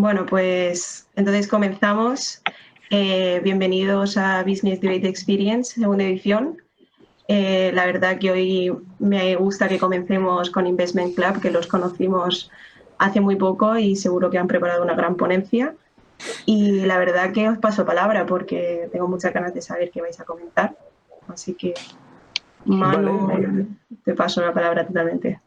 Bueno, pues entonces comenzamos. Bienvenidos a Business Debate Experience, segunda edición. La verdad que hoy me gusta que comencemos con Investment Club, que los conocimos hace muy poco y seguro que han preparado una gran ponencia. Y la verdad que os paso palabra porque tengo muchas ganas de saber qué vais a comentar. Así que, Manu, Vale. te paso la palabra totalmente.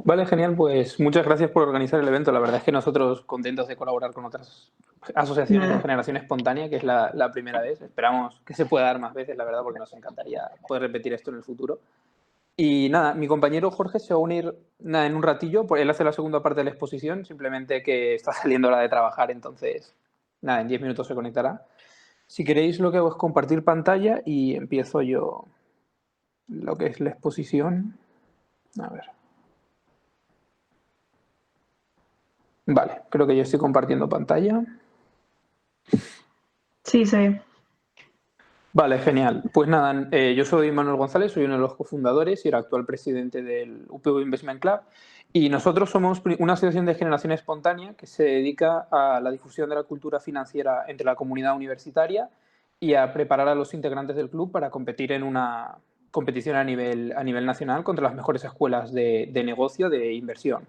Vale, genial. Pues muchas gracias por organizar el evento. La verdad es que nosotros contentos de colaborar con otras asociaciones de Nada. generación espontánea, que es la primera vez. Esperamos que se pueda dar más veces, la verdad, porque nos encantaría poder repetir esto en el futuro. Y nada, mi compañero Jorge se va a unir en un ratillo, pues él hace la segunda parte de la exposición, simplemente que está saliendo hora de trabajar, entonces nada, en 10 minutos se conectará. Si queréis, lo que hago es compartir pantalla y empiezo yo lo que es la exposición. A ver. Vale, creo que yo estoy compartiendo pantalla. Sí, sí. Vale, genial. Pues nada, yo soy Manuel González, soy uno de los cofundadores y el actual presidente del UPV Investment Club. Y nosotros somos una asociación de generación espontánea que se dedica a la difusión de la cultura financiera entre la comunidad universitaria y a preparar a los integrantes del club para competir en una competición a nivel nacional contra las mejores escuelas de negocio de inversión.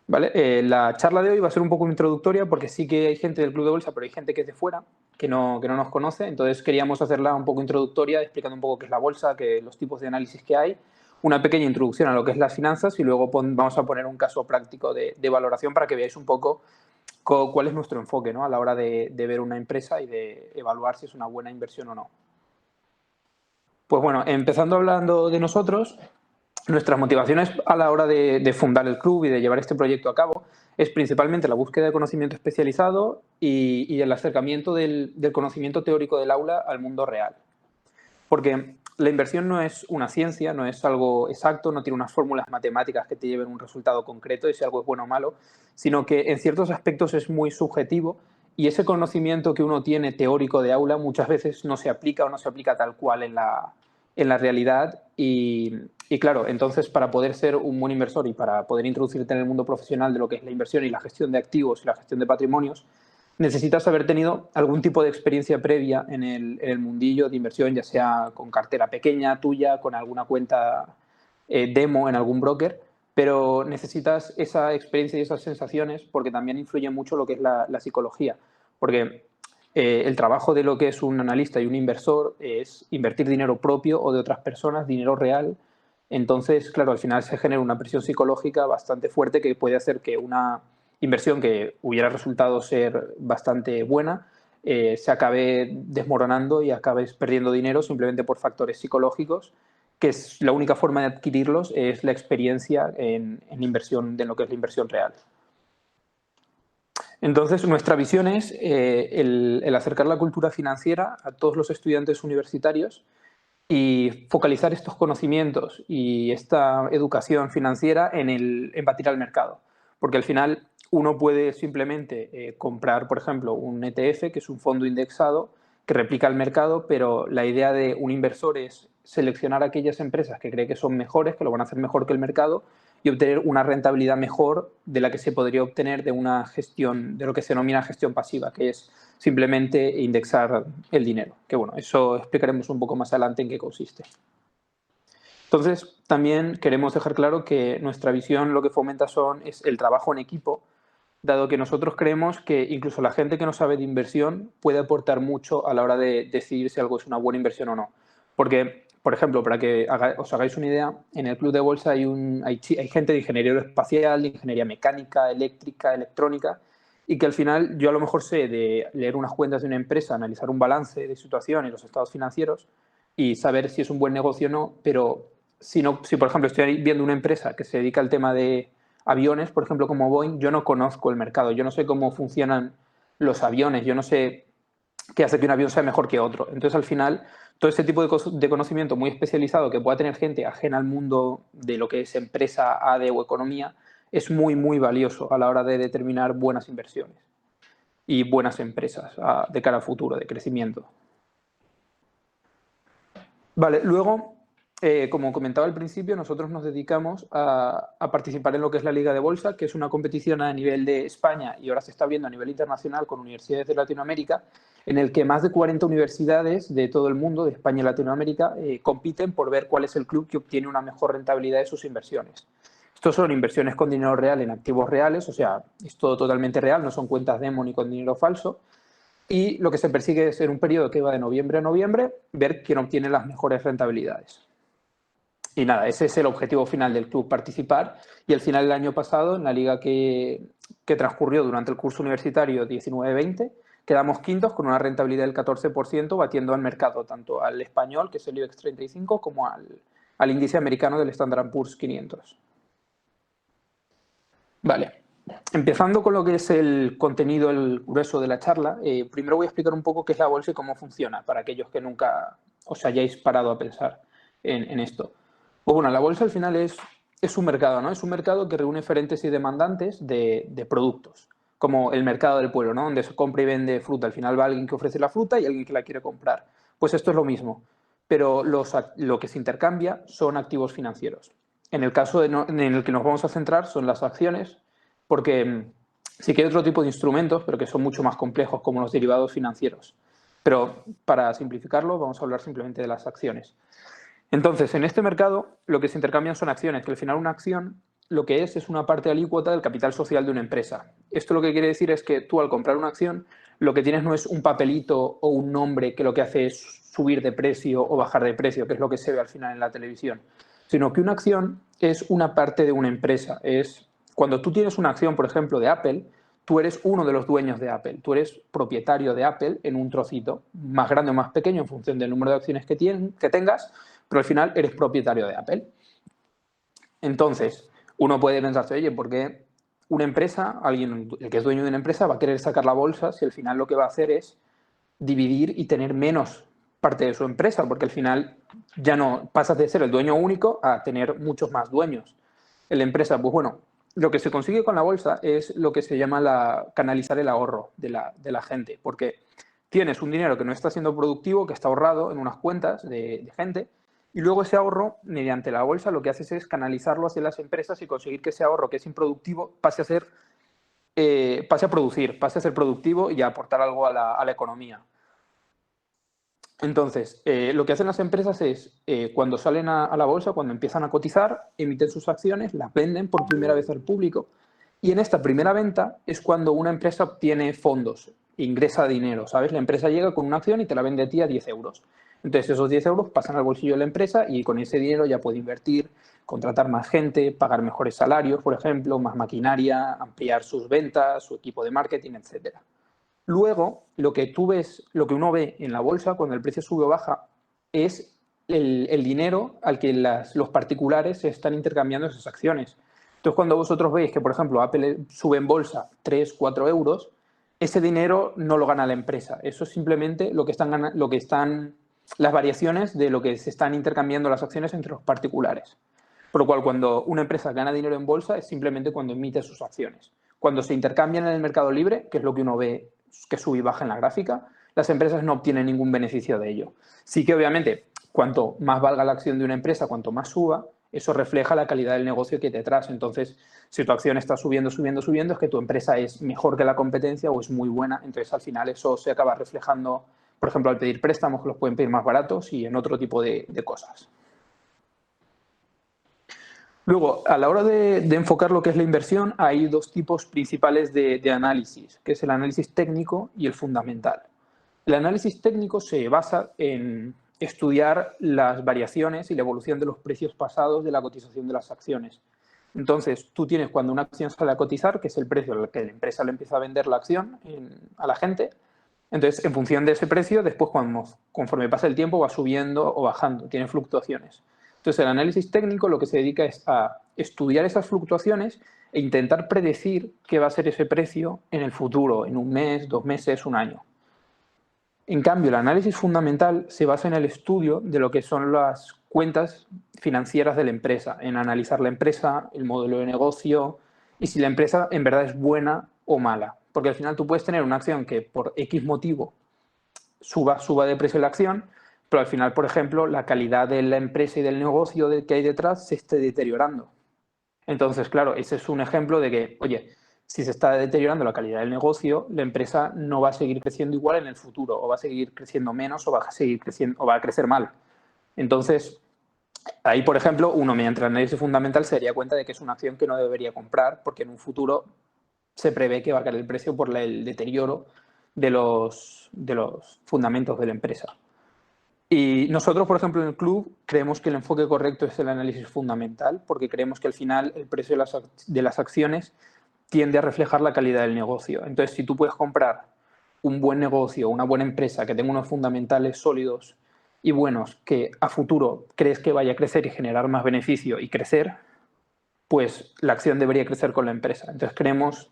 ¿Vale? La charla de hoy va a ser un poco introductoria porque sí que hay gente del Club de Bolsa, pero hay gente que es de fuera, que no nos conoce. Entonces queríamos hacerla un poco introductoria, explicando un poco qué es la bolsa, los tipos de análisis que hay, una pequeña introducción a lo que es las finanzas y luego vamos a poner un caso práctico de valoración para que veáis un poco cuál es nuestro enfoque, ¿no? A la hora de ver una empresa y de evaluar si es una buena inversión o no. Pues bueno, empezando hablando de nosotros, nuestras motivaciones a la hora de fundar el club y de llevar este proyecto a cabo es principalmente la búsqueda de conocimiento especializado y el acercamiento del conocimiento teórico del aula al mundo real. Porque la inversión no es una ciencia, no es algo exacto, no tiene unas fórmulas matemáticas que te lleven un resultado concreto y si algo es bueno o malo, sino que en ciertos aspectos es muy subjetivo y ese conocimiento que uno tiene teórico de aula muchas veces no se aplica o no se aplica tal cual en la realidad y claro, entonces para poder ser un buen inversor y para poder introducirte en el mundo profesional de lo que es la inversión y la gestión de activos y la gestión de patrimonios, necesitas haber tenido algún tipo de experiencia previa en el mundillo de inversión, ya sea con cartera pequeña tuya, con alguna cuenta demo en algún broker, pero necesitas esa experiencia y esas sensaciones porque también influye mucho lo que es la psicología. Porque el trabajo de lo que es un analista y un inversor es invertir dinero propio o de otras personas, dinero real. Entonces, claro, al final se genera una presión psicológica bastante fuerte que puede hacer que una inversión que hubiera resultado ser bastante buena se acabe desmoronando y acabes perdiendo dinero simplemente por factores psicológicos, que es la única forma de adquirirlos es la experiencia en inversión, de lo que es la inversión real. Entonces, nuestra visión es el acercar la cultura financiera a todos los estudiantes universitarios y focalizar estos conocimientos y esta educación financiera en batir al mercado. Porque al final uno puede simplemente comprar, por ejemplo, un ETF, que es un fondo indexado que replica el mercado, pero la idea de un inversor es seleccionar aquellas empresas que cree que son mejores, que lo van a hacer mejor que el mercado y obtener una rentabilidad mejor de la que se podría obtener de una gestión, de lo que se denomina gestión pasiva, que es simplemente indexar el dinero. Que bueno, eso explicaremos un poco más adelante en qué consiste. Entonces, también queremos dejar claro que nuestra visión lo que fomenta es el trabajo en equipo, dado que nosotros creemos que incluso la gente que no sabe de inversión puede aportar mucho a la hora de decidir si algo es una buena inversión o no. Porque, por ejemplo, para que os hagáis una idea, en el club de bolsa hay gente de ingeniería espacial, de ingeniería mecánica, eléctrica, electrónica, y que al final yo a lo mejor sé de leer unas cuentas de una empresa, analizar un balance de situación y los estados financieros y saber si es un buen negocio o no, pero si por ejemplo estoy viendo una empresa que se dedica al tema de aviones, por ejemplo, como Boeing, yo no conozco el mercado, yo no sé cómo funcionan los aviones, yo no sé qué hace que un avión sea mejor que otro. Entonces, al final, todo este tipo de conocimiento muy especializado que pueda tener gente ajena al mundo de lo que es empresa, ADE o economía, es muy, muy valioso a la hora de determinar buenas inversiones y buenas empresas de cara al futuro, de crecimiento. Vale, luego como comentaba al principio, nosotros nos dedicamos a participar en lo que es la Liga de Bolsa, que es una competición a nivel de España y ahora se está viendo a nivel internacional con universidades de Latinoamérica, en el que más de 40 universidades de todo el mundo, de España y Latinoamérica, compiten por ver cuál es el club que obtiene una mejor rentabilidad de sus inversiones. Estos son inversiones con dinero real en activos reales, o sea, es todo totalmente real, no son cuentas demo ni con dinero falso. Y lo que se persigue es, en un periodo que va de noviembre a noviembre, ver quién obtiene las mejores rentabilidades. Y nada, ese es el objetivo final del club, participar. Y al final del año pasado, en la liga que transcurrió durante el curso universitario 19-20, quedamos quintos con una rentabilidad del 14%, batiendo al mercado, tanto al español, que es el IBEX 35, como al índice americano del Standard & Poor's 500. Vale, empezando con lo que es el contenido, el grueso de la charla, primero voy a explicar un poco qué es la bolsa y cómo funciona, para aquellos que nunca os hayáis parado a pensar en esto. Pues bueno, la bolsa al final es un mercado, ¿no? Es un mercado que reúne oferentes y demandantes de productos, como el mercado del pueblo, ¿no? Donde se compra y vende fruta. Al final va alguien que ofrece la fruta y alguien que la quiere comprar. Pues esto es lo mismo, pero lo que se intercambia son activos financieros. En el caso en el que nos vamos a centrar son las acciones, porque sí que hay otro tipo de instrumentos, pero que son mucho más complejos, como los derivados financieros. Pero para simplificarlo, vamos a hablar simplemente de las acciones. Entonces, en este mercado, lo que se intercambian son acciones, que al final una acción lo que es una parte alícuota del capital social de una empresa. Esto lo que quiere decir es que tú, al comprar una acción, lo que tienes no es un papelito o un nombre que lo que hace es subir de precio o bajar de precio, que es lo que se ve al final en la televisión, sino que una acción es una parte de una empresa. Es cuando tú tienes una acción, por ejemplo, de Apple, tú eres uno de los dueños de Apple. Tú eres propietario de Apple en un trocito, más grande o más pequeño en función del número de acciones que tengas, pero al final eres propietario de Apple. Entonces, uno puede pensarse, oye, ¿por qué una empresa, alguien el que es dueño de una empresa, va a querer sacar la bolsa si al final lo que va a hacer es dividir y tener menos parte de su empresa? Porque al final ya no pasas de ser el dueño único a tener muchos más dueños en la empresa. Pues bueno, lo que se consigue con la bolsa es lo que se llama canalizar el ahorro de la gente, porque tienes un dinero que no está siendo productivo, que está ahorrado en unas cuentas de gente, y luego ese ahorro, mediante la bolsa, lo que haces es canalizarlo hacia las empresas y conseguir que ese ahorro que es improductivo pase a producir, pase a ser productivo y a aportar algo a la economía. Entonces, lo que hacen las empresas es, cuando salen a la bolsa, cuando empiezan a cotizar, emiten sus acciones, las venden por primera vez al público, y en esta primera venta es cuando una empresa obtiene fondos, ingresa dinero, ¿sabes? La empresa llega con una acción y te la vende a ti a 10 euros. Entonces, esos 10 euros pasan al bolsillo de la empresa y con ese dinero ya puede invertir, contratar más gente, pagar mejores salarios, por ejemplo, más maquinaria, ampliar sus ventas, su equipo de marketing, etcétera. Luego, lo que uno ve en la bolsa cuando el precio sube o baja es el dinero al que los particulares se están intercambiando esas acciones. Entonces, cuando vosotros veis que, por ejemplo, Apple sube en bolsa 3, 4 euros, ese dinero no lo gana la empresa. Eso es simplemente las variaciones de lo que se están intercambiando las acciones entre los particulares. Por lo cual, cuando una empresa gana dinero en bolsa es simplemente cuando emite sus acciones. Cuando se intercambian en el mercado libre, que es lo que uno ve que sube y baja en la gráfica, las empresas no obtienen ningún beneficio de ello. Sí que obviamente, cuanto más valga la acción de una empresa, cuanto más suba, eso refleja la calidad del negocio que hay detrás. Entonces, si tu acción está subiendo, subiendo, subiendo, es que tu empresa es mejor que la competencia o es muy buena. Entonces, al final eso se acaba reflejando, por ejemplo, al pedir préstamos, que los pueden pedir más baratos, y en otro tipo de cosas. Luego, a la hora de enfocar lo que es la inversión, hay dos tipos principales de análisis, que es el análisis técnico y el fundamental. El análisis técnico se basa en estudiar las variaciones y la evolución de los precios pasados de la cotización de las acciones. Entonces, tú tienes cuando una acción sale a cotizar, que es el precio al que la empresa le empieza a vender la acción a la gente. Entonces, en función de ese precio, después conforme pasa el tiempo va subiendo o bajando, tiene fluctuaciones. Entonces, el análisis técnico lo que se dedica es a estudiar esas fluctuaciones e intentar predecir qué va a ser ese precio en el futuro, en un mes, 2 meses, un año. En cambio, el análisis fundamental se basa en el estudio de lo que son las cuentas financieras de la empresa, en analizar la empresa, el modelo de negocio y si la empresa en verdad es buena o mala. Porque al final tú puedes tener una acción que por X motivo suba de precio la acción, pero al final, por ejemplo, la calidad de la empresa y del negocio que hay detrás se esté deteriorando. Entonces, claro, ese es un ejemplo de que, oye, si se está deteriorando la calidad del negocio, la empresa no va a seguir creciendo igual en el futuro, o va a seguir creciendo menos, o va a seguir creciendo, o va a crecer mal. Entonces, ahí, por ejemplo, uno mediante el análisis fundamental se daría cuenta de que es una acción que no debería comprar, porque en un futuro se prevé que va a caer el precio por el deterioro de los fundamentos de la empresa. Y nosotros, por ejemplo, en el club creemos que el enfoque correcto es el análisis fundamental, porque creemos que al final el precio de las acciones tiende a reflejar la calidad del negocio. Entonces, si tú puedes comprar un buen negocio, una buena empresa que tenga unos fundamentales sólidos y buenos, que a futuro crees que vaya a crecer y generar más beneficio y crecer, pues la acción debería crecer con la empresa. Entonces, creemos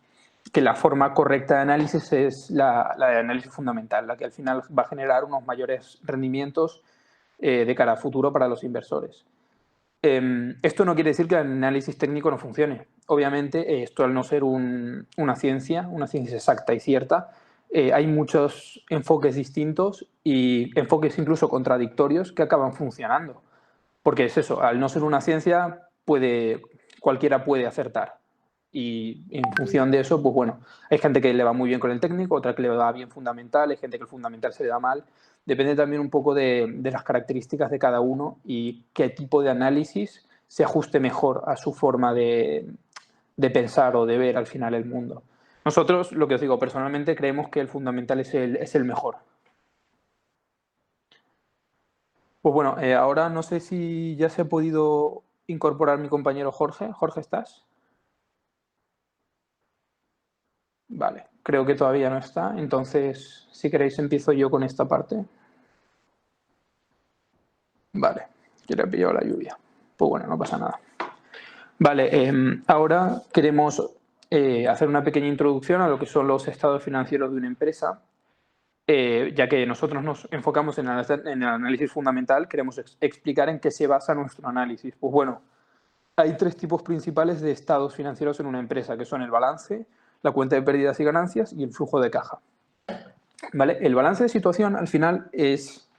que la forma correcta de análisis es la de análisis fundamental, la que al final va a generar unos mayores rendimientos de cara a futuro para los inversores. Esto no quiere decir que el análisis técnico no funcione. Obviamente, esto al no ser una ciencia exacta y cierta, hay muchos enfoques distintos y enfoques incluso contradictorios que acaban funcionando. Porque es eso, al no ser una ciencia, cualquiera puede acertar. Y en función de eso, pues bueno, hay gente que le va muy bien con el técnico, otra que le va bien fundamental, hay gente que el fundamental se le da mal. Depende también un poco de las características de cada uno y qué tipo de análisis se ajuste mejor a su forma de pensar o de ver al final el mundo. Nosotros, lo que os digo, personalmente creemos que el fundamental es el mejor. Pues bueno, ahora no sé si ya se ha podido incorporar mi compañero Jorge. Jorge, ¿estás? Vale, creo que todavía no está. Entonces, si queréis, empiezo yo con esta parte. Vale, que le he pillado la lluvia. Pues bueno, no pasa nada. Vale, ahora queremos hacer una pequeña introducción a lo que son los estados financieros de una empresa. Ya que nosotros nos enfocamos en el análisis fundamental, queremos explicar en qué se basa nuestro análisis. Pues bueno, hay tres tipos principales de estados financieros en una empresa, que son el balance, la cuenta de pérdidas y ganancias y el flujo de caja. ¿Vale? El balance de situación, al final, es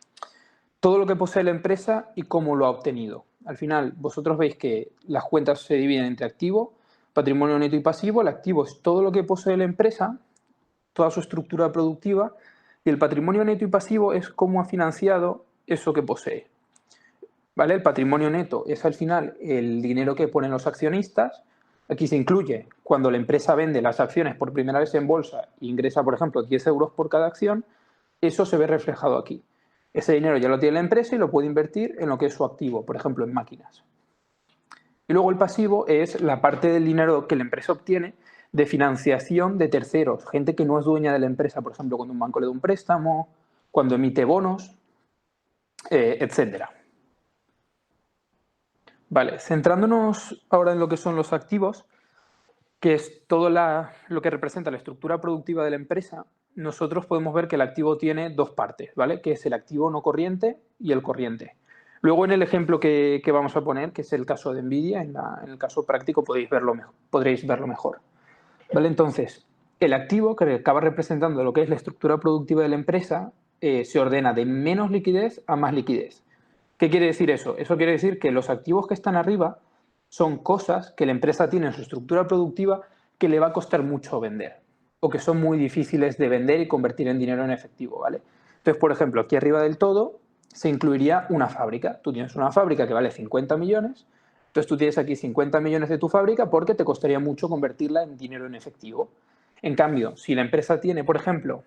todo lo que posee la empresa y cómo lo ha obtenido. Al final, vosotros veis que las cuentas se dividen entre activo, patrimonio neto y pasivo. El activo es todo lo que posee la empresa, toda su estructura productiva, y el patrimonio neto y pasivo es cómo ha financiado eso que posee. ¿Vale? El patrimonio neto es al final el dinero que ponen los accionistas. Aquí se incluye cuando la empresa vende las acciones por primera vez en bolsa e ingresa, por ejemplo, 10 euros por cada acción, eso se ve reflejado aquí. Ese dinero ya lo tiene la empresa y lo puede invertir en lo que es su activo, por ejemplo, en máquinas. Y luego el pasivo es la parte del dinero que la empresa obtiene de financiación de terceros, gente que no es dueña de la empresa, por ejemplo, cuando un banco le da un préstamo, cuando emite bonos, etcétera. Vale, centrándonos ahora en lo que son los activos, que es todo lo que representa la estructura productiva de la empresa, nosotros podemos ver que el activo tiene dos partes, ¿vale? Que es el activo no corriente y el corriente. Luego en el ejemplo que vamos a poner, que es el caso de NVIDIA, en el caso práctico podréis verlo mejor. ¿Vale? Entonces, el activo que acaba representando lo que es la estructura productiva de la empresa se ordena de menos liquidez a más liquidez. ¿Qué quiere decir eso? Eso quiere decir que los activos que están arriba son cosas que la empresa tiene en su estructura productiva que le va a costar mucho vender o que son muy difíciles de vender y convertir en dinero en efectivo, ¿vale? Entonces, por ejemplo, aquí arriba del todo se incluiría una fábrica. Tú tienes una fábrica que vale 50 millones, entonces tú tienes aquí 50 millones de tu fábrica porque te costaría mucho convertirla en dinero en efectivo. En cambio, si la empresa tiene, por ejemplo,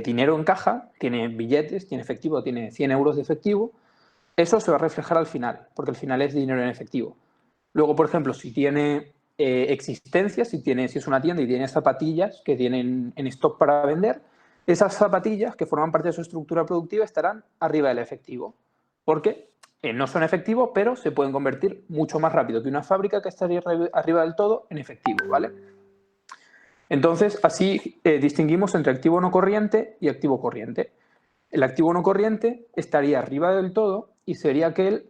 dinero en caja, tiene billetes, tiene efectivo, tiene 100 euros de efectivo, eso se va a reflejar al final, porque al final es dinero en efectivo. Luego, por ejemplo, si tiene existencia, si es una tienda y tiene zapatillas que tienen en stock para vender, esas zapatillas que forman parte de su estructura productiva estarán arriba del efectivo, porque no son efectivo, pero se pueden convertir mucho más rápido que una fábrica que estaría arriba del todo en efectivo, ¿vale? Entonces, así distinguimos entre activo no corriente y activo corriente. El activo no corriente estaría arriba del todo y sería aquel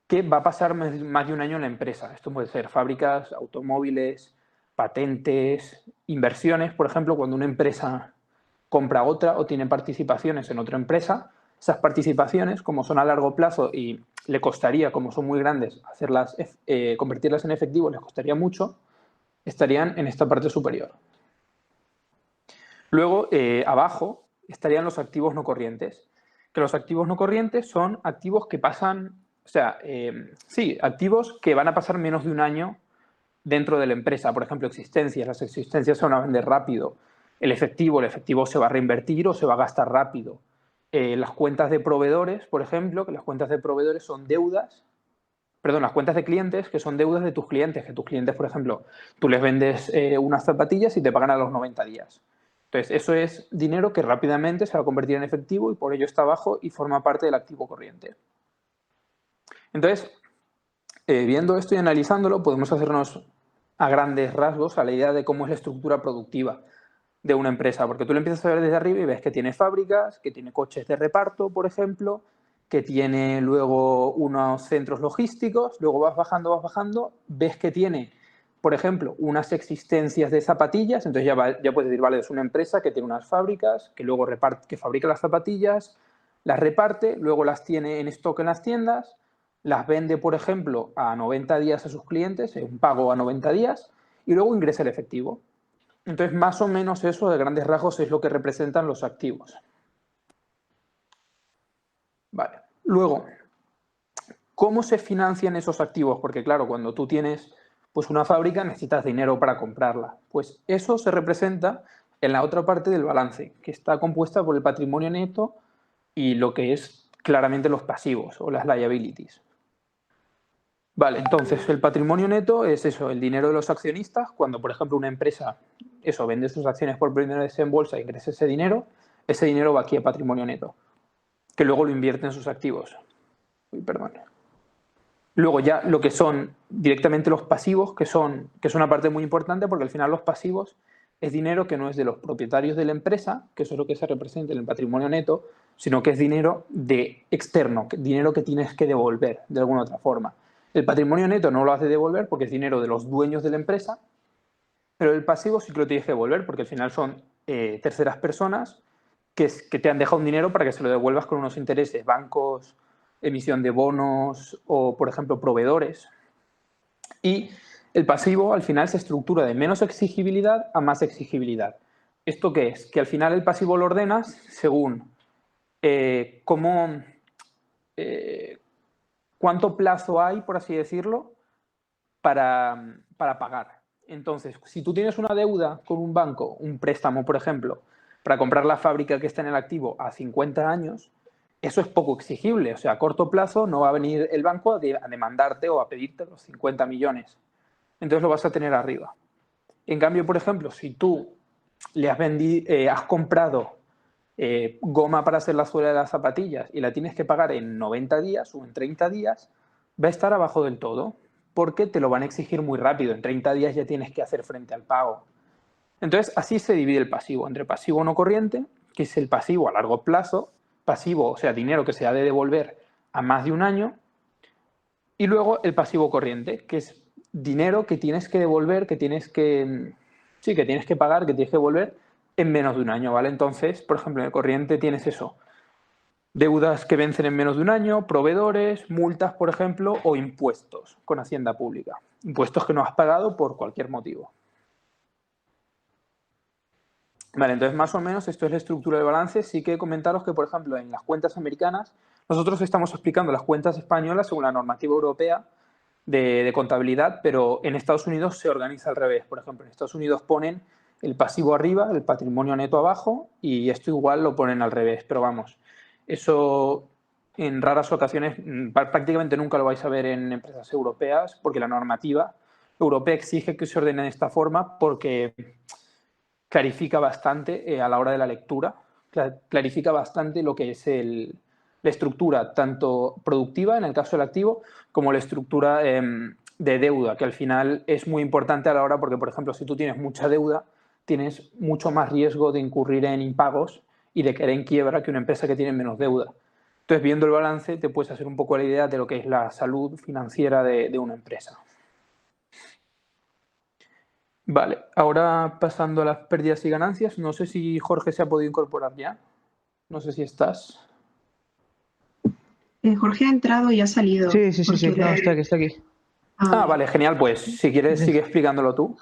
que va a pasar más de un año en la empresa. Esto puede ser fábricas, automóviles, patentes, inversiones. Por ejemplo, cuando una empresa compra otra o tiene participaciones en otra empresa, esas participaciones, como son a largo plazo y le costaría, como son muy grandes, convertirlas en efectivo, les costaría mucho, estarían en esta parte superior. Luego, abajo, estarían los activos no corrientes. Que los activos no corrientes son activos que pasan, o sea, sí, activos que van a pasar menos de un año dentro de la empresa. Por ejemplo, existencias. Las existencias se van a vender rápido. El efectivo se va a reinvertir o se va a gastar rápido. Las cuentas de proveedores, por ejemplo, que las cuentas de proveedores son deudas, perdón, las cuentas de clientes que son deudas de tus clientes, que tus clientes, por ejemplo, tú les vendes unas zapatillas y te pagan a los 90 días. Entonces, eso es dinero que rápidamente se va a convertir en efectivo y por ello está abajo y forma parte del activo corriente. Entonces, viendo esto y analizándolo, podemos hacernos a grandes rasgos a la idea de cómo es la estructura productiva de una empresa, porque tú lo empiezas a ver desde arriba y ves que tiene fábricas, que tiene coches de reparto, por ejemplo, que tiene luego unos centros logísticos, luego vas bajando, ves que tiene, por ejemplo, unas existencias de zapatillas, entonces ya puedes decir, vale, es una empresa que tiene unas fábricas, que luego que fabrica las zapatillas, las reparte, luego las tiene en stock en las tiendas, las vende, por ejemplo, a 90 días a sus clientes, un pago a 90 días, y luego ingresa el efectivo. Entonces, más o menos eso, de grandes rasgos, es lo que representan los activos. Vale. Luego, ¿cómo se financian esos activos? Porque, claro, cuando tú tienes pues, una fábrica, necesitas dinero para comprarla. Pues eso se representa en la otra parte del balance, que está compuesta por el patrimonio neto y lo que es claramente los pasivos o las liabilities. Vale, entonces el patrimonio neto es eso, el dinero de los accionistas. Cuando, por ejemplo, una empresa vende sus acciones por primera vez en bolsa y ingresa ese dinero va aquí a patrimonio neto, que luego lo invierte en sus activos. Uy, perdón. Luego ya lo que son directamente los pasivos, que es una parte muy importante porque al final los pasivos es dinero que no es de los propietarios de la empresa, que eso es lo que se representa en el patrimonio neto, sino que es dinero externo, dinero que tienes que devolver de alguna otra forma. El patrimonio neto no lo has de devolver porque es dinero de los dueños de la empresa, pero el pasivo sí que lo tienes que devolver porque al final son terceras personas que te han dejado un dinero para que se lo devuelvas con unos intereses, bancos, emisión de bonos o, por ejemplo, proveedores. Y el pasivo al final se estructura de menos exigibilidad a más exigibilidad. ¿Esto qué es? Que al final el pasivo lo ordenas según cuánto plazo hay, por así decirlo, para pagar. Entonces, si tú tienes una deuda con un banco, un préstamo, por ejemplo, para comprar la fábrica que está en el activo a 50 años, eso es poco exigible. O sea, a corto plazo no va a venir el banco a demandarte o a pedirte los 50 millones. Entonces lo vas a tener arriba. En cambio, por ejemplo, si tú has comprado goma para hacer la suela de las zapatillas y la tienes que pagar en 90 días o en 30 días, va a estar abajo del todo porque te lo van a exigir muy rápido. En 30 días ya tienes que hacer frente al pago. Entonces, así se divide el pasivo entre pasivo no corriente, que es el pasivo a largo plazo, pasivo, o sea, dinero que se ha de devolver a más de un año, y luego el pasivo corriente, que es dinero que tienes que devolver, que tienes que pagar, que tienes que devolver en menos de un año, ¿vale? Entonces, por ejemplo, en el corriente tienes eso, deudas que vencen en menos de un año, proveedores, multas, por ejemplo, o impuestos con Hacienda Pública. Impuestos que no has pagado por cualquier motivo. Vale, entonces más o menos esto es la estructura del balance. Sí que comentaros que, por ejemplo, en las cuentas americanas, nosotros estamos explicando las cuentas españolas según la normativa europea de contabilidad, pero en Estados Unidos se organiza al revés. Por ejemplo, en Estados Unidos ponen el pasivo arriba, el patrimonio neto abajo, y esto igual lo ponen al revés. Pero vamos, eso en raras ocasiones, prácticamente nunca lo vais a ver en empresas europeas, porque la normativa europea exige que se ordene de esta forma porque clarifica bastante a la hora de la lectura, clarifica bastante lo que es la estructura tanto productiva, en el caso del activo, como la estructura de deuda, que al final es muy importante a la hora porque, por ejemplo, si tú tienes mucha deuda, tienes mucho más riesgo de incurrir en impagos y de caer en quiebra que una empresa que tiene menos deuda. Entonces, viendo el balance, te puedes hacer un poco la idea de lo que es la salud financiera de una empresa. Vale, ahora pasando a las pérdidas y ganancias, no sé si Jorge se ha podido incorporar ya. No sé si estás. Jorge ha entrado y ha salido. Sí. No, estoy aquí. Vale, genial. Pues si quieres, sigue explicándolo tú.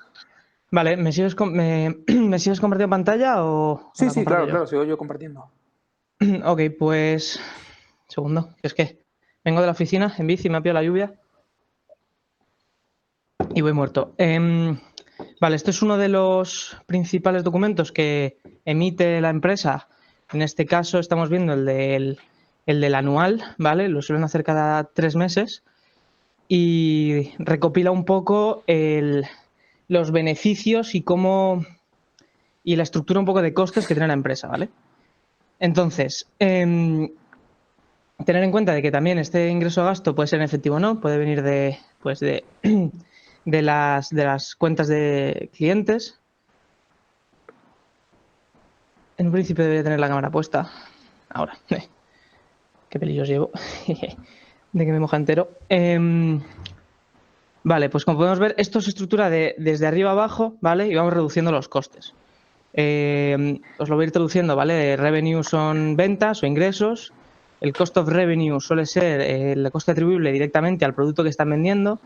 Vale, ¿me sigues compartiendo pantalla o...? Sí, claro, sigo yo compartiendo. Ok, pues... Segundo, es que vengo de la oficina en bici, me ha pillado la lluvia y voy muerto. Vale, este es uno de los principales documentos que emite la empresa. En este caso estamos viendo el del anual, ¿vale? Lo suelen hacer cada 3 meses y recopila un poco los beneficios y la estructura un poco de costes que tiene la empresa, ¿vale? Entonces, tener en cuenta de que también este ingreso o gasto puede ser en efectivo o no, puede venir de las cuentas de clientes. En un principio debería tener la cámara puesta. Ahora, qué pelillos llevo. De que me moja entero. Vale, pues como podemos ver, esto se estructura desde arriba abajo, ¿vale? Y vamos reduciendo los costes. Os lo voy a ir traduciendo, ¿vale? Revenue son ventas o ingresos. El cost of revenue suele ser el coste atribuible directamente al producto que están vendiendo.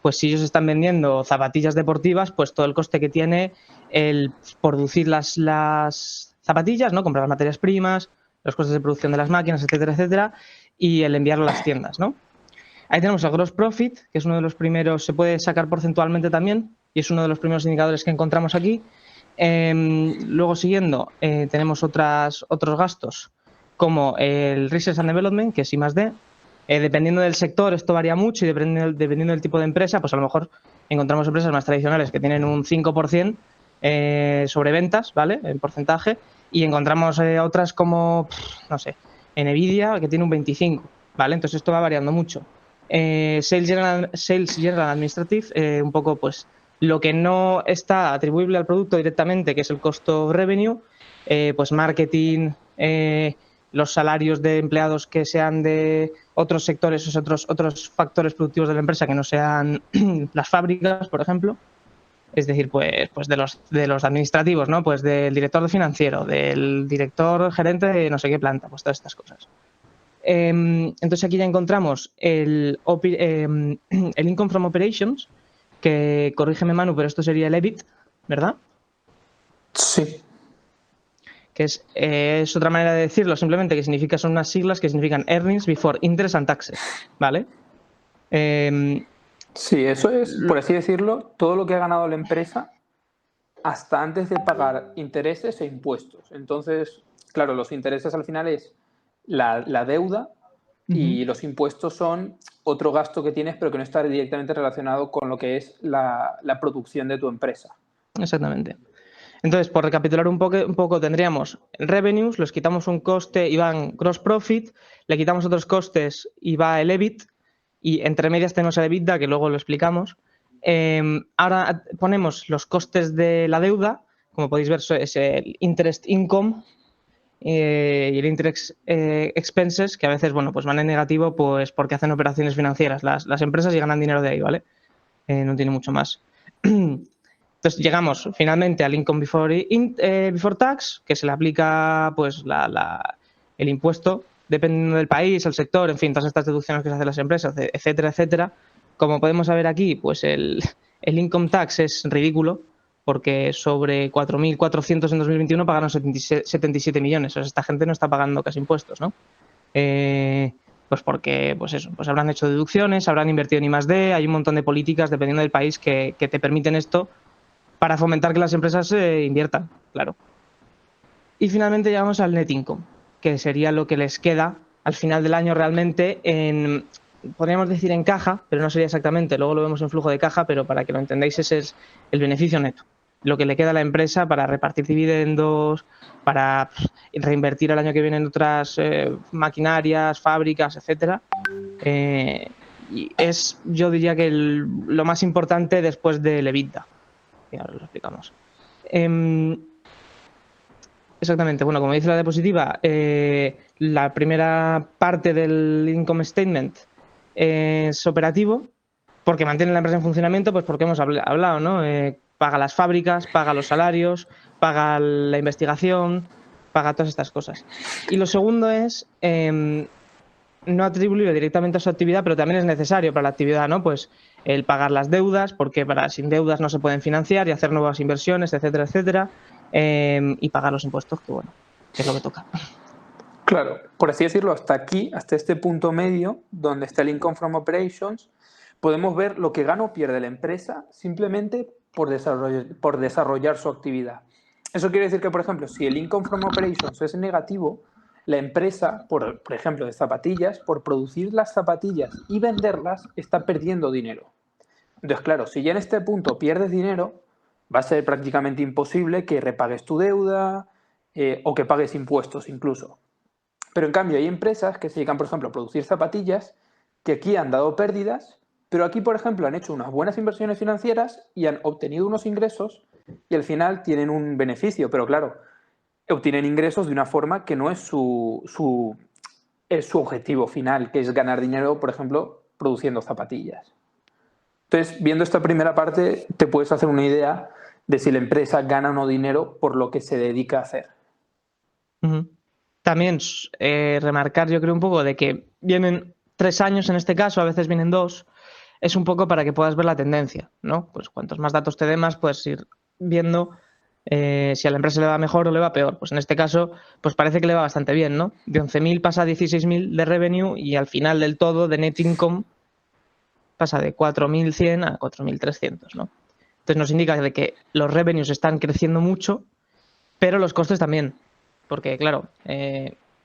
Pues si ellos están vendiendo zapatillas deportivas, pues todo el coste que tiene el producir las zapatillas, ¿no? Comprar las materias primas, los costes de producción de las máquinas, etcétera, etcétera, y el enviarlo a las tiendas, ¿no? Ahí tenemos el gross profit, que es uno de los primeros, se puede sacar porcentualmente también, y es uno de los primeros indicadores que encontramos aquí. Luego, siguiendo, tenemos otros gastos, como el Research and Development, que es I+D. Dependiendo del sector, esto varía mucho y dependiendo del tipo de empresa, pues a lo mejor encontramos empresas más tradicionales que tienen un 5% sobre ventas, ¿vale? En porcentaje, y encontramos otras como, no sé, Nvidia, que tiene un 25%, ¿vale? Entonces esto va variando mucho. Sales General Administrative, un poco pues lo que no está atribuible al producto directamente, que es el costo revenue, pues marketing, los salarios de empleados que sean de otros sectores, otros factores productivos de la empresa que no sean las fábricas, por ejemplo. Es decir, pues de los administrativos, ¿no? Pues del director financiero, del director gerente de no sé qué planta, pues todas estas cosas. Entonces aquí ya encontramos el Income from Operations, que corrígeme Manu, pero esto sería el EBIT, ¿verdad? Sí. Que es otra manera de decirlo, simplemente que significa, son unas siglas que significan Earnings Before Interest and Taxes, ¿vale? Sí, eso es, por así decirlo, todo lo que ha ganado la empresa hasta antes de pagar intereses e impuestos. Entonces, claro, los intereses al final es la deuda y los impuestos son otro gasto que tienes pero que no está directamente relacionado con lo que es la producción de tu empresa. Exactamente. Entonces, por recapitular un poco, tendríamos revenues, los quitamos un coste y van gross profit, le quitamos otros costes y va el EBIT, y entre medias tenemos el EBITDA, que luego lo explicamos. Ahora ponemos los costes de la deuda, como podéis ver es el interest income y el interest expenses, que a veces, bueno, pues van en negativo pues porque hacen operaciones financieras las empresas y ganan dinero de ahí, ¿vale? No tiene mucho más. Entonces llegamos finalmente al income before tax, que se le aplica pues el impuesto dependiendo del país, el sector, en fin, todas estas deducciones que se hacen las empresas, etcétera, etcétera. Como podemos ver aquí, pues el income tax es ridículo, porque sobre 4.400 en 2021 pagaron 77 millones. O sea, esta gente no está pagando casi impuestos, ¿no? Pues porque, pues eso, pues habrán hecho deducciones, habrán invertido en I+D, hay un montón de políticas, dependiendo del país, que te permiten esto para fomentar que las empresas inviertan, claro. Y finalmente llegamos al net income, que sería lo que les queda al final del año realmente podríamos decir en caja, pero no sería exactamente, luego lo vemos en flujo de caja, pero para que lo entendáis ese es el beneficio neto, lo que le queda a la empresa para repartir dividendos, para reinvertir el año que viene en otras maquinarias, fábricas, etcétera. Y es, yo diría que lo más importante después del EBITDA. Y ahora lo explicamos. Exactamente, bueno, como dice la diapositiva, la primera parte del income statement es operativo, porque mantiene la empresa en funcionamiento, pues porque hemos hablado, ¿no? Paga las fábricas, paga los salarios, paga la investigación, paga todas estas cosas. Y lo segundo es no atribuible directamente a su actividad, pero también es necesario para la actividad, ¿no? Pues el pagar las deudas, porque sin deudas no se pueden financiar y hacer nuevas inversiones, etcétera, etcétera, y pagar los impuestos, que bueno, que es lo que toca. Claro, por así decirlo, hasta aquí, hasta este punto medio, donde está el Income from Operations, podemos ver lo que gana o pierde la empresa simplemente por desarrollar su actividad. Eso quiere decir que, por ejemplo, si el Income from Operations es negativo, la empresa, por ejemplo, de zapatillas, por producir las zapatillas y venderlas, está perdiendo dinero. Entonces, claro, si ya en este punto pierdes dinero, va a ser prácticamente imposible que repagues tu deuda o que pagues impuestos incluso. Pero en cambio hay empresas que se dedican, por ejemplo, a producir zapatillas que aquí han dado pérdidas, pero aquí, por ejemplo, han hecho unas buenas inversiones financieras y han obtenido unos ingresos y al final tienen un beneficio. Pero claro, obtienen ingresos de una forma que no es su objetivo final, que es ganar dinero, por ejemplo, produciendo zapatillas. Entonces, viendo esta primera parte, te puedes hacer una idea de si la empresa gana o no dinero por lo que se dedica a hacer. También remarcar, yo creo, un poco de que vienen 3 años en este caso, a veces vienen 2, es un poco para que puedas ver la tendencia, ¿no? Pues cuantos más datos te dé más, puedes ir viendo si a la empresa le va mejor o le va peor. Pues en este caso, pues parece que le va bastante bien, ¿no? De 11.000 pasa a 16.000 de revenue y al final del todo, de net income, pasa de 4.100 a 4.300, ¿no? Entonces nos indica de que los revenues están creciendo mucho, pero los costes también. Porque, claro,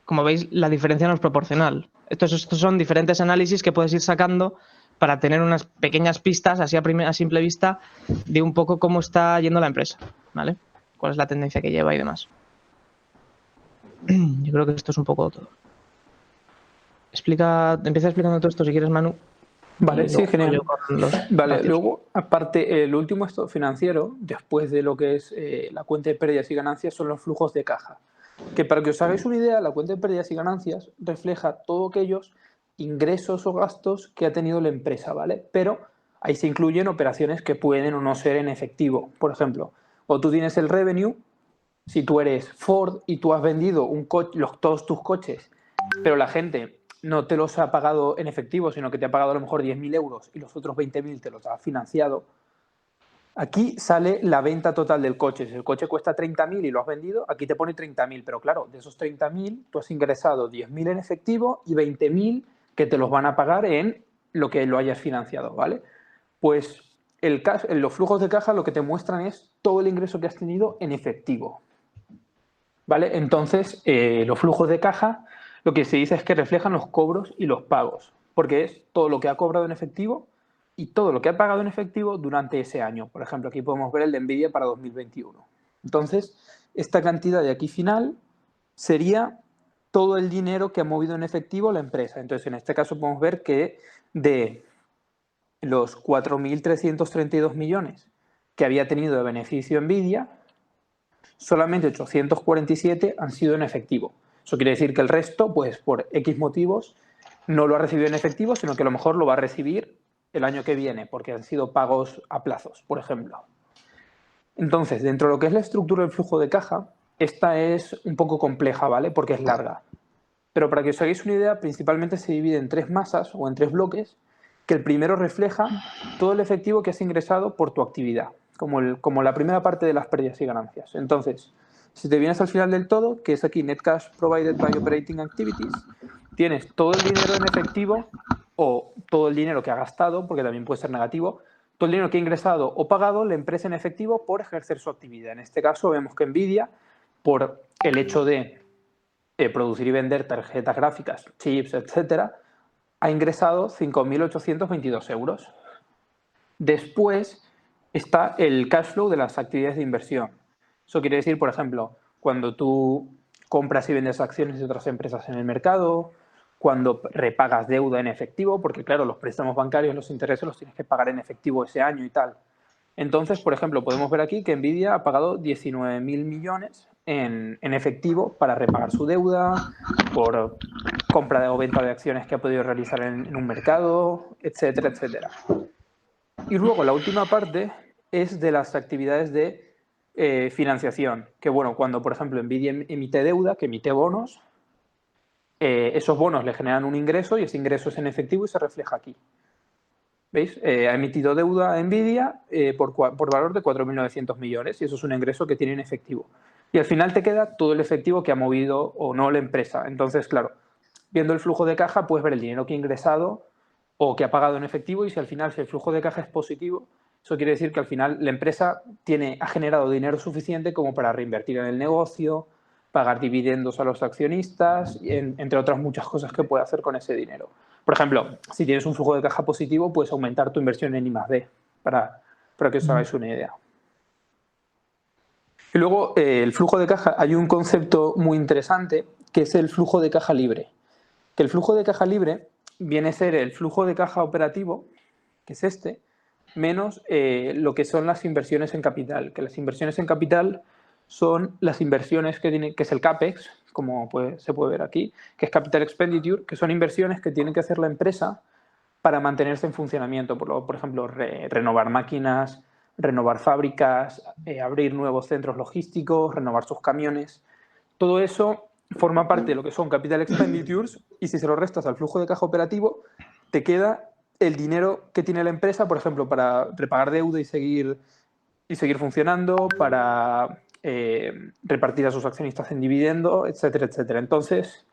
como veis, la diferencia no es proporcional. Estos son diferentes análisis que puedes ir sacando para tener unas pequeñas pistas, así a simple vista, de un poco cómo está yendo la empresa, ¿vale? Cuál es la tendencia que lleva y demás. Yo creo que esto es un poco todo. Empieza explicando todo esto si quieres, Manu. Vale, sí, genial. Vale, ratios. luego, aparte, el último estado financiero, después de lo que es la cuenta de pérdidas y ganancias, son los flujos de caja. Que para que os hagáis una idea, la cuenta de pérdidas y ganancias refleja todos aquellos ingresos o gastos que ha tenido la empresa, ¿vale? Pero ahí se incluyen operaciones que pueden o no ser en efectivo. Por ejemplo, o tú tienes el revenue, si tú eres Ford y tú has vendido todos tus coches, pero la gente no te los ha pagado en efectivo, sino que te ha pagado a lo mejor 10.000 euros y los otros 20.000 te los ha financiado, aquí sale la venta total del coche. Si el coche cuesta 30.000 y lo has vendido, aquí te pone 30.000, pero claro, de esos 30.000 tú has ingresado 10.000 en efectivo y 20.000 que te los van a pagar en lo que lo hayas financiado, ¿vale? Pues los flujos de caja lo que te muestran es todo el ingreso que has tenido en efectivo, ¿vale? Entonces, los flujos de caja lo que se dice es que reflejan los cobros y los pagos, porque es todo lo que ha cobrado en efectivo y todo lo que ha pagado en efectivo durante ese año. Por ejemplo, aquí podemos ver el de Nvidia para 2021. Entonces, esta cantidad de aquí final sería todo el dinero que ha movido en efectivo la empresa. Entonces, en este caso podemos ver que de los 4.332 millones que había tenido de beneficio Nvidia, solamente 847 han sido en efectivo. Eso quiere decir que el resto, pues por X motivos, no lo ha recibido en efectivo, sino que a lo mejor lo va a recibir el año que viene, porque han sido pagos a plazos, por ejemplo. Entonces, dentro de lo que es la estructura del flujo de caja, esta es un poco compleja, ¿vale? Porque es larga. Pero para que os hagáis una idea, principalmente se divide en 3 masas o en 3 bloques, que el primero refleja todo el efectivo que has ingresado por tu actividad, como la primera parte de las pérdidas y ganancias. Entonces, si te vienes al final del todo, que es aquí Net Cash Provided by Operating Activities, tienes todo el dinero en efectivo o todo el dinero que ha gastado, porque también puede ser negativo, todo el dinero que ha ingresado o pagado la empresa en efectivo por ejercer su actividad. En este caso vemos que Nvidia, por el hecho de producir y vender tarjetas gráficas, chips, etcétera, ha ingresado 5.822 euros. Después está el cash flow de las actividades de inversión. Eso quiere decir, por ejemplo, cuando tú compras y vendes acciones de otras empresas en el mercado, cuando repagas deuda en efectivo, porque claro, los préstamos bancarios, los intereses los tienes que pagar en efectivo ese año y tal. Entonces, por ejemplo, podemos ver aquí que Nvidia ha pagado 19.000 millones en efectivo para repagar su deuda, por compra o venta de acciones que ha podido realizar en un mercado, etcétera, etcétera. Y luego la última parte es de las actividades de financiación, que bueno, cuando por ejemplo Nvidia emite deuda, que emite bonos, esos bonos le generan un ingreso y ese ingreso es en efectivo y se refleja aquí. ¿Veis? Ha emitido deuda a Nvidia por valor de 4.900 millones y eso es un ingreso que tiene en efectivo. Y al final te queda todo el efectivo que ha movido o no la empresa. Entonces, claro, viendo el flujo de caja puedes ver el dinero que ha ingresado o que ha pagado en efectivo y si al final si el flujo de caja es positivo, eso quiere decir que al final la empresa ha generado dinero suficiente como para reinvertir en el negocio, pagar dividendos a los accionistas, entre otras muchas cosas que puede hacer con ese dinero. Por ejemplo, si tienes un flujo de caja positivo, puedes aumentar tu inversión en I+D, para que os hagáis una idea. Y luego, el flujo de caja, hay un concepto muy interesante que es el flujo de caja libre. Que el flujo de caja libre viene a ser el flujo de caja operativo, que es este, menos lo que son las inversiones en capital. Que las inversiones en capital son las inversiones que es el CAPEX, como se puede ver aquí, que es Capital Expenditure, que son inversiones que tiene que hacer la empresa para mantenerse en funcionamiento. Por ejemplo, renovar máquinas, renovar fábricas, abrir nuevos centros logísticos, renovar sus camiones. Todo eso forma parte de lo que son Capital Expenditures y si se lo restas al flujo de caja operativo, te queda el dinero que tiene la empresa, por ejemplo, para repagar deuda y seguir funcionando, para repartir a sus accionistas en dividendo, etcétera, etcétera. Entonces,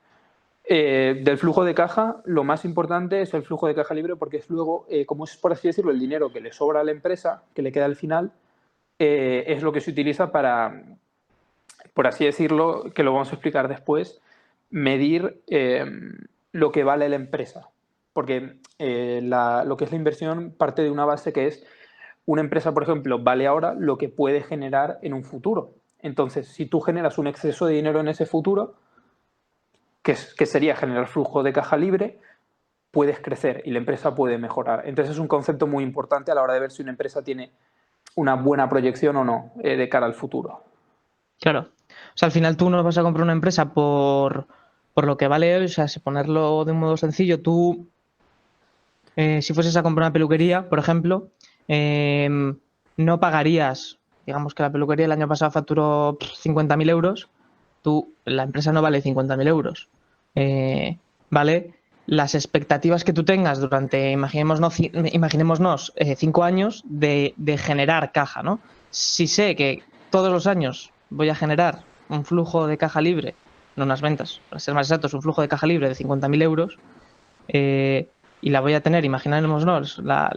del flujo de caja, lo más importante es el flujo de caja libre porque es luego, como es por así decirlo, el dinero que le sobra a la empresa, que le queda al final, es lo que se utiliza para, por así decirlo, que lo vamos a explicar después, medir lo que vale la empresa. Porque lo que es la inversión parte de una base que es una empresa, por ejemplo, vale ahora lo que puede generar en un futuro. Entonces, si tú generas un exceso de dinero en ese futuro, que sería generar flujo de caja libre, puedes crecer y la empresa puede mejorar. Entonces, es un concepto muy importante a la hora de ver si una empresa tiene una buena proyección o no de cara al futuro. Claro. O sea, al final tú no vas a comprar una empresa por lo que vale hoy. O sea, si ponerlo de un modo sencillo, tú, si fueses a comprar una peluquería, por ejemplo, no pagarías, digamos que la peluquería el año pasado facturó 50.000 euros, la empresa no vale 50.000 euros. Vale las expectativas que tú tengas durante, imaginémonos 5 años de generar caja, ¿no? Si sé que todos los años voy a generar un flujo de caja libre, no unas ventas, para ser más exactos, un flujo de caja libre de 50.000 euros, y la voy a tener, imaginémonos, la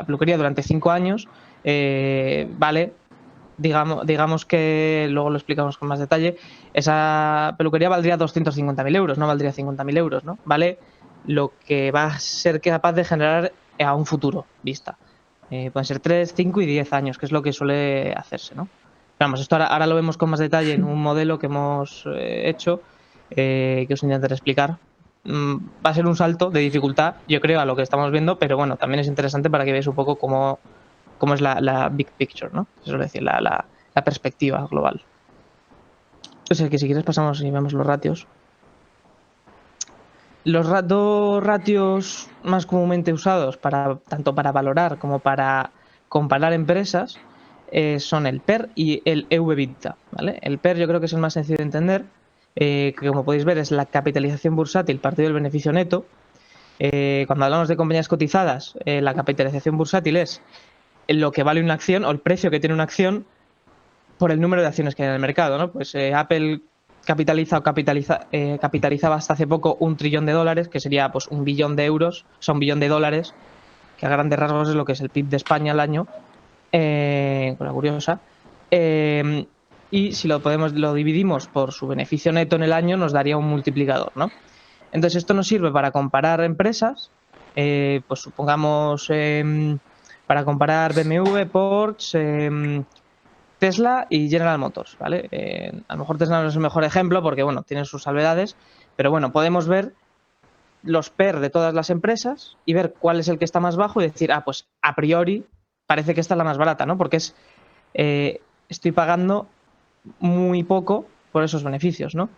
peluquería durante 5 años, vale, digamos que luego lo explicamos con más detalle, esa peluquería valdría 250.000 euros, no valdría 50.000 euros, ¿no? Vale lo que va a ser capaz de generar a un futuro vista. Pueden ser 3, 5 y 10 años, que es lo que suele hacerse, ¿no? Vamos, esto ahora lo vemos con más detalle en un modelo que hemos hecho, que os intentaré explicar. Va a ser un salto de dificultad, yo creo, a lo que estamos viendo, pero bueno, también es interesante para que veáis un poco cómo es la big picture, ¿no? Es decir, la perspectiva global. Entonces, que si quieres pasamos y vemos los ratios. Los dos ratios más comúnmente usados tanto para valorar como para comparar empresas son el PER y el EV/EBITDA, ¿vale? El PER yo creo que es el más sencillo de entender, que como podéis ver es la capitalización bursátil partido del beneficio neto. Cuando hablamos de compañías cotizadas, la capitalización bursátil es lo que vale una acción o el precio que tiene una acción por el número de acciones que hay en el mercado, ¿no? Pues Apple capitalizaba hasta hace poco $1 trillón, que sería pues 1 billón de euros, o sea, $1 billón, que a grandes rasgos es lo que es el PIB de España al año, cosa curiosa. Y si lo dividimos por su beneficio neto en el año, nos daría un multiplicador, ¿no? Entonces esto nos sirve para comparar empresas, pues supongamos para comparar BMW, Porsche, Tesla y General Motors, ¿vale? A lo mejor Tesla no es el mejor ejemplo porque, bueno, tiene sus salvedades, pero bueno, podemos ver los PER de todas las empresas y ver cuál es el que está más bajo y decir, pues a priori parece que esta es la más barata, ¿no? Porque estoy pagando muy poco por esos beneficios, ¿no?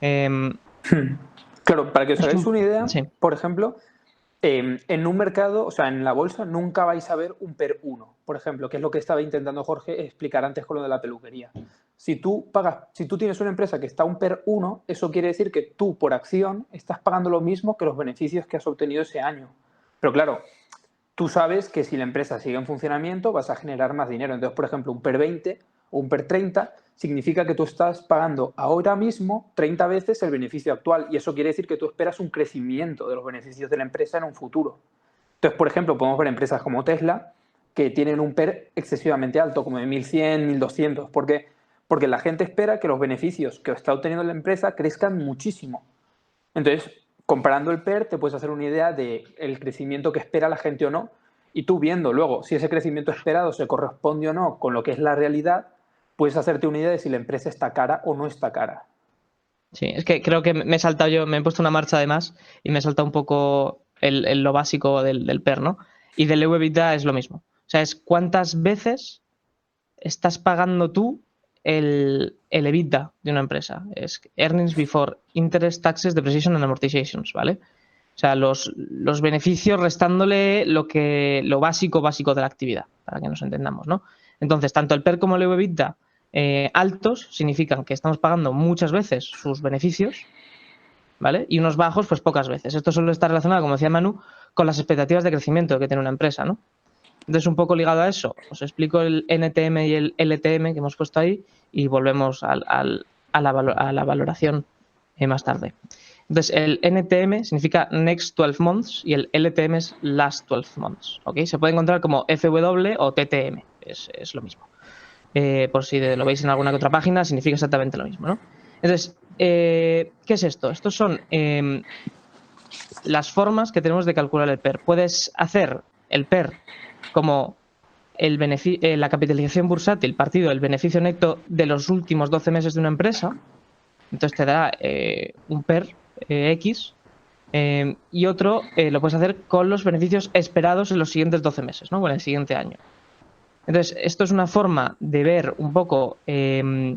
Claro, para que os hagáis una idea, sí. por ejemplo, en un mercado, o sea, en la bolsa, nunca vais a ver un PER 1, por ejemplo, que es lo que estaba intentando Jorge explicar antes con lo de la peluquería. Si tú tienes una empresa que está a un PER 1, eso quiere decir que tú, por acción, estás pagando lo mismo que los beneficios que has obtenido ese año. Pero claro, tú sabes que si la empresa sigue en funcionamiento vas a generar más dinero. Entonces, por ejemplo, un PER 20 o un PER 30 significa que tú estás pagando ahora mismo 30 veces el beneficio actual, y eso quiere decir que tú esperas un crecimiento de los beneficios de la empresa en un futuro. Entonces, por ejemplo, podemos ver empresas como Tesla que tienen un PER excesivamente alto, como de 1100, 1200. ¿Por qué? Porque la gente espera que los beneficios que está obteniendo la empresa crezcan muchísimo. Entonces, comparando el PER, te puedes hacer una idea del crecimiento que espera la gente o no, y tú viendo luego si ese crecimiento esperado se corresponde o no con lo que es la realidad, puedes hacerte una idea de si la empresa está cara o no está cara. Sí, es que creo que me he saltado yo, me he puesto una marcha además y me he saltado un poco lo básico del PER, ¿no? Y del EBITDA es lo mismo. O sea, es cuántas veces estás pagando tú el EBITDA de una empresa. Es Earnings Before Interest, Taxes, Depreciation and Amortizations, ¿vale? O sea, los beneficios restándole lo básico de la actividad, para que nos entendamos, ¿no? Entonces, tanto el PER como el EBITDA altos significan que estamos pagando muchas veces sus beneficios, ¿vale? Y unos bajos, pues pocas veces. Esto solo está relacionado, como decía Manu, con las expectativas de crecimiento que tiene una empresa, ¿no? Entonces, un poco ligado a eso, os explico el NTM y el LTM que hemos puesto ahí y volvemos a la valoración más tarde. Entonces, el NTM significa Next 12 Months y el LTM es Last 12 Months, ¿ok? Se puede encontrar como FW o TTM, es lo mismo. Por si lo veis en alguna que otra página, significa exactamente lo mismo, ¿no? Entonces, ¿qué es esto? Estos son las formas que tenemos de calcular el PER. Puedes hacer el PER como la capitalización bursátil partido del beneficio neto de los últimos 12 meses de una empresa. Entonces te da un PER X, y otro lo puedes hacer con los beneficios esperados en los siguientes 12 meses, ¿no? O en el siguiente año. Entonces, esto es una forma de ver un poco si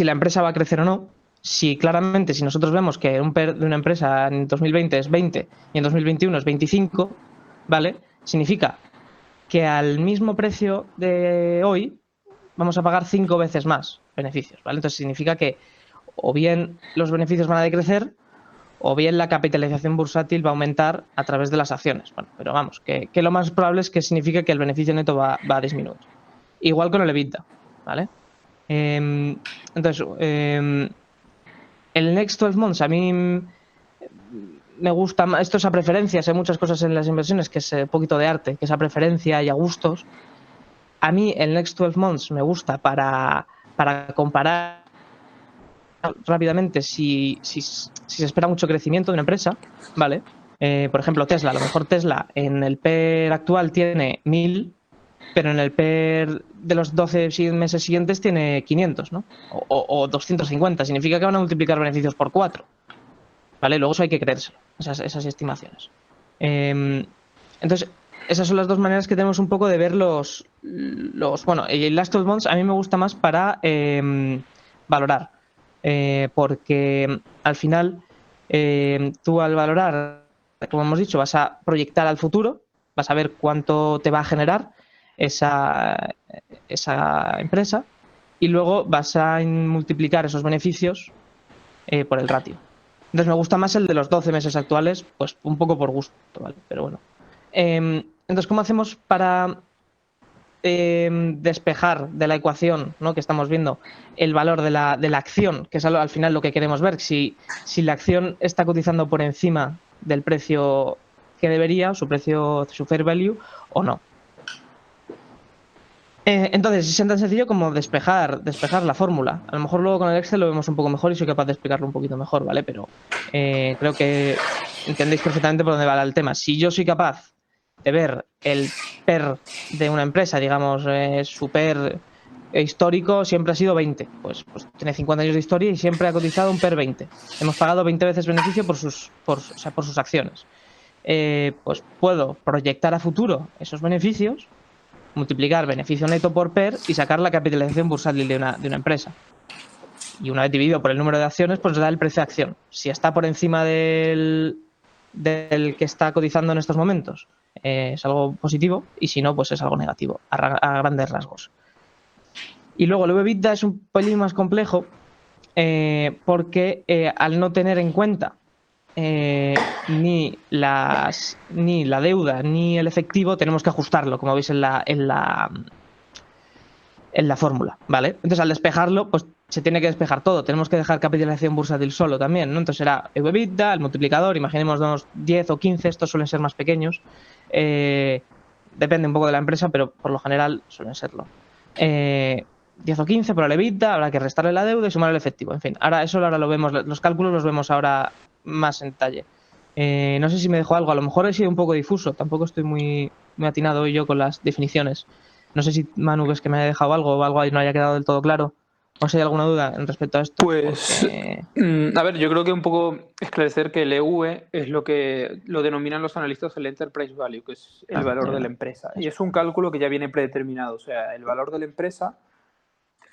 la empresa va a crecer o no. Si claramente, si nosotros vemos que un PER de una empresa en 2020 es 20 y en 2021 es 25, ¿vale? Significa que al mismo precio de hoy vamos a pagar 5 veces más beneficios, ¿vale? Entonces significa que o bien los beneficios van a decrecer o bien la capitalización bursátil va a aumentar a través de las acciones. Bueno, pero vamos, que lo más probable es que signifique que el beneficio neto va a disminuir. Igual con el EBITDA, ¿vale? Entonces, el Next 12 Months a mí me gusta más. Esto es a preferencias, hay muchas cosas en las inversiones que es un poquito de arte, que es a preferencia y a gustos. A mí el Next 12 Months me gusta para comparar rápidamente si se espera mucho crecimiento de una empresa, ¿vale? Por ejemplo, Tesla. A lo mejor Tesla en el PER actual tiene 1000, pero en el PER de los 12 meses siguientes tiene 500, ¿no? O 250. Significa que van a multiplicar beneficios por 4, ¿vale? Luego eso hay que creérselo, esas estimaciones. Entonces, esas son las dos maneras que tenemos un poco de ver bueno, el Last 12 Months a mí me gusta más para valorar. Porque al final tú al valorar, como hemos dicho, vas a proyectar al futuro, vas a ver cuánto te va a generar esa empresa y luego vas a multiplicar esos beneficios por el ratio. Entonces me gusta más el de los 12 meses actuales, pues un poco por gusto, ¿vale? Pero bueno. Entonces, ¿cómo hacemos para despejar de la ecuación, ¿no?, que estamos viendo el valor de la acción, que es al final lo que queremos ver, si la acción está cotizando por encima del precio que debería, su fair value, o no? Entonces, es tan sencillo como despejar la fórmula. A lo mejor luego con el Excel lo vemos un poco mejor y soy capaz de explicarlo un poquito mejor, ¿vale? Pero creo que entendéis perfectamente por dónde va el tema. Si yo soy capaz de ver el PER de una empresa, digamos, su PER histórico siempre ha sido 20, pues tiene 50 años de historia y siempre ha cotizado un PER 20. Hemos pagado 20 veces beneficio por sus acciones. Pues puedo proyectar a futuro esos beneficios, multiplicar beneficio neto por PER y sacar la capitalización bursátil de una empresa. Y una vez dividido por el número de acciones, pues nos da el precio de acción. Si está por encima del del que está cotizando en estos momentos, es algo positivo, y si no, pues es algo negativo, a grandes rasgos. Y luego el EBITDA es un pelín más complejo porque al no tener en cuenta ni la deuda ni el efectivo, tenemos que ajustarlo, como veis en la fórmula, ¿vale? Entonces, al despejarlo, pues se tiene que despejar todo. Tenemos que dejar capitalización bursátil solo también, ¿no? Entonces será EBITDA, el multiplicador, imaginemos unos 10 o 15, estos suelen ser más pequeños. Depende un poco de la empresa, pero por lo general suelen serlo. 10 o 15 por el EBITDA, habrá que restarle la deuda y sumar el efectivo. En fin, ahora lo vemos, los cálculos los vemos ahora más en detalle. No sé si me dejo algo, a lo mejor he sido un poco difuso, tampoco estoy muy atinado hoy yo con las definiciones. No sé si, Manu, ves que me haya dejado algo o algo ahí no haya quedado del todo claro. ¿O si hay alguna duda en respecto a esto? Pues, a ver, yo creo que un poco esclarecer que el EV es lo que lo denominan los analistas el Enterprise Value, que es el valor de la empresa. Y es un cálculo que ya viene predeterminado. O sea, el valor de la empresa,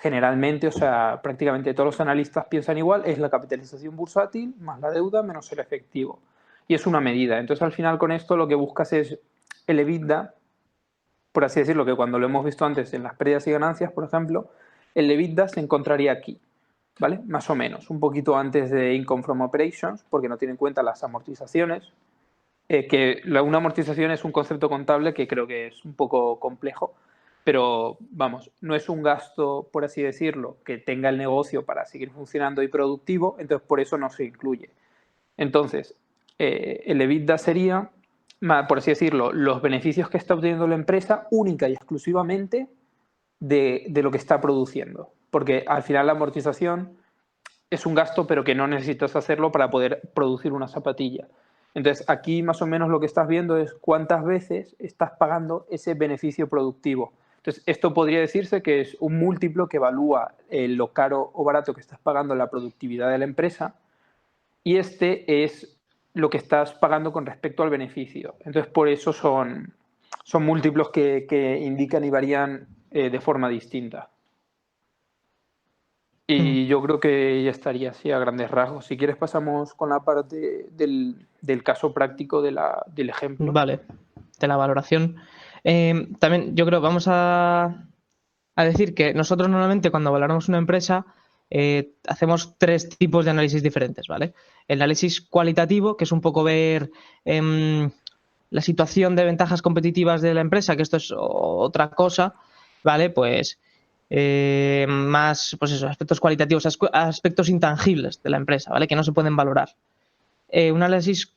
generalmente, o sea, prácticamente todos los analistas piensan igual, es la capitalización bursátil más la deuda menos el efectivo. Y es una medida. Entonces, al final, con esto lo que buscas es el EBITDA, por así decirlo, que cuando lo hemos visto antes en las pérdidas y ganancias, por ejemplo, el EBITDA se encontraría aquí, ¿vale? Más o menos, un poquito antes de Income from Operations, porque no tiene en cuenta las amortizaciones, que una amortización es un concepto contable que creo que es un poco complejo, pero vamos, no es un gasto, por así decirlo, que tenga el negocio para seguir funcionando y productivo, entonces por eso no se incluye. Entonces, el EBITDA sería, por así decirlo, los beneficios que está obteniendo la empresa única y exclusivamente de lo que está produciendo. Porque al final la amortización es un gasto, pero que no necesitas hacerlo para poder producir una zapatilla. Entonces, aquí más o menos lo que estás viendo es cuántas veces estás pagando ese beneficio productivo. Entonces, esto podría decirse que es un múltiplo que evalúa lo caro o barato que estás pagando la productividad de la empresa, y este es lo que estás pagando con respecto al beneficio. Entonces, por eso son múltiplos que indican y varían de forma distinta. Y yo creo que ya estaría así a grandes rasgos. Si quieres pasamos con la parte del caso práctico del ejemplo. Vale, de la valoración. También yo creo, vamos a decir que nosotros normalmente cuando valoramos una empresa hacemos 3 tipos de análisis diferentes, ¿vale? El análisis cualitativo, que es un poco ver la situación de ventajas competitivas de la empresa, que esto es otra cosa, ¿vale? Pues más, pues eso, aspectos cualitativos, aspectos intangibles de la empresa, ¿vale? Que no se pueden valorar. Un análisis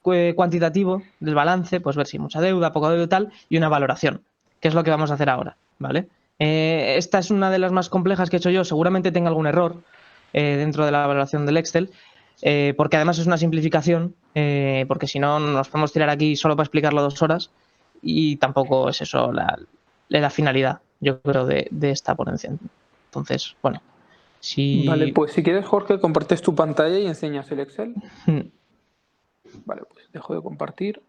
cuantitativo del balance, pues ver si hay mucha deuda, poca deuda y tal, y una valoración, que es lo que vamos a hacer ahora, ¿vale? Esta es una de las más complejas que he hecho yo, seguramente tenga algún error dentro de la valoración del Excel, porque además es una simplificación, porque si no nos podemos tirar aquí solo para explicarlo 2 horas y tampoco es eso la finalidad, yo creo, de esta ponencia. Entonces, bueno, si... Vale, pues si quieres, Jorge, compartes tu pantalla y enseñas el Excel. Vale, pues dejo de compartir.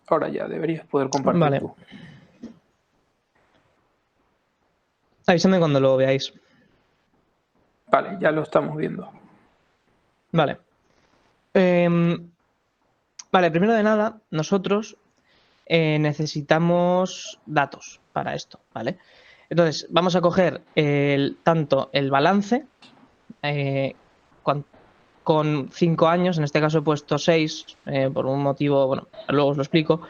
Ahora ya deberías poder compartir vale. tú. Avísame cuando lo veáis. Vale, ya lo estamos viendo. Vale. Vale, primero de nada, nosotros necesitamos datos para esto, ¿vale? Entonces, vamos a coger tanto el balance con 5 años, en este caso he puesto 6 por un motivo, bueno, luego os lo explico.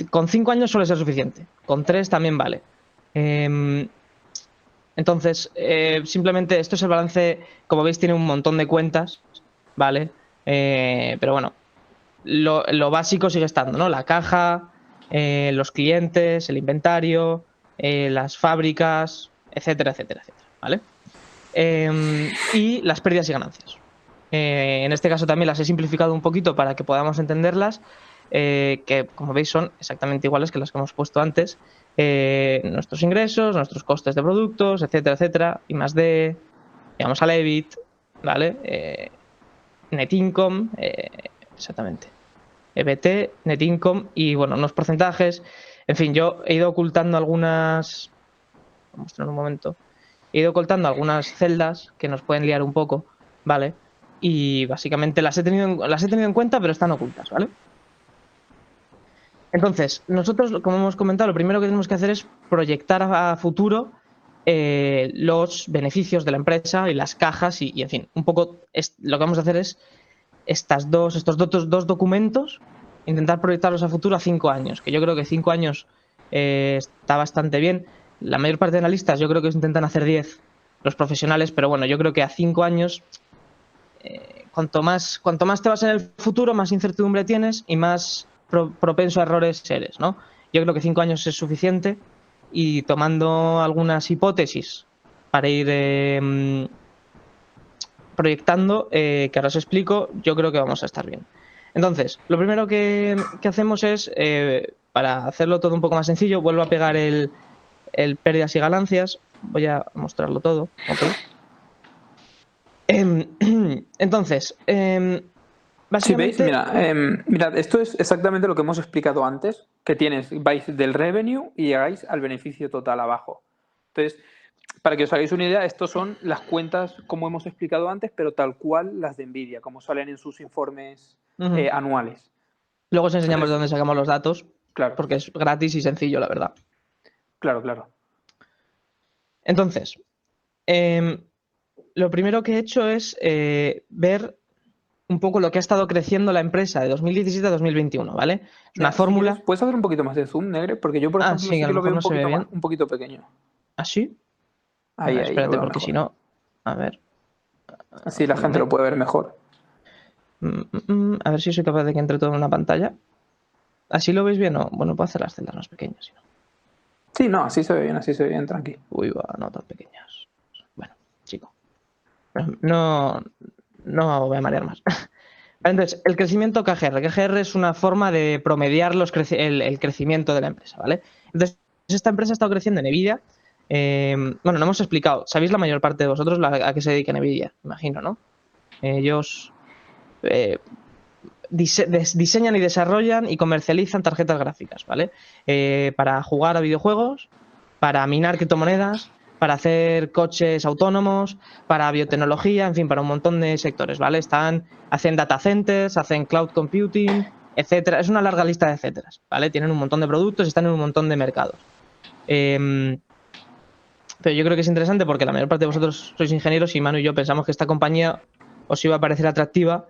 Con 5 años suele ser suficiente, con 3 también vale. Entonces, simplemente esto es el balance, como veis tiene un montón de cuentas, ¿vale? Pero bueno, lo básico sigue estando, ¿no? La caja, los clientes, el inventario, las fábricas, etcétera, etcétera, etcétera, ¿vale? Y las pérdidas y ganancias. En este caso también las he simplificado un poquito para que podamos entenderlas, que como veis son exactamente iguales que las que hemos puesto antes. Nuestros ingresos, nuestros costes de productos, etcétera, etcétera, y más de, digamos, al EBIT, ¿vale? Net income, exactamente. EBT, net income y, bueno, unos porcentajes. En fin, yo he ido ocultando algunas... Voy a mostrar un momento. he ido ocultando algunas celdas que nos pueden liar un poco, ¿vale? Y básicamente las he tenido en cuenta, pero están ocultas, ¿vale? Entonces, nosotros, como hemos comentado, lo primero que tenemos que hacer es proyectar a futuro los beneficios de la empresa y las cajas y en fin, un poco lo que vamos a hacer es estos dos documentos, intentar proyectarlos a futuro a 5 años, que yo creo que 5 años está bastante bien. La mayor parte de analistas yo creo que intentan hacer 10 los profesionales, pero bueno, yo creo que a 5 años, cuanto más te vas en el futuro, más incertidumbre tienes y más propenso a errores eres, ¿no? Yo creo que 5 años es suficiente y tomando algunas hipótesis para ir proyectando, que ahora os explico, yo creo que vamos a estar bien. Entonces, lo primero que hacemos es, para hacerlo todo un poco más sencillo, vuelvo a pegar el pérdidas y ganancias. Voy a mostrarlo todo. Okay. Entonces, Si veis, básicamente... mirad, esto es exactamente lo que hemos explicado antes, que vais del revenue y llegáis al beneficio total abajo. Entonces, para que os hagáis una idea, estos son las cuentas, como hemos explicado antes, pero tal cual las de Nvidia, como salen en sus informes anuales. Luego os enseñamos de Entonces, dónde sacamos los datos, claro, porque es gratis y sencillo, la verdad. claro. Entonces, lo primero que he hecho es ver un poco lo que ha estado creciendo la empresa de 2017 a 2021, ¿vale? Es una Mira, si quieres, fórmula... ¿puedes hacer un poquito más de zoom, Negre? Porque yo, por Ah, ejemplo, sí, que sí a que lo lo veo mejor no se ve bien. un poquito pequeño. ¿Así? Ahí, lo Espérate, veo porque si mejor. no... A ver... Así la gente lo puede ver mejor. A ver si soy capaz de que entre todo en una pantalla. ¿Así lo veis bien o...? Bueno, puedo hacer las celdas más pequeñas, si no. Sí, no, así se ve bien, tranqui. Uy, va, no tan pequeñas. Bueno, chico. No voy a marear más. Entonces, el crecimiento KGR. KGR es una forma de promediar el crecimiento de la empresa, ¿vale? Entonces, esta empresa ha estado creciendo en Nvidia. Bueno, no hemos explicado. ¿Sabéis la mayor parte de vosotros a qué se dedica Nvidia? Imagino, ¿no? Ellos diseñan y desarrollan y comercializan tarjetas gráficas, ¿vale? Para jugar a videojuegos, para minar criptomonedas, para hacer coches autónomos, para biotecnología, en fin, para un montón de sectores, ¿vale? Hacen data centers, hacen cloud computing, etcétera. Es una larga lista de etcéteras, ¿vale? Tienen un montón de productos, están en un montón de mercados. Pero yo creo que es interesante porque la mayor parte de vosotros sois ingenieros y Manu y yo pensamos que esta compañía os iba a parecer atractiva,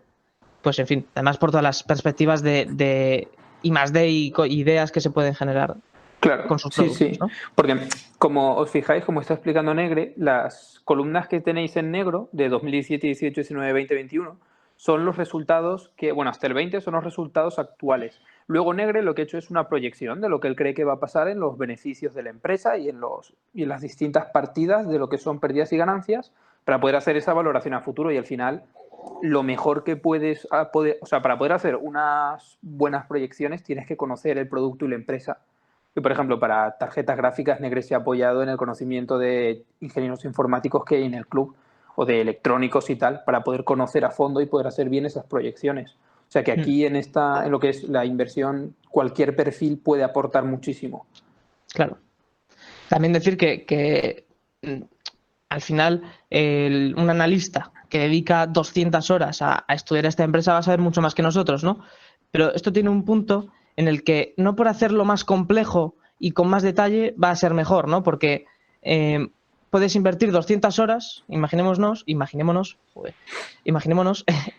pues en fin, además por todas las perspectivas de I+D y ideas que se pueden generar Claro, con sus productos, sí. ¿no? Porque, como os fijáis, como está explicando Negre, las columnas que tenéis en negro de 2017, 18, 19, 20, 21 son los resultados que, bueno, hasta el 20 son los resultados actuales. Luego Negre lo que ha hecho es una proyección de lo que él cree que va a pasar en los beneficios de la empresa y en las distintas partidas de lo que son pérdidas y ganancias para poder hacer esa valoración a futuro y al final lo mejor que puedes, o sea, para poder hacer unas buenas proyecciones tienes que conocer el producto y la empresa. Y, por ejemplo, para tarjetas gráficas, Negre se ha apoyado en el conocimiento de ingenieros informáticos que hay en el club o de electrónicos y tal, para poder conocer a fondo y poder hacer bien esas proyecciones. O sea que aquí en lo que es la inversión, cualquier perfil puede aportar muchísimo. Claro. También decir que al final un analista que dedica 200 horas a estudiar esta empresa va a saber mucho más que nosotros, ¿no? Pero esto tiene un punto en el que no por hacerlo más complejo y con más detalle va a ser mejor, ¿no? Porque puedes invertir 200 horas, imaginémonos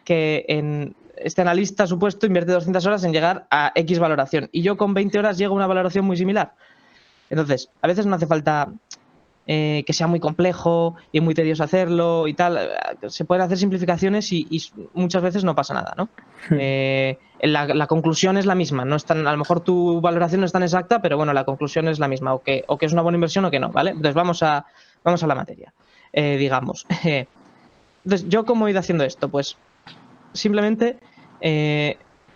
que este analista supuesto invierte 200 horas en llegar a X valoración y yo con 20 horas llego a una valoración muy similar. Entonces, a veces no hace falta que sea muy complejo y muy tedioso hacerlo y tal. Se pueden hacer simplificaciones y muchas veces no pasa nada, ¿no? La conclusión es la misma. No es tan, a lo mejor tu valoración no es tan exacta, pero bueno, la conclusión es la misma. O que es una buena inversión o que no, ¿vale? Entonces vamos a la materia, digamos. Entonces, ¿yo cómo he ido haciendo esto? Pues simplemente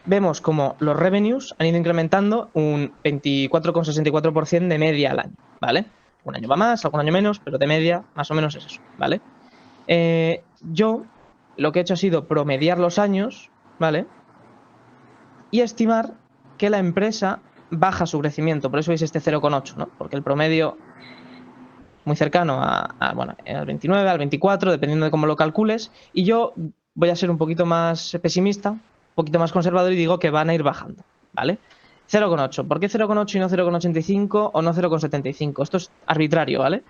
vemos como los revenues han ido incrementando un 24,64% de media al año, ¿vale? Un año va más, algún año menos, pero de media más o menos es eso, ¿vale? Yo lo que he hecho ha sido promediar los años, ¿vale? Y estimar que la empresa baja su crecimiento, por eso veis este 0,8, ¿no? Porque el promedio muy cercano bueno, al 29, al 24, dependiendo de cómo lo calcules, y yo voy a ser un poquito más pesimista, un poquito más conservador y digo que van a ir bajando, ¿vale? 0,8. ¿Por qué 0,8 y no 0,85 o no 0,75? Esto es arbitrario, ¿vale?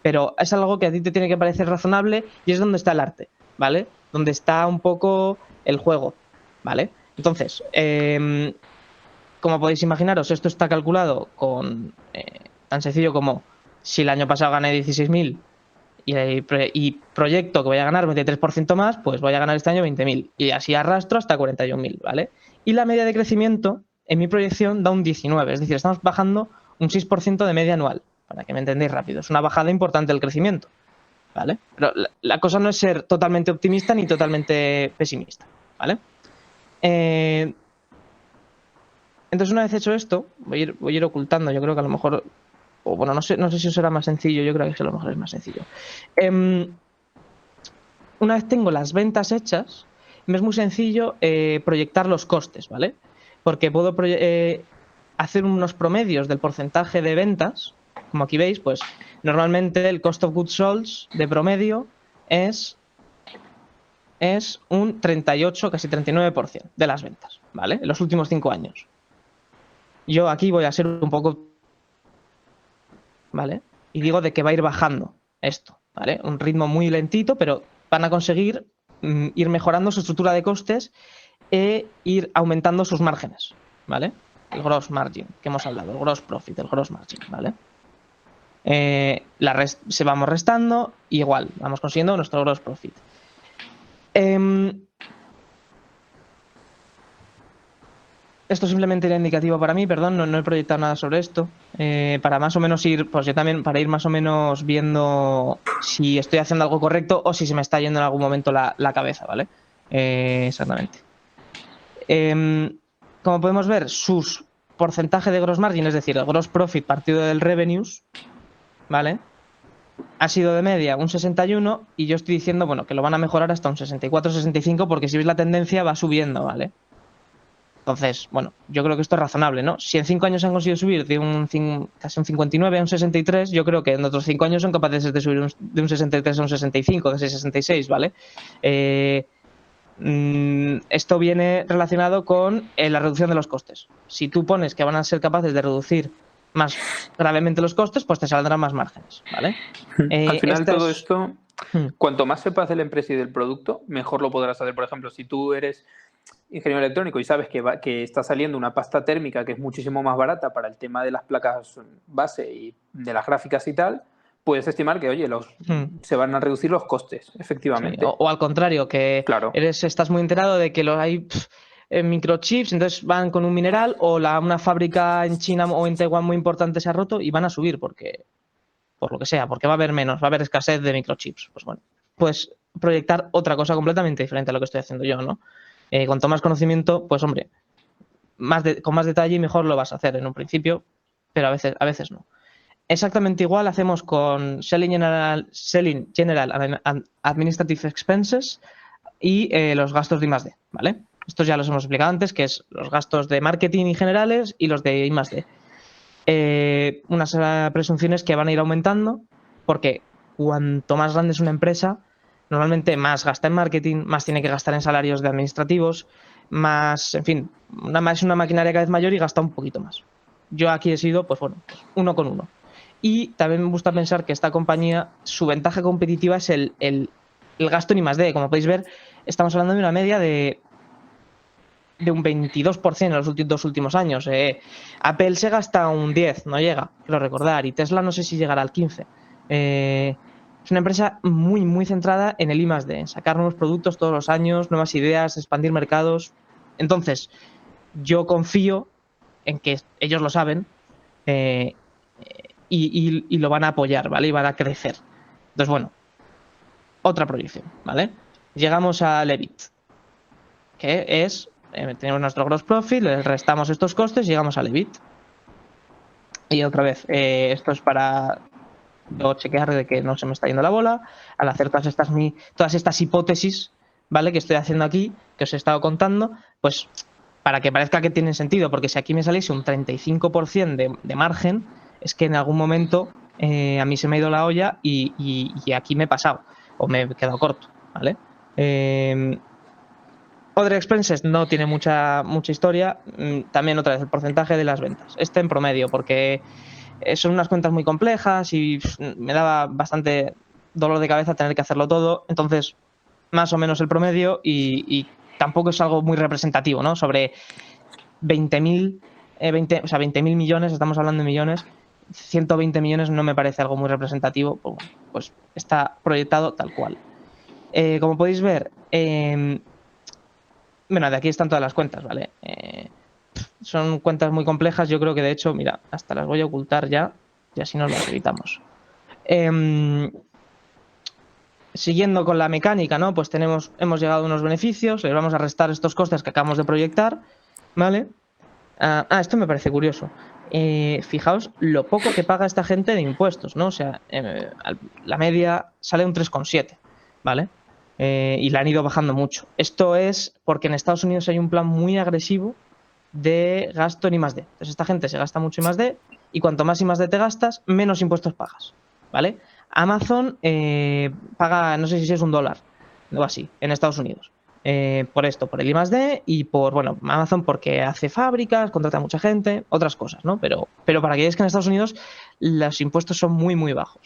Pero es algo que a ti te tiene que parecer razonable y es donde está el arte, ¿vale? Donde está un poco el juego, ¿vale? Entonces, como podéis imaginaros, esto está calculado con tan sencillo como si el año pasado gané 16.000 y proyecto que voy a ganar 23% más, pues voy a ganar este año 20.000 y así arrastro hasta 41.000, ¿vale? Y la media de crecimiento en mi proyección da un 19, es decir, estamos bajando un 6% de media anual, para que me entendáis rápido. Es una bajada importante del crecimiento, ¿vale? Pero la cosa no es ser totalmente optimista ni totalmente pesimista, ¿vale? Entonces, una vez hecho esto, voy a ir ocultando, yo creo que a lo mejor, o bueno, no sé si será más sencillo, yo creo que a lo mejor es más sencillo. Una vez tengo las ventas hechas, me es muy sencillo proyectar los costes, ¿vale? Porque puedo hacer unos promedios del porcentaje de ventas, como aquí veis, pues normalmente el cost of goods sold de promedio es un 38, casi 39% de las ventas, ¿vale? En los últimos 5 años. Yo aquí voy a ser un poco, ¿vale? Y digo de que va a ir bajando esto, ¿vale? Un ritmo muy lentito, pero van a conseguir ir mejorando su estructura de costes e ir aumentando sus márgenes, ¿vale? El gross margin, que hemos hablado, el gross profit, el gross margin, ¿vale? Se vamos restando, igual, vamos consiguiendo nuestro gross profit. Esto simplemente era indicativo para mí, perdón, no he proyectado nada sobre esto. Para más o menos ir, pues yo también, para ir más o menos viendo si estoy haciendo algo correcto o si se me está yendo en algún momento la cabeza, ¿vale? Exactamente. Como podemos ver, sus porcentaje de gross margin, es decir, el gross profit partido del revenues, ¿vale? Ha sido de media un 61 y yo estoy diciendo, bueno, que lo van a mejorar hasta un 64-65 porque si veis la tendencia va subiendo, ¿vale? Entonces, bueno, yo creo que esto es razonable, ¿no? Si en 5 años han conseguido subir de casi un 59 a un 63, yo creo que en otros 5 años son capaces de subir de un 63 a un 65, casi 66, ¿vale? Esto viene relacionado con la reducción de los costes. Si tú pones que van a ser capaces de reducir más gravemente los costes, pues te saldrán más márgenes, ¿vale? Al final todo esto, cuanto más sepas de la empresa y del producto, mejor lo podrás hacer. Por ejemplo, si tú eres ingeniero electrónico y sabes que está saliendo una pasta térmica que es muchísimo más barata para el tema de las placas base y de las gráficas y tal, puedes estimar que, oye, se van a reducir los costes, efectivamente. Sí, o al contrario, que claro. Estás muy enterado de que hay microchips, entonces van con un mineral, o una fábrica en China o en Taiwán muy importante se ha roto y van a subir por lo que sea, porque va a haber va a haber escasez de microchips. Pues bueno, pues proyectar otra cosa completamente diferente a lo que estoy haciendo yo, ¿no? Cuanto más conocimiento, pues hombre, con más detalle mejor lo vas a hacer en un principio, pero a veces no. Exactamente igual hacemos con Selling General and Administrative Expenses y los gastos de I+D, ¿vale? Estos ya los hemos explicado antes, que es los gastos de marketing y generales y los de I+D. Unas presunciones que van a ir aumentando porque cuanto más grande es una empresa, normalmente más gasta en marketing, más tiene que gastar en salarios de administrativos, más, en fin, es una maquinaria cada vez mayor y gasta un poquito más. Yo aquí he sido, pues bueno, uno con uno. Y también me gusta pensar que esta compañía, su ventaja competitiva es el gasto en I+D. Como podéis ver, estamos hablando de una media de un 22% en los dos últimos años. Apple se gasta un 10, no llega, quiero recordar, y Tesla no sé si llegará al 15. Es una empresa muy, muy centrada en el I+D, en sacar nuevos productos todos los años, nuevas ideas, expandir mercados. Entonces, yo confío en que ellos lo saben y lo van a apoyar, ¿vale? Y van a crecer. Entonces, bueno, otra proyección, ¿vale? Llegamos al EBIT, que es, tenemos nuestro gross profit, le restamos estos costes y llegamos al EBIT. Y otra vez, esto es para yo chequear de que no se me está yendo la bola, al hacer todas estas hipótesis, ¿vale? Que estoy haciendo aquí, que os he estado contando, pues para que parezca que tienen sentido, porque si aquí me saliese un 35% de margen, es que en algún momento a mí se me ha ido la olla y aquí me he pasado o me he quedado corto, ¿vale? Other expenses no tiene mucha historia. También otra vez el porcentaje de las ventas. Este en promedio, porque son unas cuentas muy complejas y me daba bastante dolor de cabeza tener que hacerlo todo. Entonces, más o menos el promedio y tampoco es algo muy representativo, ¿no? Sobre 20.000, 20.000 millones, estamos hablando de millones. 120 millones no me parece algo muy representativo. Pues está proyectado tal cual. Como podéis ver, bueno, de aquí están todas las cuentas, ¿vale? Son cuentas muy complejas, yo creo que de hecho, mira, hasta las voy a ocultar ya y así nos las evitamos. Siguiendo con la mecánica, ¿no? Pues hemos llegado a unos beneficios, les vamos a restar estos costes que acabamos de proyectar, ¿vale? Esto me parece curioso. Fijaos lo poco que paga esta gente de impuestos, ¿no? O sea, la media sale un 3,7, ¿vale? Y la han ido bajando mucho. Esto es porque en Estados Unidos hay un plan muy agresivo de gasto en I+D. Entonces esta gente se gasta mucho I+D y cuanto más I+D te gastas, menos impuestos pagas, ¿vale? Amazon paga, no sé si es $1 o así, en Estados Unidos. Por esto, por el I+D y por, bueno, Amazon porque hace fábricas, contrata a mucha gente, otras cosas, ¿no? Pero para que veáis que en Estados Unidos los impuestos son muy, muy bajos.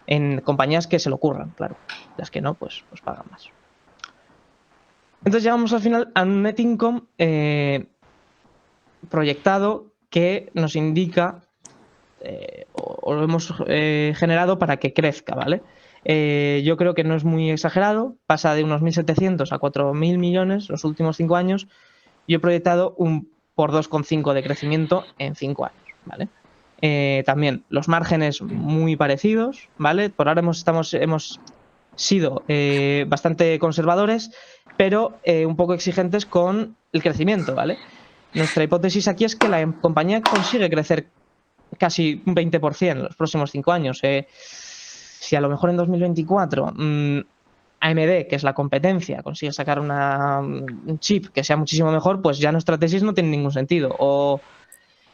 En compañías que se lo ocurran, claro. Las que no, pues pagan más. Entonces llegamos al final a un net income proyectado que nos indica o lo hemos generado para que crezca, ¿vale? Yo creo que no es muy exagerado, pasa de unos 1.700 a 4.000 millones los últimos 5 años. Yo he proyectado un por 2,5 de crecimiento en 5 años, ¿vale? También los márgenes muy parecidos, ¿vale? Por ahora hemos sido bastante conservadores, pero un poco exigentes con el crecimiento, ¿vale? Nuestra hipótesis aquí es que la compañía consigue crecer casi un 20% en los próximos 5 años. Si a lo mejor en 2024 AMD, que es la competencia, consigue sacar un chip que sea muchísimo mejor, pues ya nuestra tesis no tiene ningún sentido. O,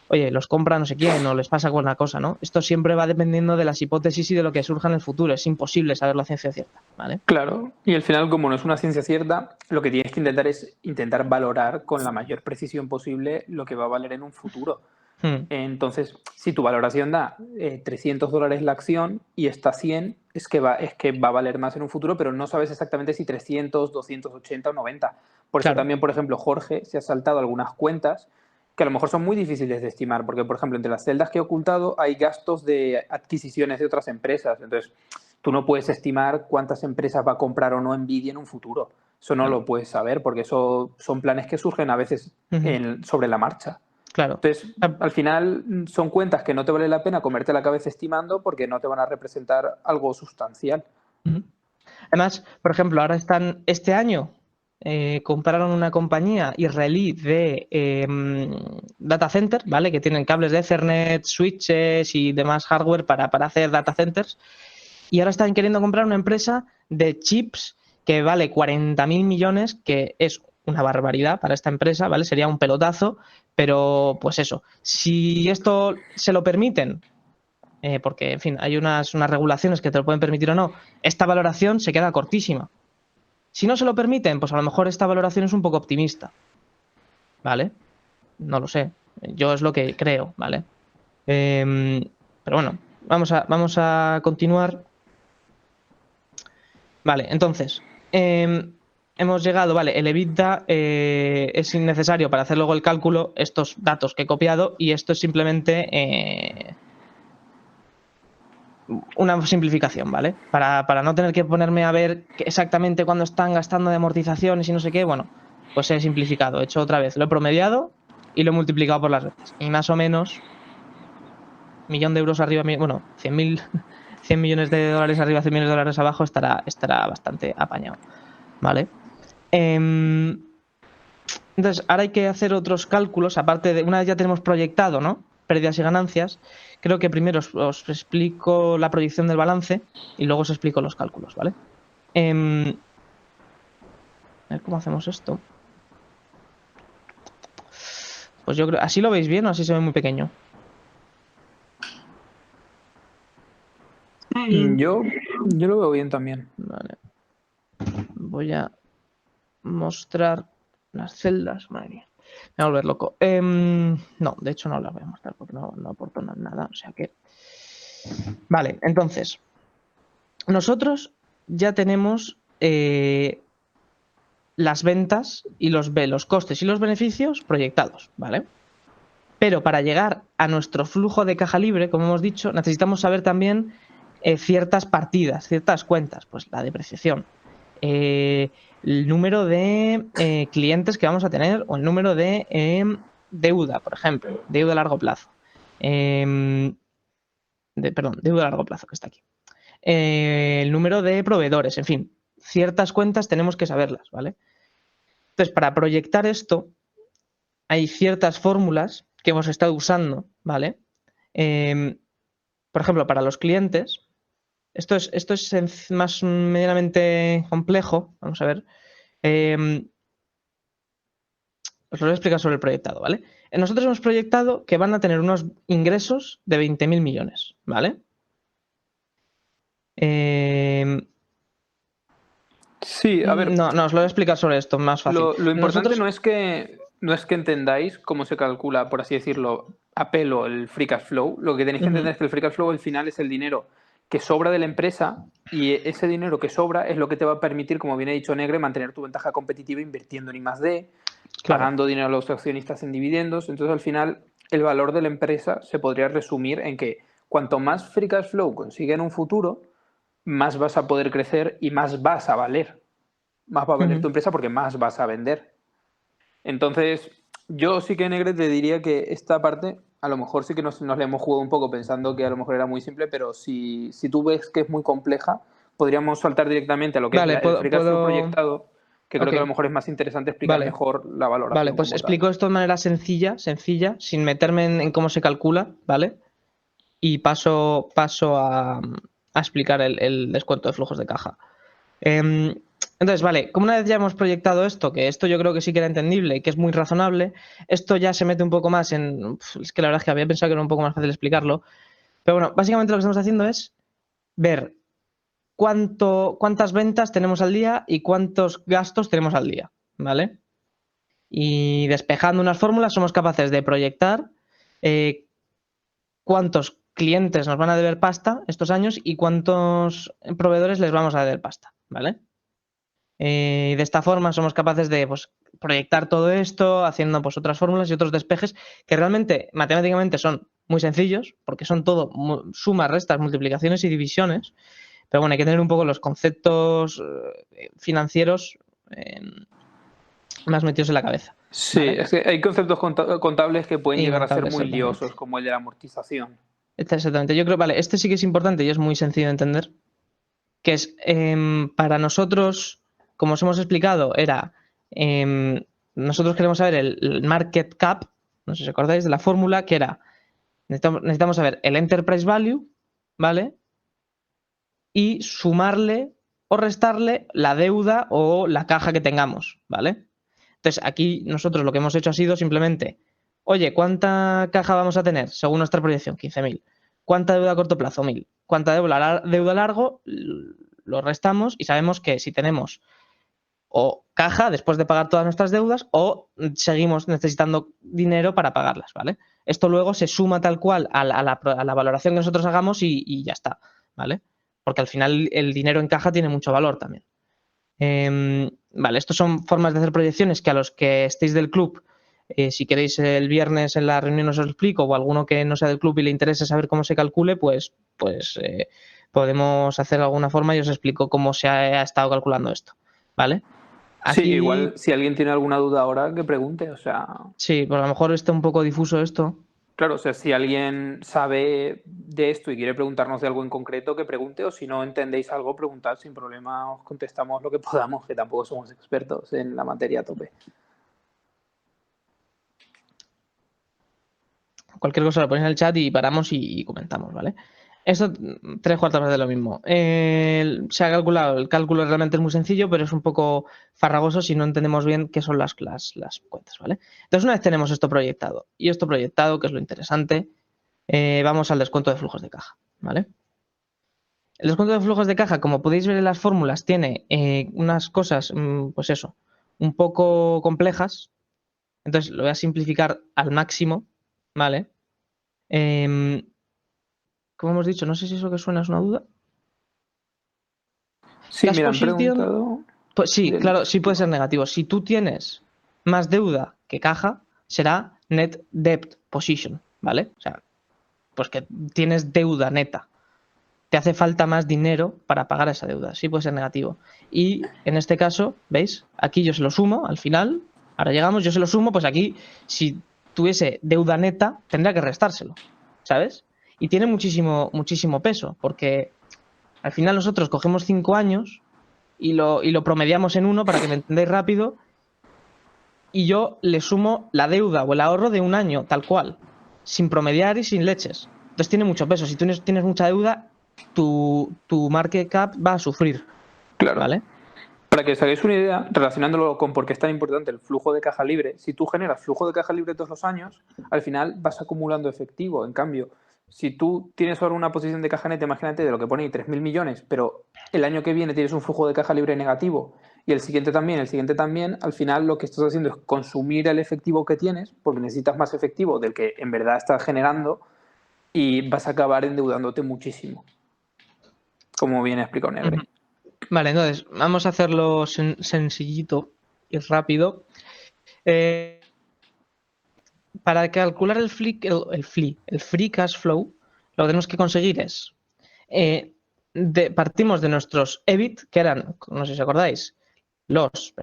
oye, los compra no sé quién, o les pasa alguna cosa, ¿no? Esto siempre va dependiendo de las hipótesis y de lo que surja en el futuro. Es imposible saber la ciencia cierta, ¿vale? Claro, y al final, como no es una ciencia cierta, lo que tienes que intentar es intentar valorar con la mayor precisión posible lo que va a valer en un futuro. Entonces, si tu valoración da $300 la acción y está 100, es que va a valer más en un futuro, pero no sabes exactamente si 300, 280 o 90. Por eso Claro. también, por ejemplo, Jorge se ha saltado algunas cuentas que a lo mejor son muy difíciles de estimar, porque, por ejemplo, entre las celdas que he ocultado hay gastos de adquisiciones de otras empresas. Entonces, tú no puedes estimar cuántas empresas va a comprar o no Nvidia en un futuro. Eso no lo puedes saber, porque eso son planes que surgen a veces sobre la marcha. Claro. Entonces, al final son cuentas que no te vale la pena comerte la cabeza estimando porque no te van a representar algo sustancial. Además, por ejemplo, ahora están este año compraron una compañía israelí de data center, ¿vale? Que tienen cables de Ethernet, switches y demás hardware para hacer data centers. Y ahora están queriendo comprar una empresa de chips que vale 40.000 millones, que es una barbaridad para esta empresa, ¿vale? Sería un pelotazo, pero pues eso, si esto se lo permiten, porque, en fin, hay unas regulaciones que te lo pueden permitir o no, esta valoración se queda cortísima. Si no se lo permiten, pues a lo mejor esta valoración es un poco optimista, ¿vale? No lo sé, yo es lo que creo, ¿vale? Pero bueno, vamos a continuar. Vale, entonces, hemos llegado, vale, el EBITDA es innecesario para hacer luego el cálculo, estos datos que he copiado, y esto es simplemente una simplificación, ¿vale? Para no tener que ponerme a ver exactamente cuándo están gastando de amortizaciones y no sé qué, bueno, pues he simplificado, he hecho otra vez, lo he promediado y lo he multiplicado por las ventas. Y más o menos, 1.000.000 euros arriba, bueno, 100 millones de dólares arriba, 100 millones de dólares abajo, estará bastante apañado, ¿vale? Entonces, ahora hay que hacer otros cálculos, aparte de, una vez ya tenemos proyectado, ¿no? Pérdidas y ganancias, creo que primero os explico la proyección del balance y luego os explico los cálculos, ¿vale? A ver cómo hacemos esto. Pues yo creo, ¿así lo veis bien o así se ve muy pequeño? Muy bien. Yo lo veo bien también. Vale. Voy a mostrar las celdas. Madre mía. Me voy a volver loco. No, de hecho no las voy a mostrar porque no aporto nada. O sea que... Vale, entonces. Nosotros ya tenemos las ventas y los costes y los beneficios proyectados, ¿vale? Pero para llegar a nuestro flujo de caja libre, como hemos dicho, necesitamos saber también ciertas partidas, ciertas cuentas, pues la depreciación, el número de clientes que vamos a tener o el número de deuda, por ejemplo, deuda a largo plazo. Perdón, deuda a largo plazo, que está aquí. El número de proveedores, en fin, ciertas cuentas tenemos que saberlas, ¿vale? Entonces, para proyectar esto, hay ciertas fórmulas que hemos estado usando, ¿vale? Por ejemplo, para los clientes, esto es más medianamente complejo, vamos a ver. Os lo voy a explicar sobre el proyectado, ¿vale? Nosotros hemos proyectado que van a tener unos ingresos de 20.000 millones, ¿vale? Sí, a ver, No, os lo voy a explicar sobre esto, más fácil. lo importante Nosotros... no es que entendáis cómo se calcula, por así decirlo, a pelo el free cash flow. Lo que tenéis que entender es que el free cash flow al final es el dinero que sobra de la empresa y ese dinero que sobra es lo que te va a permitir, como bien ha dicho Negre, mantener tu ventaja competitiva invirtiendo en I+D, Claro. pagando dinero a los accionistas en dividendos. Entonces, al final, el valor de la empresa se podría resumir en que cuanto más free cash flow consigue en un futuro, más vas a poder crecer y más vas a valer. Más va a valer tu empresa porque más vas a vender. Entonces, yo sí que, Negre, te diría que esta parte, a lo mejor sí que nos la hemos jugado un poco pensando que a lo mejor era muy simple, pero si tú ves que es muy compleja, podríamos saltar directamente a lo que Vale, es el free cash flow proyectado, que creo que a lo Ok. mejor es más interesante explicar Vale. mejor la valoración. Vale, pues como explico tal. esto de manera sencilla, sin meterme en cómo se calcula, ¿vale? Y paso a explicar el descuento de flujos de caja. Entonces, vale, como una vez ya hemos proyectado esto, que esto yo creo que sí que era entendible y que es muy razonable, esto ya se mete un poco más en... Es que la verdad es que había pensado que era un poco más fácil explicarlo. Pero bueno, básicamente lo que estamos haciendo es ver cuántas ventas tenemos al día y cuántos gastos tenemos al día, ¿vale? Y despejando unas fórmulas somos capaces de proyectar cuántos clientes nos van a deber pasta estos años y cuántos proveedores les vamos a deber pasta, ¿vale? Y de esta forma somos capaces de pues, proyectar todo esto haciendo pues, otras fórmulas y otros despejes que realmente matemáticamente son muy sencillos porque son todo sumas, restas, multiplicaciones y divisiones, pero bueno, hay que tener un poco los conceptos financieros más metidos en la cabeza. Sí, ¿vale? es que hay conceptos contables que pueden llegar a ser Incontables, muy exactamente. liosos, como el de la amortización. Exactamente. Yo creo, vale, este sí que es importante y es muy sencillo de entender, que es para nosotros, como os hemos explicado, era nosotros queremos saber el market cap, no sé si os acordáis de la fórmula, que era necesitamos saber el enterprise value, ¿vale? Y sumarle o restarle la deuda o la caja que tengamos, ¿vale? Entonces, aquí nosotros lo que hemos hecho ha sido simplemente, oye, ¿cuánta caja vamos a tener según nuestra proyección? 15.000. ¿Cuánta deuda a corto plazo? 1.000. ¿Cuánta deuda a largo? Lo restamos y sabemos que si tenemos o caja después de pagar todas nuestras deudas o seguimos necesitando dinero para pagarlas, ¿vale? Esto luego se suma tal cual a la valoración que nosotros hagamos y ya está, ¿vale? Porque al final el dinero en caja tiene mucho valor también. Vale, estas son formas de hacer proyecciones que a los que estéis del club, si queréis el viernes en la reunión os lo explico, o alguno que no sea del club y le interese saber cómo se calcule, pues podemos hacer alguna forma y os explico cómo se ha estado calculando esto, ¿vale? Sí, Aquí, igual si alguien tiene alguna duda ahora, que pregunte, o sea... Sí, pues a lo mejor está un poco difuso esto. Claro, o sea, si alguien sabe de esto y quiere preguntarnos de algo en concreto, que pregunte, o si no entendéis algo, preguntad sin problema, os contestamos lo que podamos, que tampoco somos expertos en la materia a tope. Cualquier cosa lo ponéis en el chat y paramos y comentamos, ¿vale? Esto, 3/4 de lo mismo. Se ha calculado, el cálculo realmente es muy sencillo, pero es un poco farragoso si no entendemos bien qué son las cuentas, ¿vale? Entonces, una vez tenemos esto proyectado, que es lo interesante, vamos al descuento de flujos de caja, ¿vale? El descuento de flujos de caja, como podéis ver en las fórmulas, tiene unas cosas, pues eso, un poco complejas. Entonces lo voy a simplificar al máximo, ¿vale? Como hemos dicho, no sé si eso que suena es una duda. Sí, Cash mira, han position, preguntado... pues sí, del- claro, sí puede ser negativo. Si tú tienes más deuda que caja, será net debt position, ¿vale? O sea, pues que tienes deuda neta. Te hace falta más dinero para pagar esa deuda. Sí puede ser negativo. Y en este caso, ¿veis? Aquí yo se lo sumo al final. Ahora llegamos, yo se lo sumo, pues aquí, si tuviese deuda neta, tendría que restárselo, ¿sabes? Y tiene muchísimo, muchísimo peso, porque al final nosotros cogemos 5 años y lo promediamos en 1 para que me entendáis rápido, y yo le sumo la deuda o el ahorro de un año, tal cual, sin promediar y sin leches. Entonces tiene mucho peso. Si tú tienes mucha deuda, tu market cap va a sufrir, Claro. ¿vale? Para que os hagáis una idea, relacionándolo con por qué es tan importante el flujo de caja libre, si tú generas flujo de caja libre todos los años, al final vas acumulando efectivo. En cambio, si tú tienes ahora una posición de caja neta, imagínate de lo que pone ahí 3.000 millones, pero el año que viene tienes un flujo de caja libre negativo y el siguiente también, al final lo que estás haciendo es consumir el efectivo que tienes, porque necesitas más efectivo del que en verdad estás generando y vas a acabar endeudándote muchísimo, como bien explicado Negre. Vale, entonces vamos a hacerlo sencillito y rápido. Para calcular el free cash flow, lo que tenemos que conseguir es, partimos de nuestros EBIT, que eran, no sé si os acordáis, los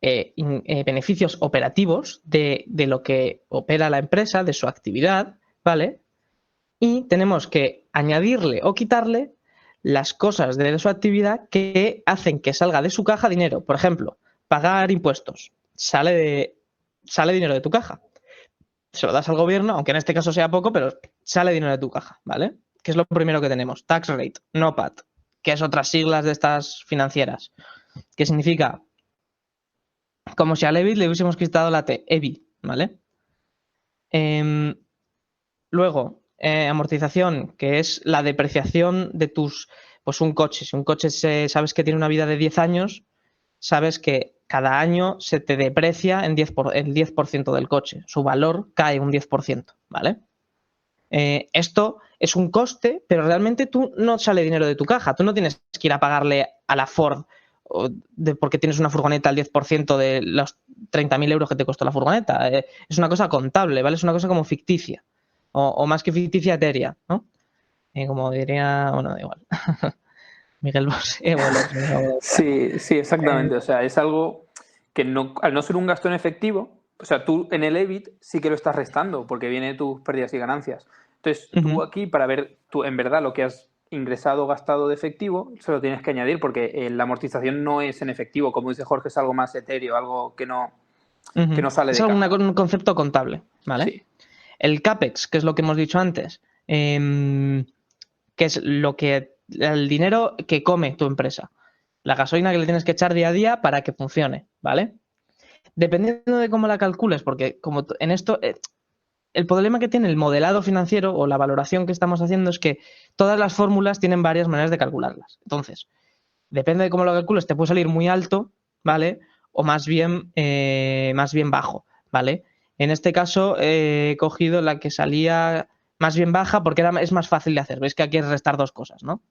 beneficios operativos de lo que opera la empresa, de su actividad, ¿vale? Y tenemos que añadirle o quitarle las cosas de su actividad que hacen que salga de su caja dinero. Por ejemplo, pagar impuestos. Sale dinero de tu caja. Se lo das al gobierno, aunque en este caso sea poco, pero sale dinero de tu caja, ¿vale? Que es lo primero que tenemos. Tax rate, no PAT, que es otras siglas de estas financieras, que significa como si al EBIT le hubiésemos quitado la T, EBI, ¿vale? Luego, amortización, que es la depreciación de pues un coche. Si un coche sabes que tiene una vida de 10 años, sabes que cada año se te deprecia el 10% del coche. Su valor cae un 10%, ¿vale? Esto es un coste, pero realmente tú no sale dinero de tu caja. Tú no tienes que ir a pagarle a la Ford porque tienes una furgoneta al 10% de los 30.000 euros que te costó la furgoneta. Es una cosa contable, ¿vale? Es una cosa como ficticia. O más que ficticia, etérea, ¿no? Como diría, bueno, da igual. Miguel Bosé, bueno, Sí, sí, exactamente. O sea, es algo que no, al no ser un gasto en efectivo, o sea, tú en el EBIT sí que lo estás restando porque viene de tus pérdidas y ganancias. Entonces, tú aquí para ver tú en verdad lo que has ingresado o gastado de efectivo, se lo tienes que añadir porque la amortización no es en efectivo, como dice Jorge, es algo más etéreo, algo que no sale es de caja. un concepto contable, ¿vale? Sí. El CAPEX, que es lo que hemos dicho antes, que es el dinero que come tu empresa. La gasolina que le tienes que echar día a día para que funcione, ¿vale? Dependiendo de cómo la calcules, porque como en esto, el problema que tiene el modelado financiero o la valoración que estamos haciendo es que todas las fórmulas tienen varias maneras de calcularlas. Entonces, depende de cómo lo calcules, te puede salir muy alto, ¿vale? O más bien bajo, ¿vale? En este caso he cogido la que salía más bien baja porque es más fácil de hacer. Veis que aquí es restar dos cosas, ¿no?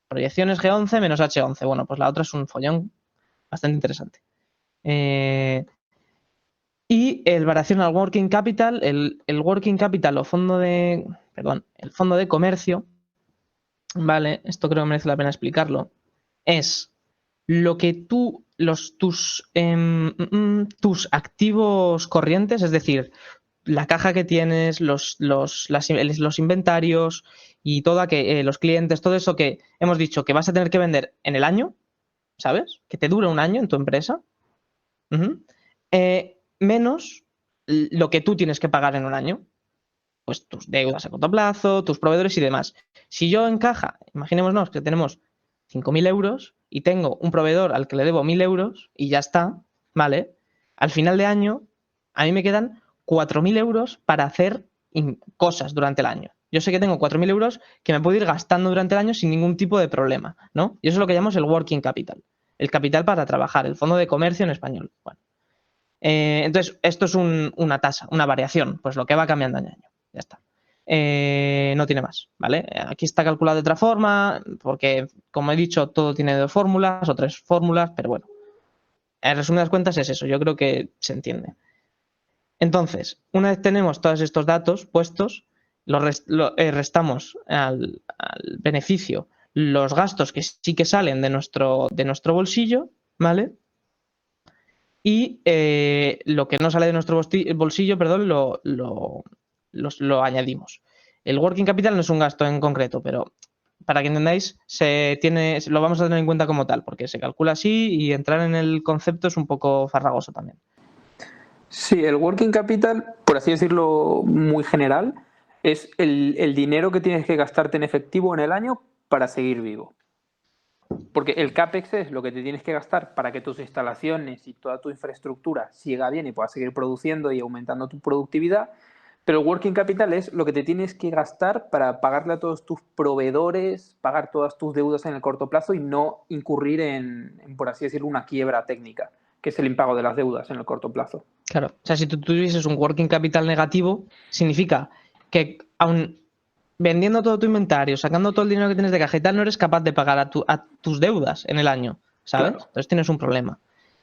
Proyecciones G11 menos H11. Bueno, pues la otra es un follón bastante interesante. Y el variación al working capital, el working capital o el fondo de comercio, ¿vale? Esto creo que merece la pena explicarlo. Es lo que tus activos corrientes, es decir, la caja que tienes, los inventarios y los clientes, todo eso que hemos dicho que vas a tener que vender en el año, ¿sabes? Que te dure un año en tu empresa, menos lo que tú tienes que pagar en un año, pues tus deudas a corto plazo, tus proveedores y demás. Si yo en caja, imaginémonos que tenemos 5.000 euros y tengo un proveedor al que le debo 1.000 euros y ya está, ¿vale? Al final de año, a mí me quedan 4.000 euros para hacer cosas durante el año. Yo sé que tengo 4.000 euros que me puedo ir gastando durante el año sin ningún tipo de problema, ¿no? Y eso es lo que llamamos el working capital, el capital para trabajar, el fondo de comercio en español. Bueno, entonces, esto es una tasa, una variación, pues lo que va cambiando año a año. Ya está. No tiene más, ¿vale? Aquí está calculado de otra forma, porque, como he dicho, todo tiene 2 fórmulas o 3 fórmulas, pero bueno. En resumidas cuentas es eso, yo creo que se entiende. Entonces, una vez tenemos todos estos datos puestos, restamos al beneficio los gastos que sí que salen de nuestro bolsillo, ¿vale? Y lo que no sale de nuestro bolsillo, perdón, lo añadimos. El working capital no es un gasto en concreto, pero para que entendáis, lo vamos a tener en cuenta como tal, porque se calcula así y entrar en el concepto es un poco farragoso también. Sí, el working capital, por así decirlo muy general, es el dinero que tienes que gastarte en efectivo en el año para seguir vivo. Porque el CAPEX es lo que te tienes que gastar para que tus instalaciones y toda tu infraestructura siga bien y puedas seguir produciendo y aumentando tu productividad. Pero el working capital es lo que te tienes que gastar para pagarle a todos tus proveedores, pagar todas tus deudas en el corto plazo y no incurrir en por así decirlo, una quiebra técnica, que es el impago de las deudas en el corto plazo. Claro, o sea, si tú tuvieses un working capital negativo, significa que aun vendiendo todo tu inventario, sacando todo el dinero que tienes de caja y tal, no eres capaz de pagar a tus deudas en el año, ¿sabes? Claro. Entonces tienes un problema.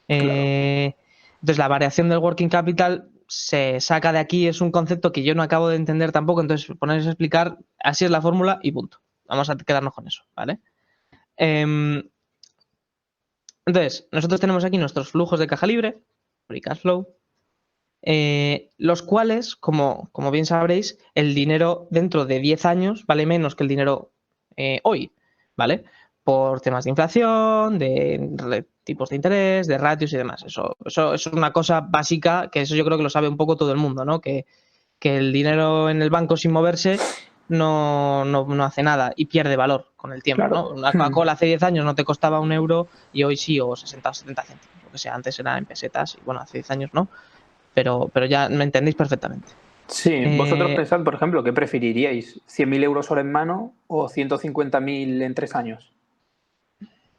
Claro. Entonces la variación del working capital se saca de aquí, es un concepto que yo no acabo de entender tampoco, entonces ponerse a explicar, así es la fórmula y punto. Vamos a quedarnos con eso, ¿vale? Entonces, nosotros tenemos aquí nuestros flujos de caja libre, free cash flow, los cuales, como bien sabréis, el dinero dentro de 10 años vale menos que el dinero hoy, ¿vale? Por temas de inflación, de tipos de interés, de ratios y demás. Eso es una cosa básica, que eso yo creo que lo sabe un poco todo el mundo, ¿no? Que el dinero en el banco sin moverse no hace nada y pierde valor con el tiempo, Claro. ¿no? Una Coca-Cola hace 10 años no te costaba 1 euro y hoy sí, o 60 o 70 céntimos, lo que sea. Antes era en pesetas y bueno, hace 10 años no. Pero ya me entendéis perfectamente. Sí, vosotros pensad, por ejemplo, ¿qué preferiríais? ¿100.000 euros ahora en mano o 150.000 en 3 años?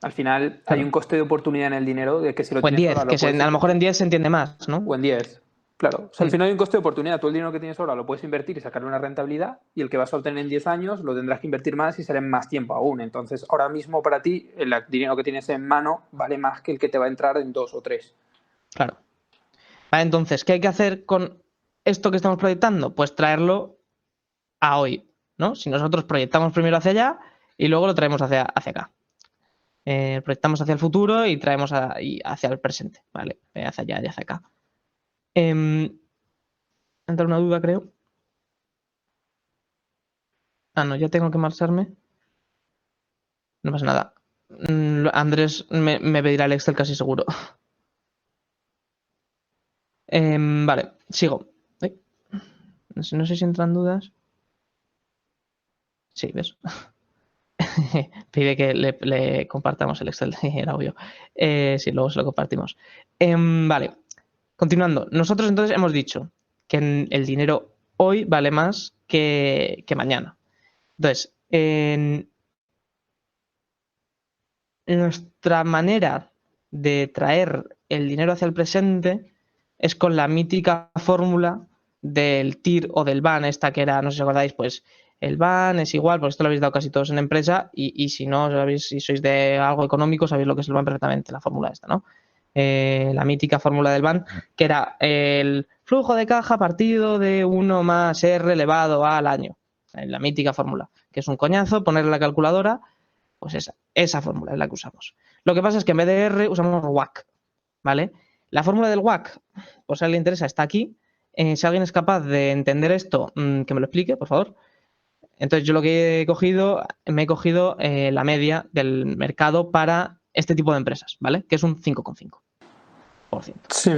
Al final Claro. hay un coste de oportunidad en el dinero de que si lo O en tienes 10, ahora que lo puedes a lo mejor en invertir. 10 se entiende más, ¿no? O en 10. Claro. O sea, al final hay un coste de oportunidad. Tú el dinero que tienes ahora lo puedes invertir y sacarle una rentabilidad y el que vas a obtener en 10 años lo tendrás que invertir más y será en más tiempo aún. Entonces, ahora mismo para ti el dinero que tienes en mano vale más que el que te va a entrar en 2 o 3. Claro. Vale, entonces, ¿qué hay que hacer con esto que estamos proyectando? Pues traerlo a hoy, ¿no? Si nosotros proyectamos primero hacia allá y luego lo traemos hacia acá. Proyectamos hacia el futuro y traemos hacia el presente, ¿vale? Hacia allá y hacia acá. Entra una duda, creo. No, ya tengo que marcharme. No pasa nada. Andrés me pedirá el Excel casi seguro. Vale, sigo. No sé si entran dudas. Sí, ¿ves? Pide que le compartamos el Excel, era obvio. Sí, luego se lo compartimos. Vale, continuando. Nosotros entonces hemos dicho que el dinero hoy vale más que mañana. Entonces, nuestra manera de traer el dinero hacia el presente es con la mítica fórmula del TIR o del BAN, esta que era, no sé si os acordáis, pues el BAN es igual, porque esto lo habéis dado casi todos en empresa y si no sabéis, si sois de algo económico, sabéis lo que es el BAN perfectamente, la fórmula esta, ¿no? La mítica fórmula del BAN, que era el flujo de caja partido de 1 más R elevado al año. La mítica fórmula, que es un coñazo, ponerle la calculadora, pues esa fórmula es la que usamos. Lo que pasa es que en vez de R usamos WACC, ¿vale? La fórmula del WACC, por si a alguien le interesa, está aquí. Si alguien es capaz de entender esto, que me lo explique, por favor. Entonces yo lo que me he cogido la media del mercado para este tipo de empresas, ¿vale? Que es un 5,5%. Sí.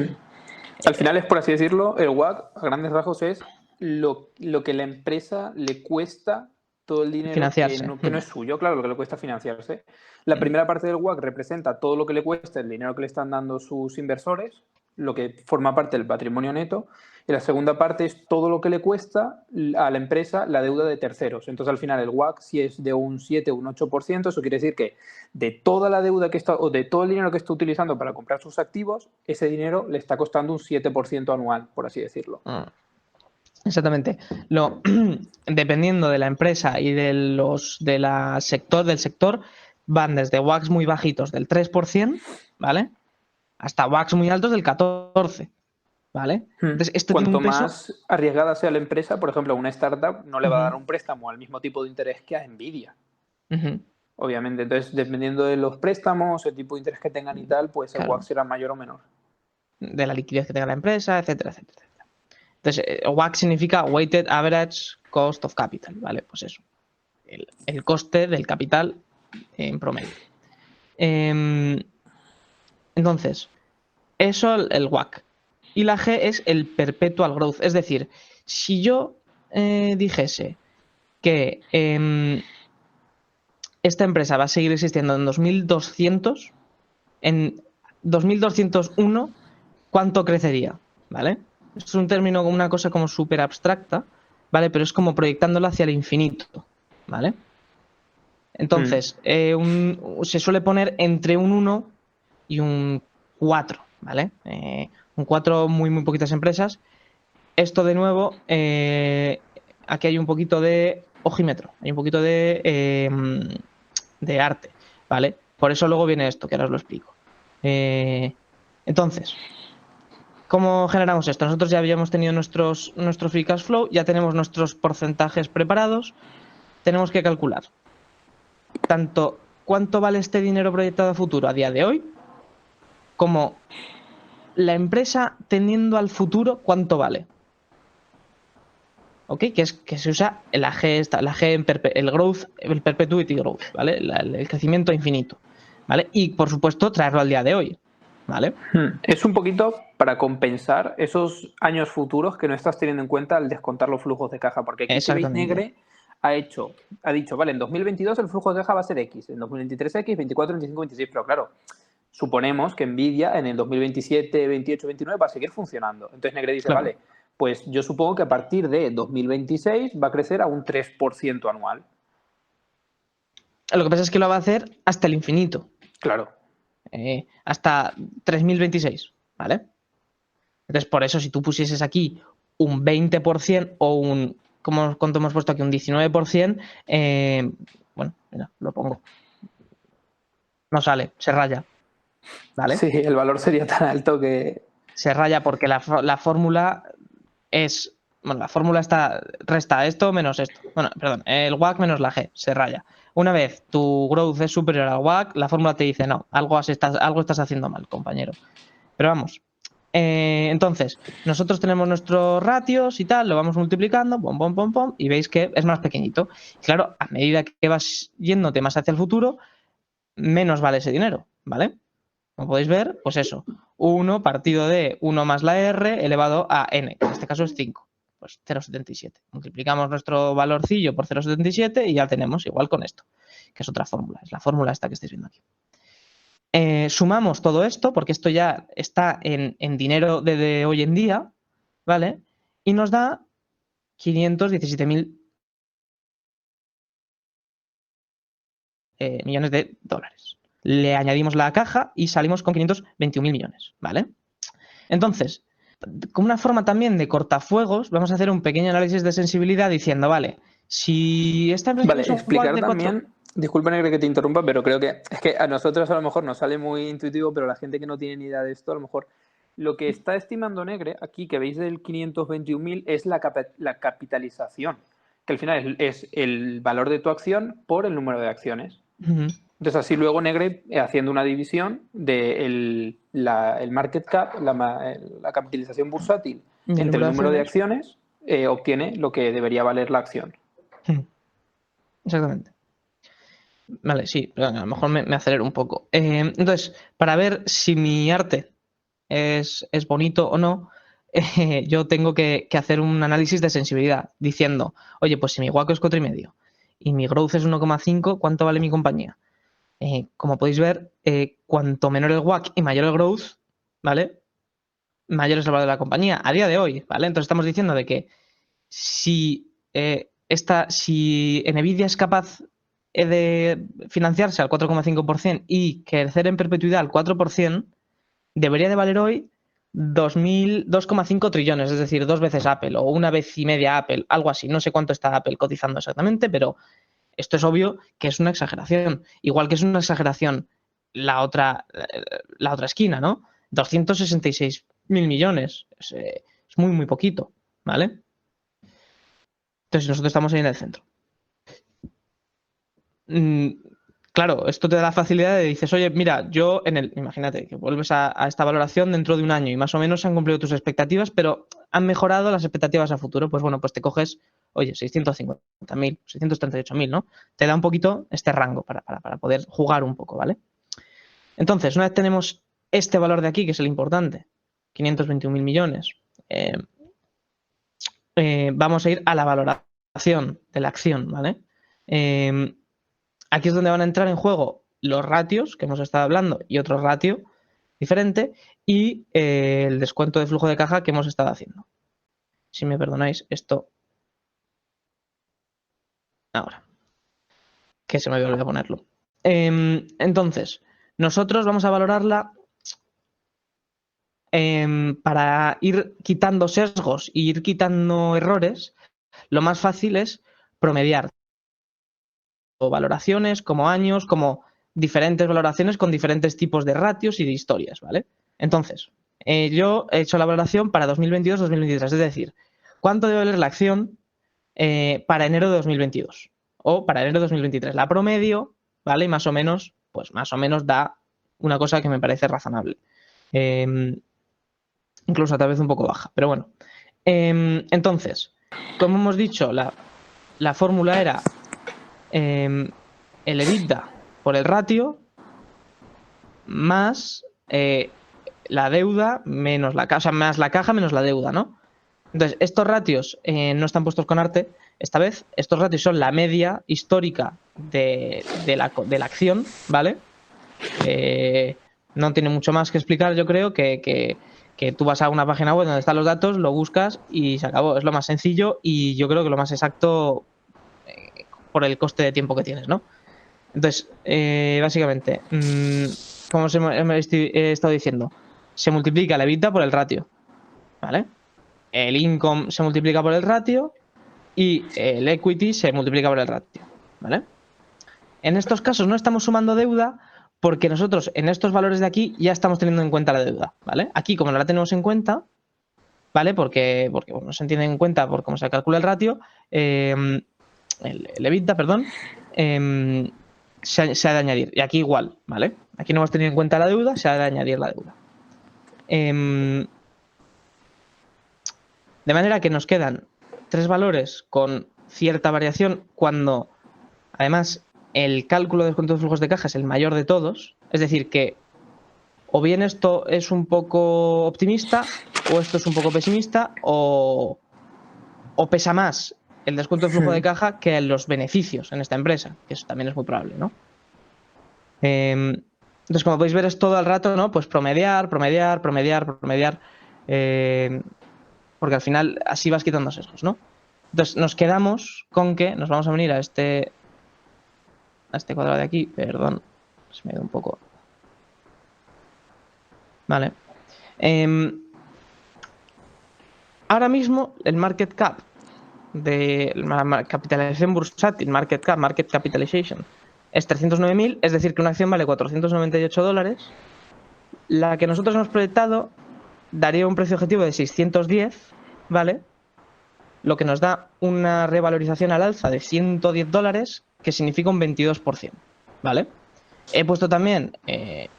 Al final es, por así decirlo, el WACC, a grandes rasgos, es lo que la empresa le cuesta todo el dinero Financiarse. que no es suyo, claro, lo que le cuesta financiarse. La primera parte del WACC representa todo lo que le cuesta el dinero que le están dando sus inversores lo que forma parte del patrimonio neto, y la segunda parte es todo lo que le cuesta a la empresa la deuda de terceros. Entonces, al final, el WACC, si es de un 7 o un 8%, eso quiere decir que de toda la deuda que está, o de todo el dinero que está utilizando para comprar sus activos, ese dinero le está costando un 7% anual, por así decirlo. Exactamente. Dependiendo de la empresa y del sector, van desde WACCs muy bajitos del 3%, ¿vale? Hasta WACCs muy altos del 14%. ¿Vale? Entonces, esto tiene Cuanto un peso. más arriesgada sea la empresa, por ejemplo, a una startup no le va a dar un préstamo al mismo tipo de interés que a Nvidia. Obviamente, entonces, dependiendo de los préstamos, el tipo de interés que tengan y tal, pues el WACC será mayor o menor. De la liquidez que tenga la empresa, etcétera, etcétera. Entonces, WACC significa Weighted Average Cost of Capital, ¿vale? Pues eso. El coste del capital en promedio. Entonces, eso el WACC. Y la G es el Perpetual Growth. Es decir, si yo dijese que esta empresa va a seguir existiendo en 2200, en 2201, ¿cuánto crecería? ¿Vale? Esto es un término, una cosa como súper abstracta, ¿vale? Pero es como proyectándolo hacia el infinito, ¿vale? Entonces, se suele poner entre un 1 y un 4, ¿vale? Un 4, muy poquitas empresas. Esto, de nuevo, aquí hay un poquito de ojímetro, hay un poquito de arte, ¿vale? Por eso luego viene esto, que ahora os lo explico. Entonces, ¿cómo generamos esto? Nosotros ya habíamos tenido nuestro free cash flow, ya tenemos nuestros porcentajes preparados, tenemos que calcular tanto cuánto vale este dinero proyectado a futuro a día de hoy, como la empresa tendiendo al futuro, cuánto vale. ¿Ok? Que se usa la G, el growth, el perpetuity growth, ¿vale? El crecimiento infinito, ¿vale? Y, por supuesto, traerlo al día de hoy, ¿vale? Es un poquito para compensar esos años futuros que no estás teniendo en cuenta al descontar los flujos de caja, porque aquí si veis, Negre ha dicho, vale, en 2022 el flujo de caja va a ser X, en 2023 X, 24, 25, 26, pero claro, suponemos que Nvidia en el 2027, 28, 29 va a seguir funcionando. Entonces Negre dice, claro, vale, pues yo supongo que a partir de 2026 va a crecer a un 3% anual. Lo que pasa es que lo va a hacer hasta el infinito. Claro. Hasta 3026, ¿vale? Entonces, por eso, si tú pusieses aquí un 20% o un, ¿cuánto hemos puesto aquí? Un 19%, bueno, mira, lo pongo. No sale, se raya, ¿vale? Sí, el valor sería tan alto que... Se raya porque la fórmula es... Bueno, la fórmula resta esto menos esto. Bueno, perdón, el WACC menos la G, se raya. Una vez tu growth es superior al WACC, la fórmula te dice, no, algo estás haciendo mal, compañero. Pero vamos, entonces, nosotros tenemos nuestros ratios y tal, lo vamos multiplicando, pom, pom, pom, pom, y veis que es más pequeñito. Y claro, a medida que vas yéndote más hacia el futuro, menos vale ese dinero, ¿vale? Como podéis ver, pues eso, 1 partido de 1 más la R elevado a n, que en este caso es 5, pues 0,77. Multiplicamos nuestro valorcillo por 0,77 y ya tenemos igual con esto, que es otra fórmula, es la fórmula esta que estáis viendo aquí. Sumamos todo esto, porque esto ya está en dinero de hoy en día, ¿vale? Y nos da 517.000 millones de dólares. Le añadimos la caja y salimos con 521.000 millones, ¿vale? Entonces, como una forma también de cortafuegos, vamos a hacer un pequeño análisis de sensibilidad diciendo, vale, si esta empresa... Vale, explicar también... Disculpa, Negre, que te interrumpa, pero creo que es que a nosotros a lo mejor nos sale muy intuitivo, pero la gente que no tiene ni idea de esto, a lo mejor lo que está estimando Negre aquí, que veis del 521.000, es la capitalización, que al final es el valor de tu acción por el número de acciones. Entonces así luego Negre, haciendo una división de el market cap, la capitalización bursátil entre el número de acciones, obtiene lo que debería valer la acción. Exactamente. Vale, sí, pero a lo mejor me acelero un poco. Entonces, para ver si mi arte es bonito o no, yo tengo que hacer un análisis de sensibilidad diciendo, oye, pues si mi WACC es 4,5 y mi growth es 1,5, ¿cuánto vale mi compañía? Como podéis ver, cuanto menor el WACC y mayor el growth, ¿vale? mayor es el valor de la compañía a día de hoy, ¿vale? Entonces estamos diciendo de que si Nvidia es capaz de financiarse al 4,5% y crecer en perpetuidad al 4%, debería de valer hoy 2,5 trillones, es decir, 2 veces Apple o 1,5 veces Apple, algo así. No sé cuánto está Apple cotizando exactamente, pero esto es obvio que es una exageración. Igual que es una exageración la otra esquina, ¿no? 266.000 millones. Es muy, muy poquito, ¿vale? Entonces nosotros estamos ahí en el centro. Claro, esto te da la facilidad de dices, oye, mira, imagínate que vuelves a esta valoración dentro de un año y más o menos se han cumplido tus expectativas, pero han mejorado las expectativas a futuro. Pues bueno, pues te coges, oye, 650.000, 638.000, ¿no? Te da un poquito este rango para poder jugar un poco, ¿vale? Entonces, una vez tenemos este valor de aquí, que es el importante, 521.000 millones, vamos a ir a la valoración de la acción, ¿vale? Aquí es donde van a entrar en juego los ratios que hemos estado hablando y otro ratio diferente y el descuento de flujo de caja que hemos estado haciendo. Si me perdonáis, esto ahora, que se me había olvidado ponerlo. Entonces, nosotros vamos a valorarla para ir quitando sesgos y ir quitando errores. Lo más fácil es promediar o valoraciones, como años, como diferentes valoraciones con diferentes tipos de ratios y de historias, ¿vale? Entonces, yo he hecho la valoración para 2022-2023, es decir, ¿cuánto debe valer la acción para enero de 2022 o para enero de 2023? La promedio, ¿vale? Y más o menos, pues más o menos da una cosa que me parece razonable. Incluso tal vez un poco baja, pero bueno. Entonces, como hemos dicho, la fórmula era el EBITDA por el ratio más la deuda menos la caja, o sea, más la caja menos la deuda, ¿no? Entonces, estos ratios no están puestos con arte esta vez. Estos ratios son la media histórica de la acción, ¿vale? No tiene mucho más que explicar, yo creo, que tú vas a una página web donde están los datos, lo buscas y se acabó. Es lo más sencillo y yo creo que lo más exacto por el coste de tiempo que tienes, ¿no? Entonces, básicamente, como he estado diciendo, se multiplica la EBITDA por el ratio, ¿vale? El income se multiplica por el ratio y el equity se multiplica por el ratio, ¿vale? En estos casos no estamos sumando deuda porque nosotros en estos valores de aquí ya estamos teniendo en cuenta la deuda, ¿vale? Aquí, como no la tenemos en cuenta, ¿vale? Porque bueno, no se entiende en cuenta por cómo se calcula el ratio, el EBITDA, perdón, se ha de añadir. Y aquí igual, ¿vale? Aquí no hemos tenido en cuenta la deuda, se ha de añadir la deuda. De manera que nos quedan 3 valores con cierta variación cuando, además, el cálculo de descuento de flujos de caja es el mayor de todos. Es decir, que o bien esto es un poco optimista, o esto es un poco pesimista, o pesa más el descuento de flujo de caja que los beneficios en esta empresa, que eso también es muy probable, ¿no? Entonces, como podéis ver, es todo el rato, ¿no? Pues promediar, porque al final así vas quitando sesgos, ¿no? Entonces, nos quedamos con que nos vamos a venir a este cuadrado de aquí, perdón, se me ha ido un poco. Vale. Ahora mismo, el market cap de la capitalización bursátil, market capitalization, es 309.000, es decir, que una acción vale $498. La que nosotros hemos proyectado daría un precio objetivo de 610, ¿vale? Lo que nos da una revalorización al alza de $110, que significa un 22%, ¿vale? He puesto también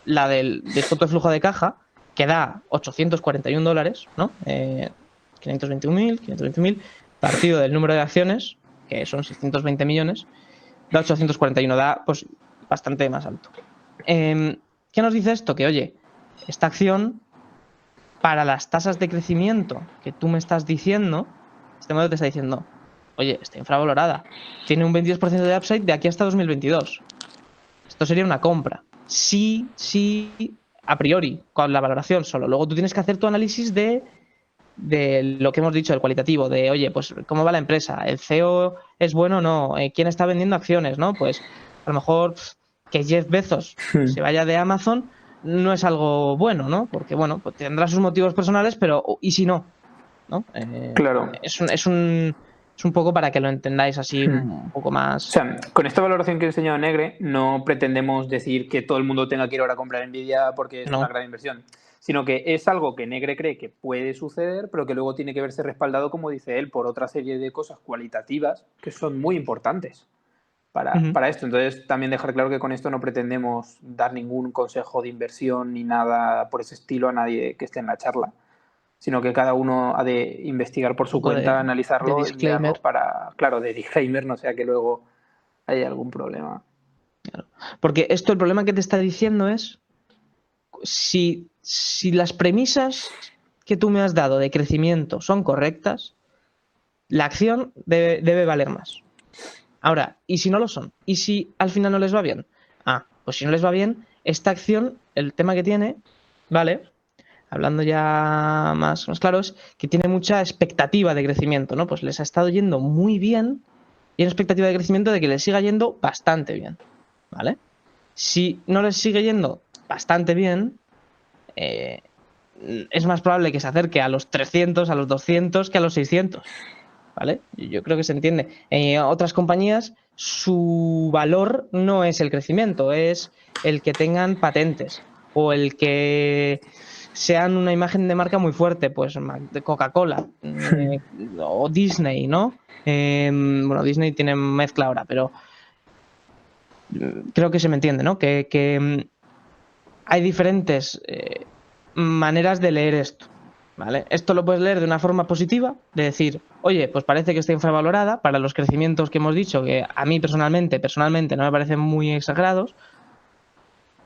la del descuento de flujo de caja, que da $841, ¿no? 521.000, partido del número de acciones, que son 620 millones, da 841, da pues bastante más alto. ¿Qué nos dice esto? Que, oye, esta acción, para las tasas de crecimiento que tú me estás diciendo, este modelo te está diciendo, oye, está infravalorada, tiene un 22% de upside de aquí hasta 2022. Esto sería una compra. Sí a priori con la valoración solo. Luego tú tienes que hacer tu análisis de lo que hemos dicho, el cualitativo, de, oye, pues cómo va la empresa, el CEO es bueno o no, quién está vendiendo acciones, ¿no? Pues a lo mejor que Jeff Bezos se vaya de Amazon no es algo bueno, ¿no? Porque, bueno, pues tendrá sus motivos personales, pero ¿y si no? ¿No? Claro. Es un poco para que lo entendáis así un poco O más. sea, con esta valoración que he enseñado Negre, no pretendemos decir que todo el mundo tenga que ir ahora a comprar Nvidia porque es No. una gran inversión, sino que es algo que Negre cree que puede suceder, pero que luego tiene que verse respaldado, como dice él, por otra serie de cosas cualitativas que son muy importantes para esto. Entonces, también dejar claro que con esto no pretendemos dar ningún consejo de inversión ni nada por ese estilo a nadie que esté en la charla, sino que cada uno ha de investigar por su cuenta, analizarlo y mirarlo para, claro, de disclaimer, no sea que luego haya algún problema. Claro. Porque esto, el problema que te está diciendo es si las premisas que tú me has dado de crecimiento son correctas, la acción debe valer más. Ahora, ¿y si no lo son? ¿Y si al final no les va bien? Pues si no les va bien, esta acción, el tema que tiene, ¿vale? Hablando ya más claro, es que tiene mucha expectativa de crecimiento, ¿no? Pues les ha estado yendo muy bien y hay una expectativa de crecimiento de que les siga yendo bastante bien, ¿vale? Si no les sigue yendo bastante bien, es más probable que se acerque a los 300, a los 200 que a los 600, ¿vale? Yo creo que se entiende. Otras compañías, su valor no es el crecimiento, es el que tengan patentes o el que sean una imagen de marca muy fuerte, pues de Coca-Cola o Disney, ¿no? Bueno, Disney tiene mezcla ahora, pero creo que se me entiende, ¿no? Que hay diferentes maneras de leer esto, ¿vale? Esto lo puedes leer de una forma positiva, de decir, oye, pues parece que está infravalorada para los crecimientos que hemos dicho, que a mí personalmente no me parecen muy exagerados,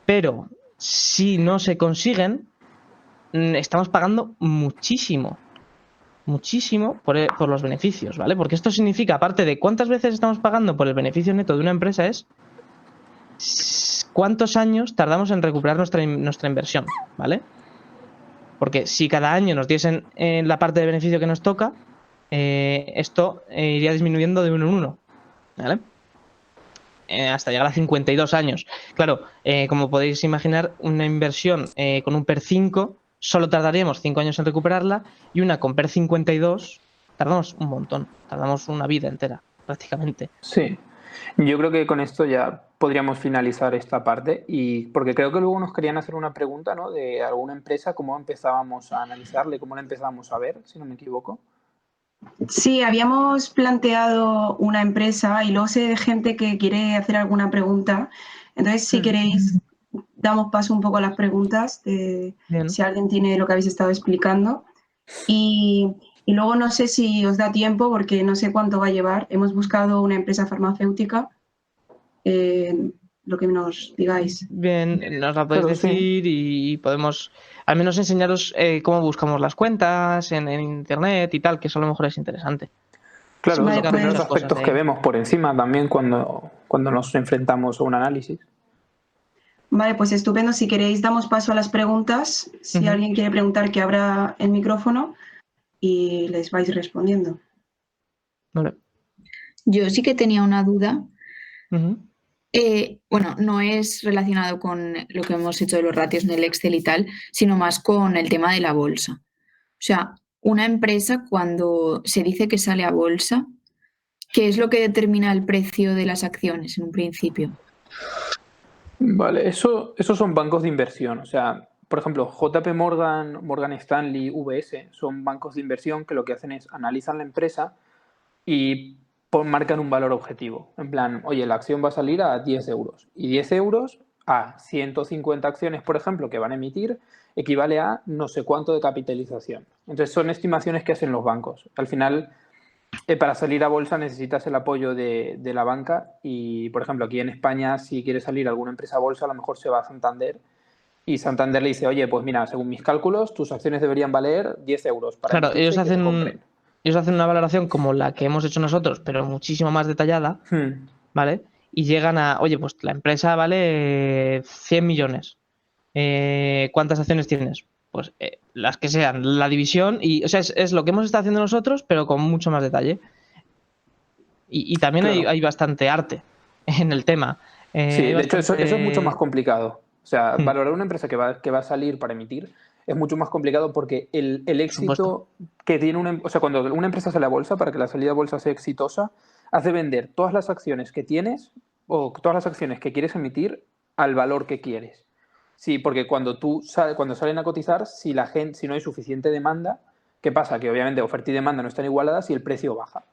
pero si no se consiguen, estamos pagando muchísimo por los beneficios, ¿vale? Porque esto significa, aparte de cuántas veces estamos pagando por el beneficio neto de una empresa, es cuántos años tardamos en recuperar nuestra inversión, ¿vale? Porque si cada año nos diesen la parte de beneficio que nos toca, esto iría disminuyendo de uno en uno, ¿vale? Hasta llegar a 52 años. Claro, como podéis imaginar, una inversión con un PER 5 solo tardaríamos 5 años en recuperarla, y una con PER 52 tardamos un montón, tardamos una vida entera, prácticamente. Sí, yo creo que con esto ya podríamos finalizar esta parte, y porque creo que luego nos querían hacer una pregunta, ¿no? De alguna empresa, cómo empezábamos a analizarle, cómo la empezábamos a ver, si no me equivoco. Sí, habíamos planteado una empresa y luego sé de gente que quiere hacer alguna pregunta. Entonces, si queréis, damos paso un poco a las preguntas, si alguien tiene lo que habéis estado explicando. Y luego no sé si os da tiempo, porque no sé cuánto va a llevar. Hemos buscado una empresa farmacéutica, lo que nos digáis. Bien, nos la podéis decir, y podemos al menos enseñaros cómo buscamos las cuentas en internet y tal, que eso a lo mejor es interesante. Claro, los primeros aspectos que vemos por encima también cuando nos enfrentamos a un análisis. Vale, pues estupendo. Si queréis, damos paso a las preguntas. Si alguien quiere preguntar, que abra el micrófono y les vais respondiendo. Vale. Yo sí que tenía una duda. Bueno, no es relacionado con lo que hemos hecho de los ratios en el Excel y tal, sino más con el tema de la bolsa. O sea, una empresa, cuando se dice que sale a bolsa, ¿qué es lo que determina el precio de las acciones en un principio? Vale, esos son bancos de inversión. O sea, por ejemplo, JP Morgan, Morgan Stanley, UBS, son bancos de inversión que lo que hacen es analizan la empresa y marcan un valor objetivo. En plan, oye, la acción va a salir a 10 euros. Y 10 euros a 150 acciones, por ejemplo, que van a emitir, equivale a no sé cuánto de capitalización. Entonces, son estimaciones que hacen los bancos. Al final, para salir a bolsa necesitas el apoyo de la banca, y, por ejemplo, aquí en España, si quiere salir alguna empresa a bolsa, a lo mejor se va a Santander, y Santander le dice, oye, pues mira, según mis cálculos, tus acciones deberían valer 10 euros. Claro, ellos hacen una valoración como la que hemos hecho nosotros, pero muchísimo más detallada, ¿vale? Y llegan a, oye, pues la empresa vale 100 millones. ¿Cuántas acciones tienes? Pues las que sean, la división, y o sea, es lo que hemos estado haciendo nosotros, pero con mucho más detalle. Y también Claro. hay bastante arte en el tema. Sí, Hay de hecho eso es mucho más bastante... complicado. O sea, valorar una empresa que va a salir para emitir es mucho más complicado porque el Por supuesto. éxito que tiene o sea, cuando una empresa sale a bolsa, para que la salida a bolsa sea exitosa, hace vender todas las acciones que tienes o todas las acciones que quieres emitir al valor que quieres. Sí, porque cuando salen a cotizar, si no hay suficiente demanda, ¿qué pasa? Que obviamente oferta y demanda no están igualadas y el precio baja.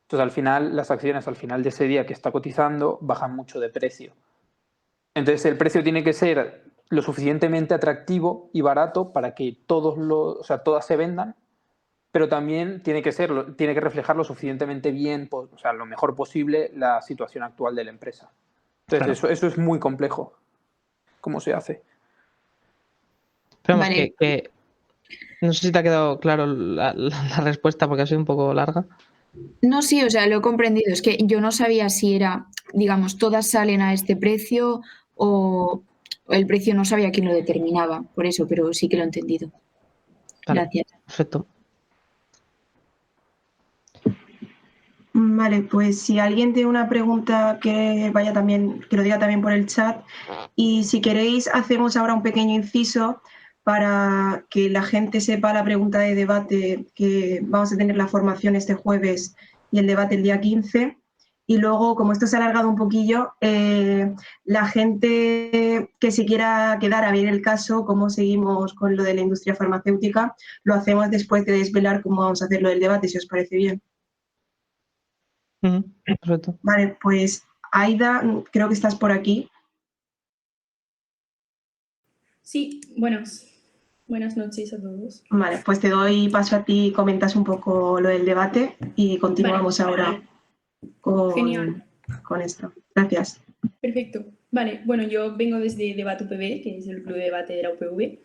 Entonces, al final, las acciones al final de ese día que está cotizando bajan mucho de precio. Entonces, el precio tiene que ser lo suficientemente atractivo y barato para que o sea, todas se vendan, pero también tiene que reflejar lo suficientemente bien, o sea, lo mejor posible la situación actual de la empresa. Entonces, Claro. eso es muy complejo. ¿Cómo se hace? Pero vamos, Vale. que no sé si te ha quedado claro la respuesta porque ha sido un poco larga. No, sí, o sea, lo he comprendido. Es que yo no sabía si era, digamos, todas salen a este precio o el precio no sabía quién lo determinaba, por eso, pero sí que lo he entendido. Vale, Gracias. perfecto. Vale, pues si alguien tiene una pregunta que lo diga también por el chat. Y si queréis, hacemos ahora un pequeño inciso para que la gente sepa la pregunta de debate, que vamos a tener la formación este jueves y el debate el día 15. Y luego, como esto se ha alargado un poquillo, la gente que se quiera quedar a ver el caso, cómo seguimos con lo de la industria farmacéutica, lo hacemos después de desvelar cómo vamos a hacer lo del debate, si os parece bien. Perfecto. Vale, pues Aida, creo que estás por aquí. Sí, buenas noches a todos. Vale, pues te doy paso a ti, comentas un poco lo del debate y continuamos ahora Genial, con esto. Gracias. perfecto. Vale, bueno, yo vengo desde Debate UPV, que es el club de debate de la UPV,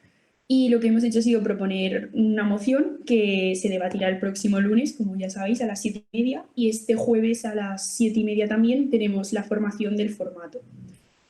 y lo que hemos hecho ha sido proponer una moción que se debatirá el próximo lunes, como ya sabéis, a las 7:30, y este jueves a las 7:30 también tenemos la formación del formato.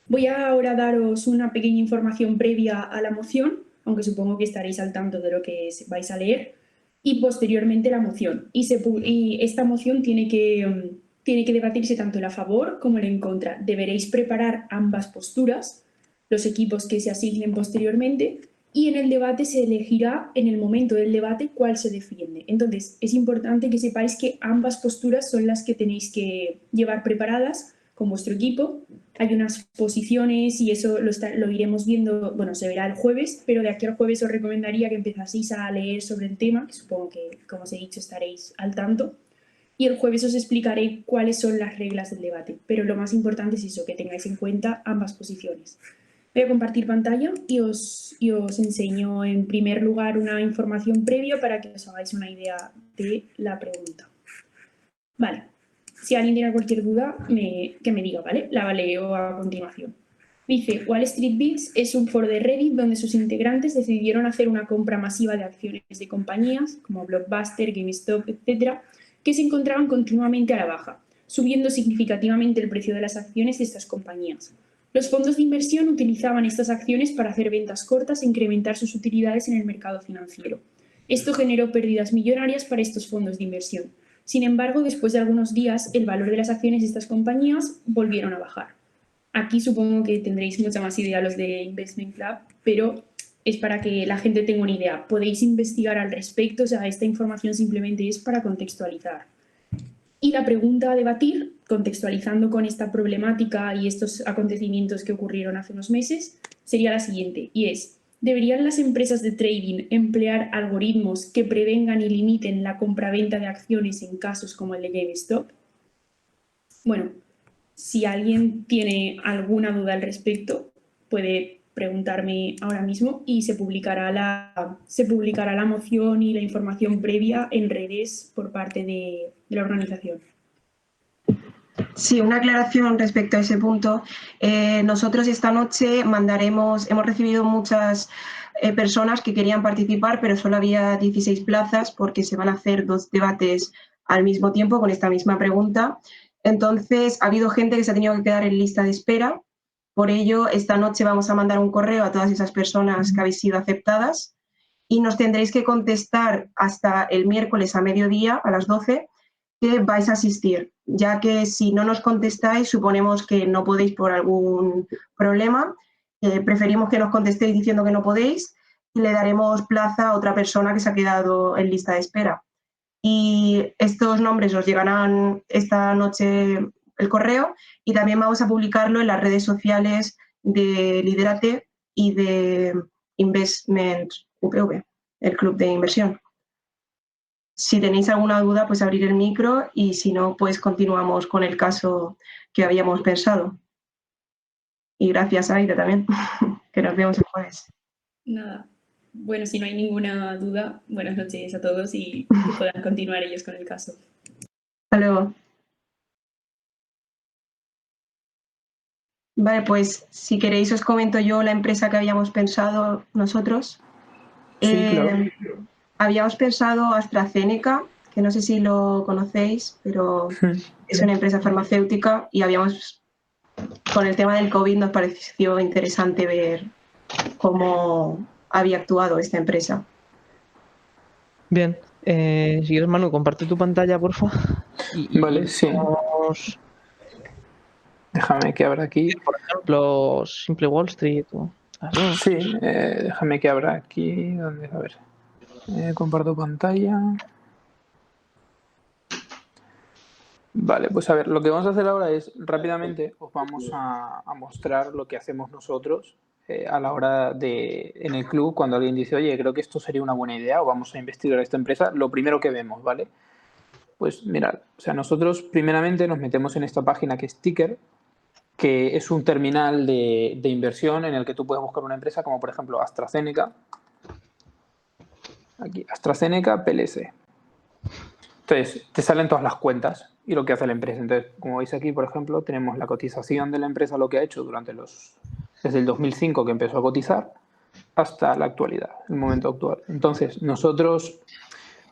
Voy ahora a daros una pequeña información previa a la moción, aunque supongo que estaréis al tanto de lo que vais a leer, y posteriormente la moción. Y esta moción tiene que debatirse tanto el a favor como el en contra. Deberéis preparar ambas posturas, los equipos que se asignen posteriormente, y en el debate se elegirá en el momento del debate cuál se defiende. Entonces, es importante que sepáis que ambas posturas son las que tenéis que llevar preparadas con vuestro equipo. Hay unas posiciones y eso lo iremos viendo, bueno, se verá el jueves, pero de aquí al jueves os recomendaría que empezaseis a leer sobre el tema, que supongo que, como os he dicho, estaréis al tanto. Y el jueves os explicaré cuáles son las reglas del debate, pero lo más importante es eso, que tengáis en cuenta ambas posiciones. Voy a compartir pantalla y os enseño en primer lugar una información previa para que os hagáis una idea de la pregunta. Vale. Si alguien tiene cualquier duda, que me diga, ¿vale? La leo a continuación. Dice, Wall Street Bets es un foro de Reddit donde sus integrantes decidieron hacer una compra masiva de acciones de compañías como Blockbuster, GameStop, etc., que se encontraban continuamente a la baja, subiendo significativamente el precio de las acciones de estas compañías. Los fondos de inversión utilizaban estas acciones para hacer ventas cortas e incrementar sus utilidades en el mercado financiero. Esto generó pérdidas millonarias para estos fondos de inversión. Sin embargo, después de algunos días, el valor de las acciones de estas compañías volvieron a bajar. Aquí supongo que tendréis mucha más idea los de Investment Club, pero es para que la gente tenga una idea. Podéis investigar al respecto, o sea, esta información simplemente es para contextualizar. Y la pregunta a debatir, contextualizando con esta problemática y estos acontecimientos que ocurrieron hace unos meses, sería la siguiente, y es: ¿deberían las empresas de trading emplear algoritmos que prevengan y limiten la compraventa de acciones en casos como el de GameStop? Bueno, si alguien tiene alguna duda al respecto, puede preguntarme ahora mismo y se publicará la moción y la información previa en redes por parte de la organización. Sí, una aclaración respecto a ese punto. Nosotros esta noche hemos recibido muchas personas que querían participar, pero solo había 16 plazas porque se van a hacer 2 debates al mismo tiempo con esta misma pregunta. Entonces, ha habido gente que se ha tenido que quedar en lista de espera Por ello, esta noche vamos a mandar un correo a todas esas personas que habéis sido aceptadas y nos tendréis que contestar hasta el miércoles a mediodía, a las 12, que vais a asistir, ya que si no nos contestáis, suponemos que no podéis por algún problema. Preferimos que nos contestéis diciendo que no podéis y le daremos plaza a otra persona que se ha quedado en lista de espera. Y estos nombres os llegarán esta noche el correo y también vamos a publicarlo en las redes sociales de Lidérate y de Investment UPV, el club de inversión. Si tenéis alguna duda, pues abrir el micro y si no, pues continuamos con el caso que habíamos pensado. Y gracias, Aida, también, que nos vemos el jueves. Nada. Bueno, si no hay ninguna duda, buenas noches a todos y que puedan continuar ellos con el caso. Hasta luego. Vale, pues si queréis os comento yo la empresa que habíamos pensado nosotros. Sí, claro. Habíamos pensado AstraZeneca, que no sé si lo conocéis, pero es una empresa farmacéutica y con el tema del COVID nos pareció interesante ver cómo había actuado esta empresa. Bien, si quieres, Manu, comparte tu pantalla, porfa. Vale, sí. Déjame que abra aquí. Por ejemplo, Simple Wall Street. Sí, déjame que abra aquí. ¿Dónde? A ver. Comparto pantalla. Vale, pues a ver, lo que vamos a hacer ahora es rápidamente os vamos a mostrar lo que hacemos nosotros a la hora en el club, cuando alguien dice, oye, creo que esto sería una buena idea o vamos a investigar esta empresa, lo primero que vemos, ¿vale? Pues mirad, o sea, nosotros primeramente nos metemos en esta página que es Ticker, que es un terminal de inversión en el que tú puedes buscar una empresa como por ejemplo AstraZeneca. Aquí, AstraZeneca PLC. Entonces, te salen todas las cuentas y lo que hace la empresa. Entonces, como veis aquí, por ejemplo, tenemos la cotización de la empresa, lo que ha hecho desde el 2005 que empezó a cotizar hasta la actualidad, el momento actual. Entonces, nosotros,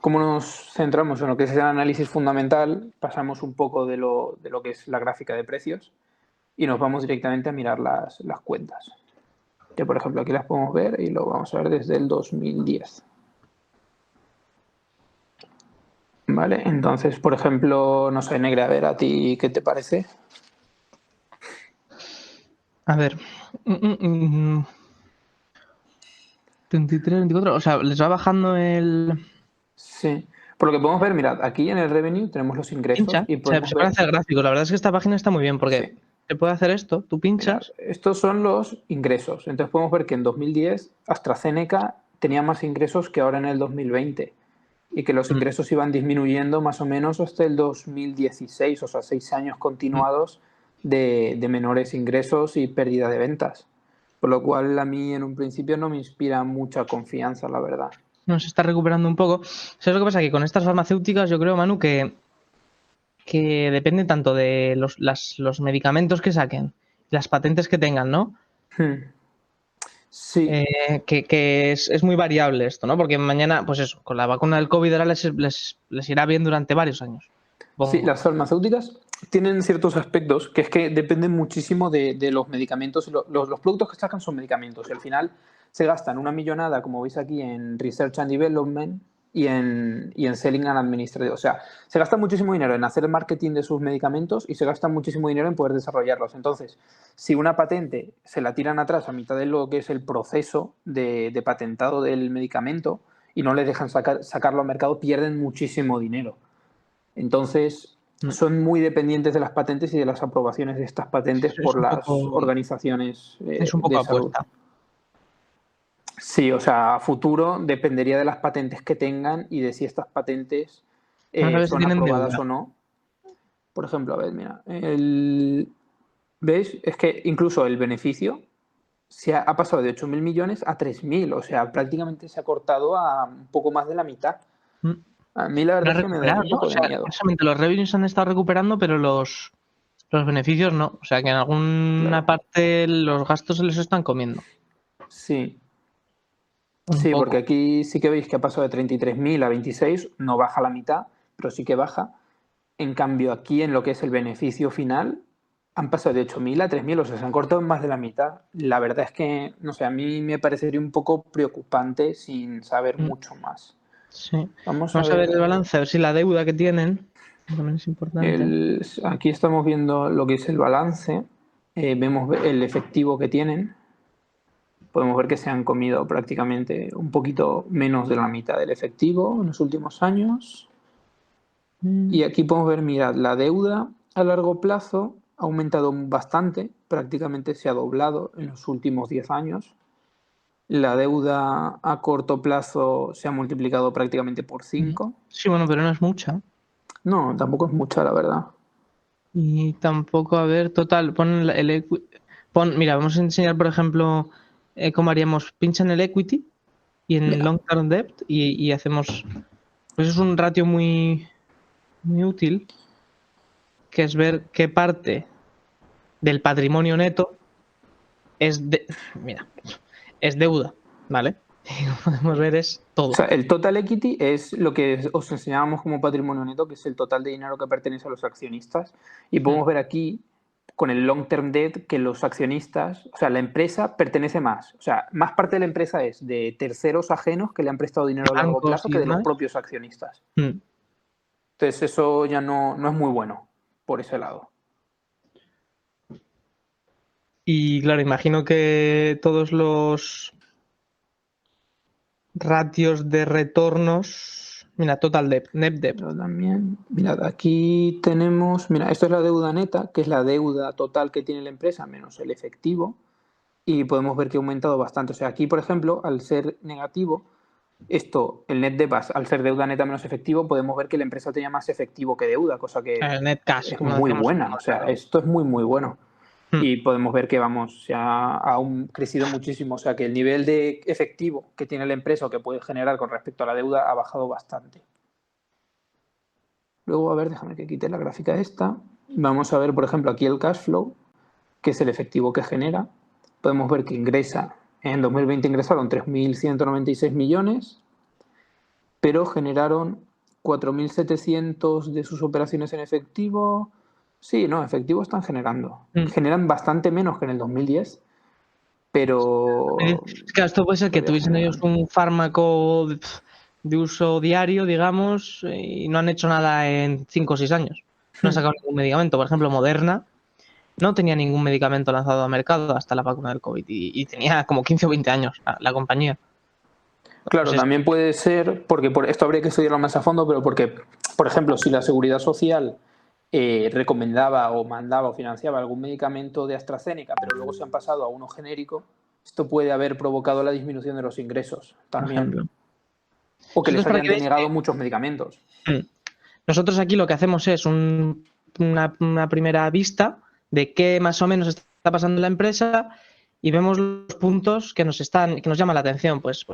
como nos centramos en lo que es el análisis fundamental, pasamos un poco de lo que es la gráfica de precios y nos vamos directamente a mirar las cuentas. Que, por ejemplo, aquí las podemos ver y lo vamos a ver desde el 2010. Vale, entonces, por ejemplo, no sé, Negre, a ver, ¿a ti qué te parece? A ver. 33, 24, o sea, les va bajando el... Sí, por lo que podemos ver, mirad, aquí en el revenue tenemos los ingresos. Pincha, y podemos se puede hacer gráficos. La verdad es que esta página está muy bien porque sí, se puede hacer esto, tú pinchas... Mirad, estos son los ingresos. Entonces podemos ver que en 2010 AstraZeneca tenía más ingresos que ahora en el 2020 y que los ingresos iban disminuyendo más o menos hasta el 2016, o sea, 6 años continuados de menores ingresos y pérdida de ventas. Por lo cual a mí en un principio no me inspira mucha confianza, la verdad. Nos está recuperando un poco. ¿Sabes lo que pasa? Que con estas farmacéuticas yo creo, Manu, que depende tanto de los medicamentos que saquen, las patentes que tengan, ¿no? Sí. Que es muy variable esto, ¿no? Porque mañana, pues eso, con la vacuna del COVID ahora les irá bien durante varios años. Sí, las farmacéuticas tienen ciertos aspectos que es que dependen muchísimo de los medicamentos. Los productos que sacan son medicamentos y al final se gastan una millonada, como veis aquí, en Research and Development y en Selling and Administrative. O sea, se gasta muchísimo dinero en hacer el marketing de sus medicamentos y se gasta muchísimo dinero en poder desarrollarlos. Entonces, si una patente se la tiran atrás a mitad de lo que es el proceso de patentado del medicamento y no le dejan sacarlo al mercado, pierden muchísimo dinero. Entonces, son muy dependientes de las patentes y de las aprobaciones de estas patentes por las organizaciones es un poco de salud. apuesta. Sí, o sea, a futuro dependería de las patentes que tengan y de si estas patentes son aprobadas o no. Por ejemplo, a ver, mira, ¿veis? Es que incluso el beneficio ha pasado de 8.000 millones a 3.000, o sea, prácticamente se ha cortado a un poco más de la mitad. A mí la verdad es que me da un poco de miedo. Precisamente los revenues han estado recuperando, pero los beneficios no. O sea, que en alguna parte los gastos se les están comiendo. Sí. Sí, porque aquí sí que veis que ha pasado de 33.000 a 26, no baja la mitad, pero sí que baja. En cambio, aquí en lo que es el beneficio final, han pasado de 8.000 a 3.000, o sea, se han cortado más de la mitad. La verdad es que, no sé, a mí me parecería un poco preocupante sin saber mucho más. Sí. Vamos Vamos a ver el balance, a ver si la deuda que tienen también es importante. Aquí estamos viendo lo que es el balance. Vemos el efectivo que tienen. Podemos ver que se han comido prácticamente un poquito menos de la mitad del efectivo en los últimos años. Y aquí podemos ver, mirad, la deuda a largo plazo ha aumentado bastante, prácticamente se ha doblado en los últimos 10 años. La deuda a corto plazo se ha multiplicado prácticamente por 5. Sí, bueno, pero no es mucha. No, tampoco es mucha, la verdad. Y tampoco, a ver, total, mira, vamos a enseñar, por ejemplo, cómo haríamos, pincha en el equity y en Mira. long term debt y hacemos, pues es un ratio muy, muy útil, que es ver qué parte del patrimonio neto mira, es deuda, ¿vale? Y lo que podemos ver es todo. O sea, el total equity es lo que os enseñábamos como patrimonio neto, que es el total de dinero que pertenece a los accionistas. Y podemos ver aquí, con el long term debt, que los accionistas, o sea, la empresa pertenece más. O sea, más parte de la empresa es de terceros ajenos que le han prestado dinero a largo Bancos plazo y que de los demás. propios accionistas. Entonces, eso ya no es muy bueno por ese lado. Y claro, imagino que todos los ratios de retornos. Mira, total debt, net debt. Pero también, mirad, aquí tenemos, mira, esto es la deuda neta, que es la deuda total que tiene la empresa menos el efectivo, y podemos ver que ha aumentado bastante. O sea, aquí, por ejemplo, al ser negativo, el net debt, al ser deuda neta menos efectivo, podemos ver que la empresa tenía más efectivo que deuda, cosa que El net cash, es como muy decíamos. buena. O sea, esto es muy, muy bueno. Y podemos ver que, vamos, se ha crecido muchísimo. O sea, que el nivel de efectivo que tiene la empresa o que puede generar con respecto a la deuda ha bajado bastante. Luego, a ver, déjame que quite la gráfica esta. Vamos a ver, por ejemplo, aquí el cash flow, que es el efectivo que genera. Podemos ver que en 2020 ingresaron 3.196 millones, pero generaron 4.700 de sus operaciones en efectivo. Sí, no, efectivo están generando. Generan bastante menos que en el 2010, pero... Es que esto puede ser que tuviesen ellos un fármaco de uso diario, digamos, y no han hecho nada en 5 o 6 años. No han sacado ningún medicamento. Por ejemplo, Moderna no tenía ningún medicamento lanzado al mercado hasta la vacuna del COVID y tenía como 15 o 20 años la compañía. Claro, Pues también puede ser, porque esto habría que estudiarlo más a fondo, pero porque, por ejemplo, si la Seguridad Social recomendaba o mandaba o financiaba algún medicamento de AstraZeneca, pero luego se han pasado a uno genérico, esto puede haber provocado la disminución de los ingresos también. O que les hayan denegado muchos medicamentos. Nosotros aquí lo que hacemos es una primera vista de qué más o menos está pasando en la empresa y vemos los puntos que nos llaman la atención, pues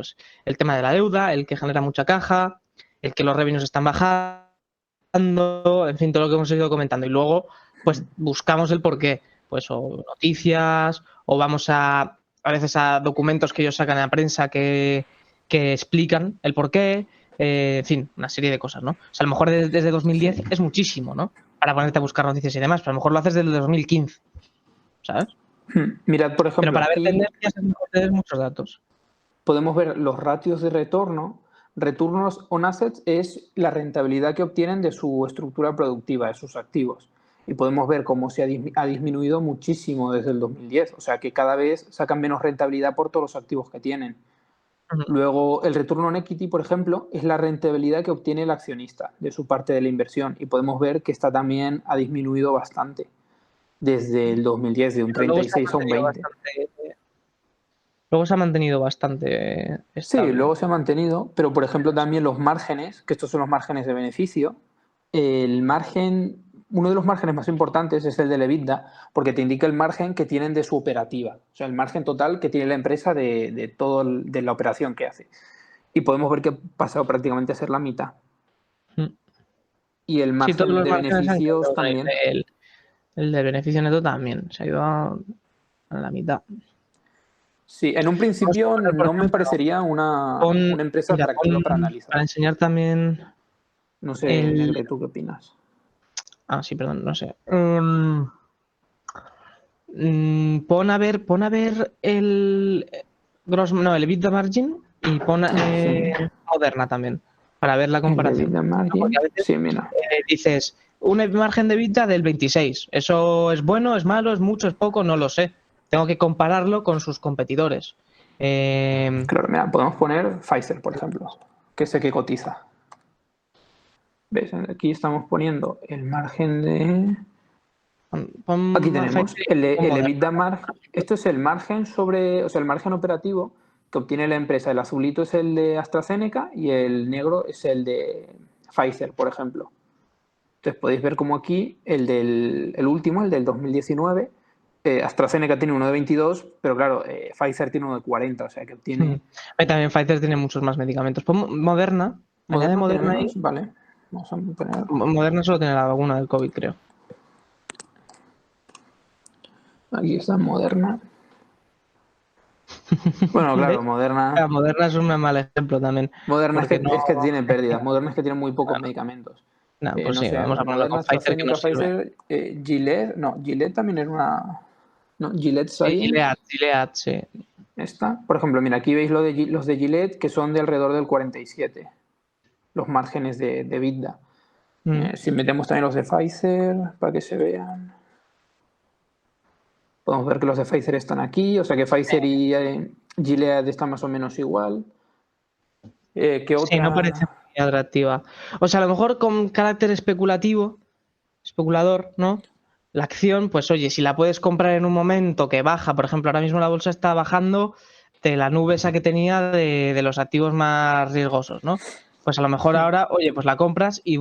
el tema de la deuda, el que genera mucha caja, el que los revenues están bajando, en fin, todo lo que hemos ido comentando. Y luego, pues buscamos el porqué, pues o noticias, o vamos a veces a documentos que ellos sacan a la prensa que explican el porqué. En fin, una serie de cosas, ¿no? O sea, a lo mejor desde 2010 es muchísimo, ¿no? Para ponerte a buscar noticias y demás, pero a lo mejor lo haces desde 2015, ¿sabes? Mirad, por ejemplo, pero para aquí ver tendencias es mejor tener muchos datos. Podemos ver los ratios de retorno. Returns on assets es la rentabilidad que obtienen de su estructura productiva, de sus activos. Y podemos ver cómo se ha disminuido muchísimo desde el 2010. O sea, que cada vez sacan menos rentabilidad por todos los activos que tienen. Luego, el return on equity, por ejemplo, es la rentabilidad que obtiene el accionista de su parte de la inversión. Y podemos ver que esta también ha disminuido bastante desde el 2010, de un 36 a un 20. Luego se ha mantenido bastante estable. Sí, luego se ha mantenido, pero por ejemplo también los márgenes, que estos son los márgenes de beneficio, uno de los márgenes más importantes es el del EBITDA, porque te indica el margen que tienen de su operativa, o sea, el margen total que tiene la empresa de la operación que hace. Y podemos ver que ha pasado prácticamente a ser la mitad. Y el margen de beneficios también. El de beneficio neto también, se ha ido a la mitad. Sí, en un principio no me parecería una empresa atractiva para analizar. Para enseñar también... No sé, Negre, ¿tú qué opinas? Ah, sí, perdón, no sé. Pon a ver el el EBITDA margin y pon Moderna también, para ver la comparación. EBITDA margin, Porque a veces sí, mira. dices, un margen de EBITDA del 26. ¿Eso es bueno, es malo, es mucho, es poco? No lo sé. Tengo que compararlo con sus competidores. Claro, mira, podemos poner Pfizer, por ejemplo, que sé que cotiza. ¿Ves? Aquí estamos poniendo el margen de... pon Aquí tenemos Pfizer el, y pon el Moderna. EBITDA margen. Esto es el margen sobre, o sea, el margen operativo que obtiene la empresa. El azulito es el de AstraZeneca y el negro es el de Pfizer, por ejemplo. Entonces podéis ver como aquí el último, el del 2019, AstraZeneca tiene uno de 22, pero claro, Pfizer tiene uno de 40, o sea que obtiene... También Pfizer tiene muchos más medicamentos. Pon Moderna, añade Moderna tiene Moderna ahí. menos, vale. Vamos a poner... Moderna solo tiene la vacuna del COVID, creo. Aquí está Moderna. Bueno, claro, ¿Ves? Moderna... Moderna es un mal ejemplo también. Moderna Porque no. es que tiene pérdidas. Moderna es que tiene muy pocos medicamentos. No, pues No sí, sé, vamos a ponerlo Moderna, con Pfizer que AstraZeneca, nos sirve. Pfizer, Gillette... No, Gillette también era una... No, Gillette Sí, Science. Gilead, sí. Esta. Por ejemplo, mira, aquí veis los de Gillette que son de alrededor del 47. Los márgenes de EBITDA. Si metemos también los de Pfizer para que se vean. Podemos ver que los de Pfizer están aquí, o sea que Pfizer y Gilead están más o menos igual. ¿Qué Sí, no parece otra? muy atractiva. O sea, a lo mejor con carácter especulador, ¿no? La acción, pues oye, si la puedes comprar en un momento que baja, por ejemplo, ahora mismo la bolsa está bajando de la nube esa que tenía de los activos más riesgosos, ¿no? Pues a lo mejor ahora, oye, pues la compras y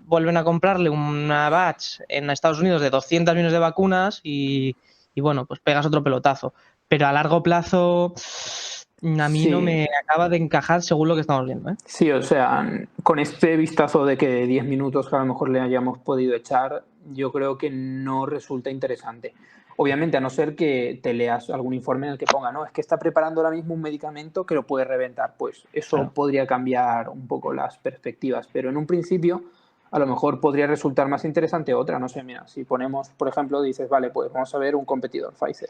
vuelven a comprarle una batch en Estados Unidos de 200 millones de vacunas y bueno, pues pegas otro pelotazo. Pero a largo plazo a mí no Sí, me acaba de encajar según lo que estamos viendo, ¿eh? sí, o sea, con este vistazo de que 10 minutos que a lo mejor le hayamos podido echar, yo creo que no resulta interesante. Obviamente, a no ser que te leas algún informe en el que ponga, no, es que está preparando ahora mismo un medicamento que lo puede reventar. Pues eso Claro. podría cambiar un poco las perspectivas, pero en un principio a lo mejor podría resultar más interesante otra. No sé, mira, si ponemos, por ejemplo, dices, vale, pues vamos a ver un competidor, Pfizer.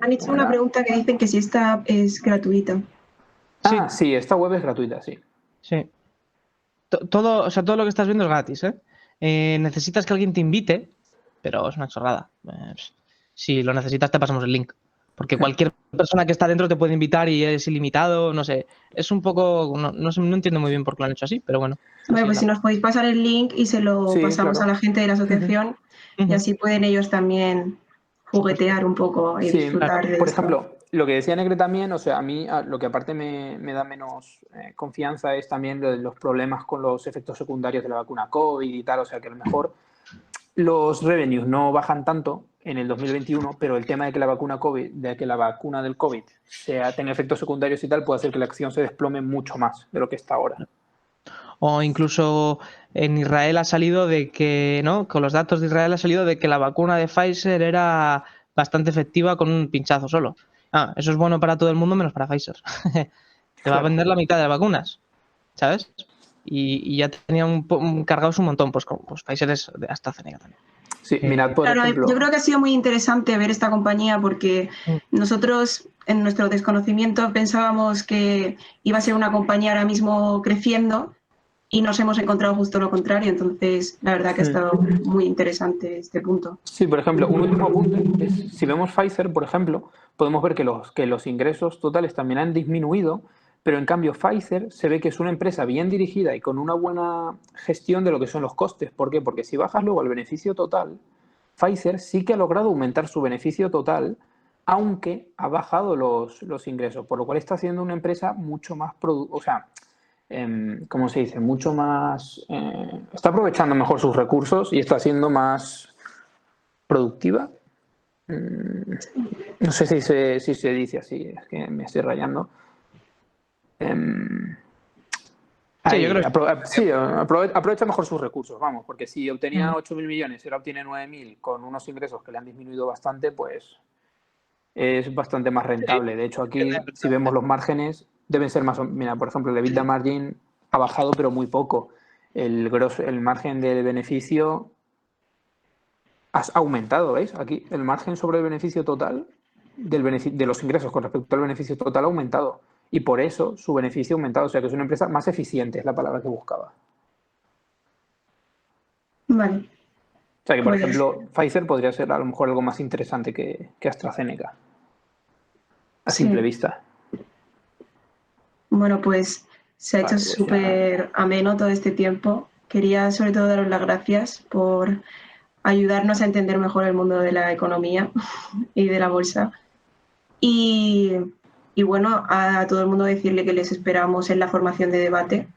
Han hecho una pregunta que dicen que si esta es gratuita. Ah, sí, esta web es gratuita, sí. Sí. Todo, o sea, todo lo que estás viendo es gratis, ¿eh? Necesitas que alguien te invite, pero es una chorrada. Si lo necesitas, te pasamos el link. Porque cualquier persona que está dentro te puede invitar y es ilimitado, no sé. Es un poco. No entiendo muy bien por qué lo han hecho así, pero bueno. Bueno, Así es pues si nos podéis pasar el link y se lo Sí, pasamos a claro. la gente de la asociación y así pueden ellos también juguetear un poco y Sí, disfrutar de por esto. ejemplo, lo que decía Negre también, o sea, a mí lo que aparte me da menos confianza es también lo de los problemas con los efectos secundarios de la vacuna COVID y tal, o sea, que a lo mejor los revenues no bajan tanto en el 2021, pero el tema de que la vacuna COVID, de que la vacuna del COVID tenga efectos secundarios y tal, puede hacer que la acción se desplome mucho más de lo que está ahora. O incluso en Israel ha salido de que, ¿no? Con los datos de Israel ha salido de que la vacuna de Pfizer era bastante efectiva con un pinchazo solo. Eso es bueno para todo el mundo menos para Pfizer. Te va a Claro. vender la mitad de las vacunas, ¿sabes? Y ya tenían cargados un montón, pues Pfizer es de AstraZeneca también. Sí, mirad, por Claro, ejemplo... yo creo que ha sido muy interesante ver esta compañía porque nosotros en nuestro desconocimiento pensábamos que iba a ser una compañía ahora mismo creciendo y nos hemos encontrado justo lo contrario. Entonces, la verdad que ha estado muy interesante este punto. Sí, por ejemplo, un último apunte es, si vemos Pfizer, por ejemplo, podemos ver que los ingresos totales también han disminuido, pero en cambio Pfizer se ve que es una empresa bien dirigida y con una buena gestión de lo que son los costes. ¿Por qué? Porque si bajas luego el beneficio total, Pfizer sí que ha logrado aumentar su beneficio total, aunque ha bajado los ingresos, por lo cual está siendo una empresa mucho más, o sea, ¿cómo se dice? Mucho más... está aprovechando mejor sus recursos y está siendo más productiva. No sé si se dice así, es que me estoy rayando. Sí, yo creo que Aprovecha mejor sus recursos, vamos, porque si obtenía 8.000 millones y ahora obtiene 9.000 con unos ingresos que le han disminuido bastante, pues es bastante más rentable. De hecho, aquí, si vemos los márgenes, deben ser más... Mira, por ejemplo, el EBITDA margin ha bajado, pero muy poco. El margen del beneficio has aumentado, ¿veis? Aquí el margen sobre el beneficio total de los ingresos con respecto al beneficio total ha aumentado. Y por eso su beneficio ha aumentado. O sea que es una empresa más eficiente, es la palabra que buscaba. Vale. O sea que, por Pues- ejemplo, Pfizer podría ser a lo mejor algo más interesante que AstraZeneca. A Sí. simple vista. Bueno, pues se ha hecho Vale, pues súper ameno todo este tiempo. Quería sobre todo daros las gracias por ayudarnos a entender mejor el mundo de la economía y de la bolsa. Y bueno, a todo el mundo decirle que les esperamos en la formación de debate,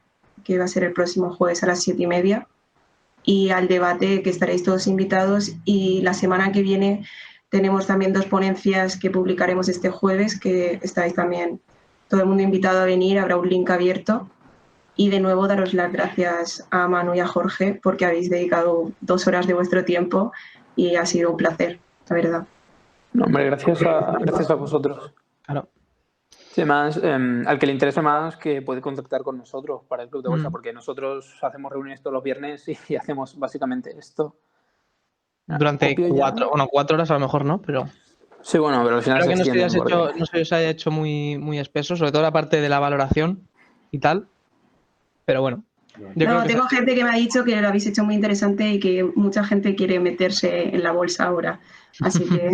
que va a ser el próximo jueves a las 7:30. Y al debate que estaréis todos invitados. Y la semana que viene tenemos también 2 ponencias que publicaremos este jueves, que estáis también todo el mundo invitado a venir, habrá un link abierto. Y de nuevo daros las gracias a Manu y a Jorge porque habéis dedicado 2 horas de vuestro tiempo y ha sido un placer, la verdad. No, hombre, gracias a vosotros. Claro. Sí, además, al que le interese más, que puede contactar con nosotros para el Club de Bolsa, porque nosotros hacemos reuniones todos los viernes y hacemos básicamente esto. Durante Copio ya. 4 horas a lo mejor, ¿no? Pero Sí, bueno, pero al final creo se que extienden. no se os haya hecho muy, muy espeso, sobre todo la parte de la valoración y tal. Pero bueno. Yo creo No, que tengo gente que me ha dicho que lo habéis hecho muy interesante y que mucha gente quiere meterse en la bolsa ahora. Así que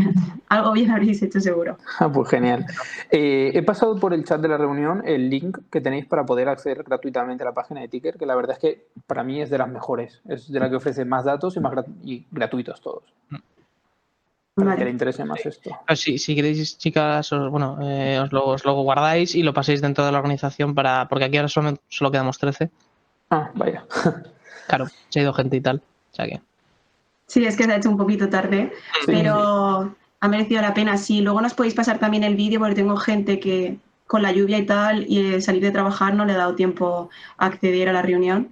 algo bien habréis hecho seguro. Pues genial. He pasado por el chat de la reunión el link que tenéis para poder acceder gratuitamente a la página de Ticker, que la verdad es que para mí es de las mejores. Es de la que ofrece más datos y gratuitos todos. Para que le interese más esto. Si queréis, chicas, os lo guardáis y lo paséis dentro de la organización porque aquí ahora solo quedamos 13. Ah, vaya. Claro, se ha ido gente y tal. O sea que... Sí, es que se ha hecho un poquito tarde, Sí, pero ha merecido la pena. Sí, luego nos podéis pasar también el vídeo porque tengo gente que con la lluvia y tal y salir de trabajar no le ha dado tiempo a acceder a la reunión.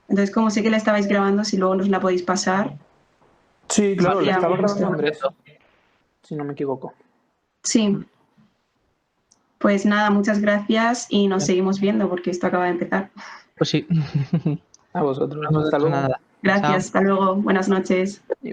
Entonces, como sé que la estabais grabando, si luego nos la podéis pasar. Sí, claro, le Sería estaba un gusto. grabando Andrés, si no me equivoco. Sí. Pues nada, muchas gracias y nos seguimos viendo porque esto acaba de empezar. Pues sí. A vosotros. No hemos Hasta hecho luego. nada. Gracias, Chao. hasta luego, buenas noches.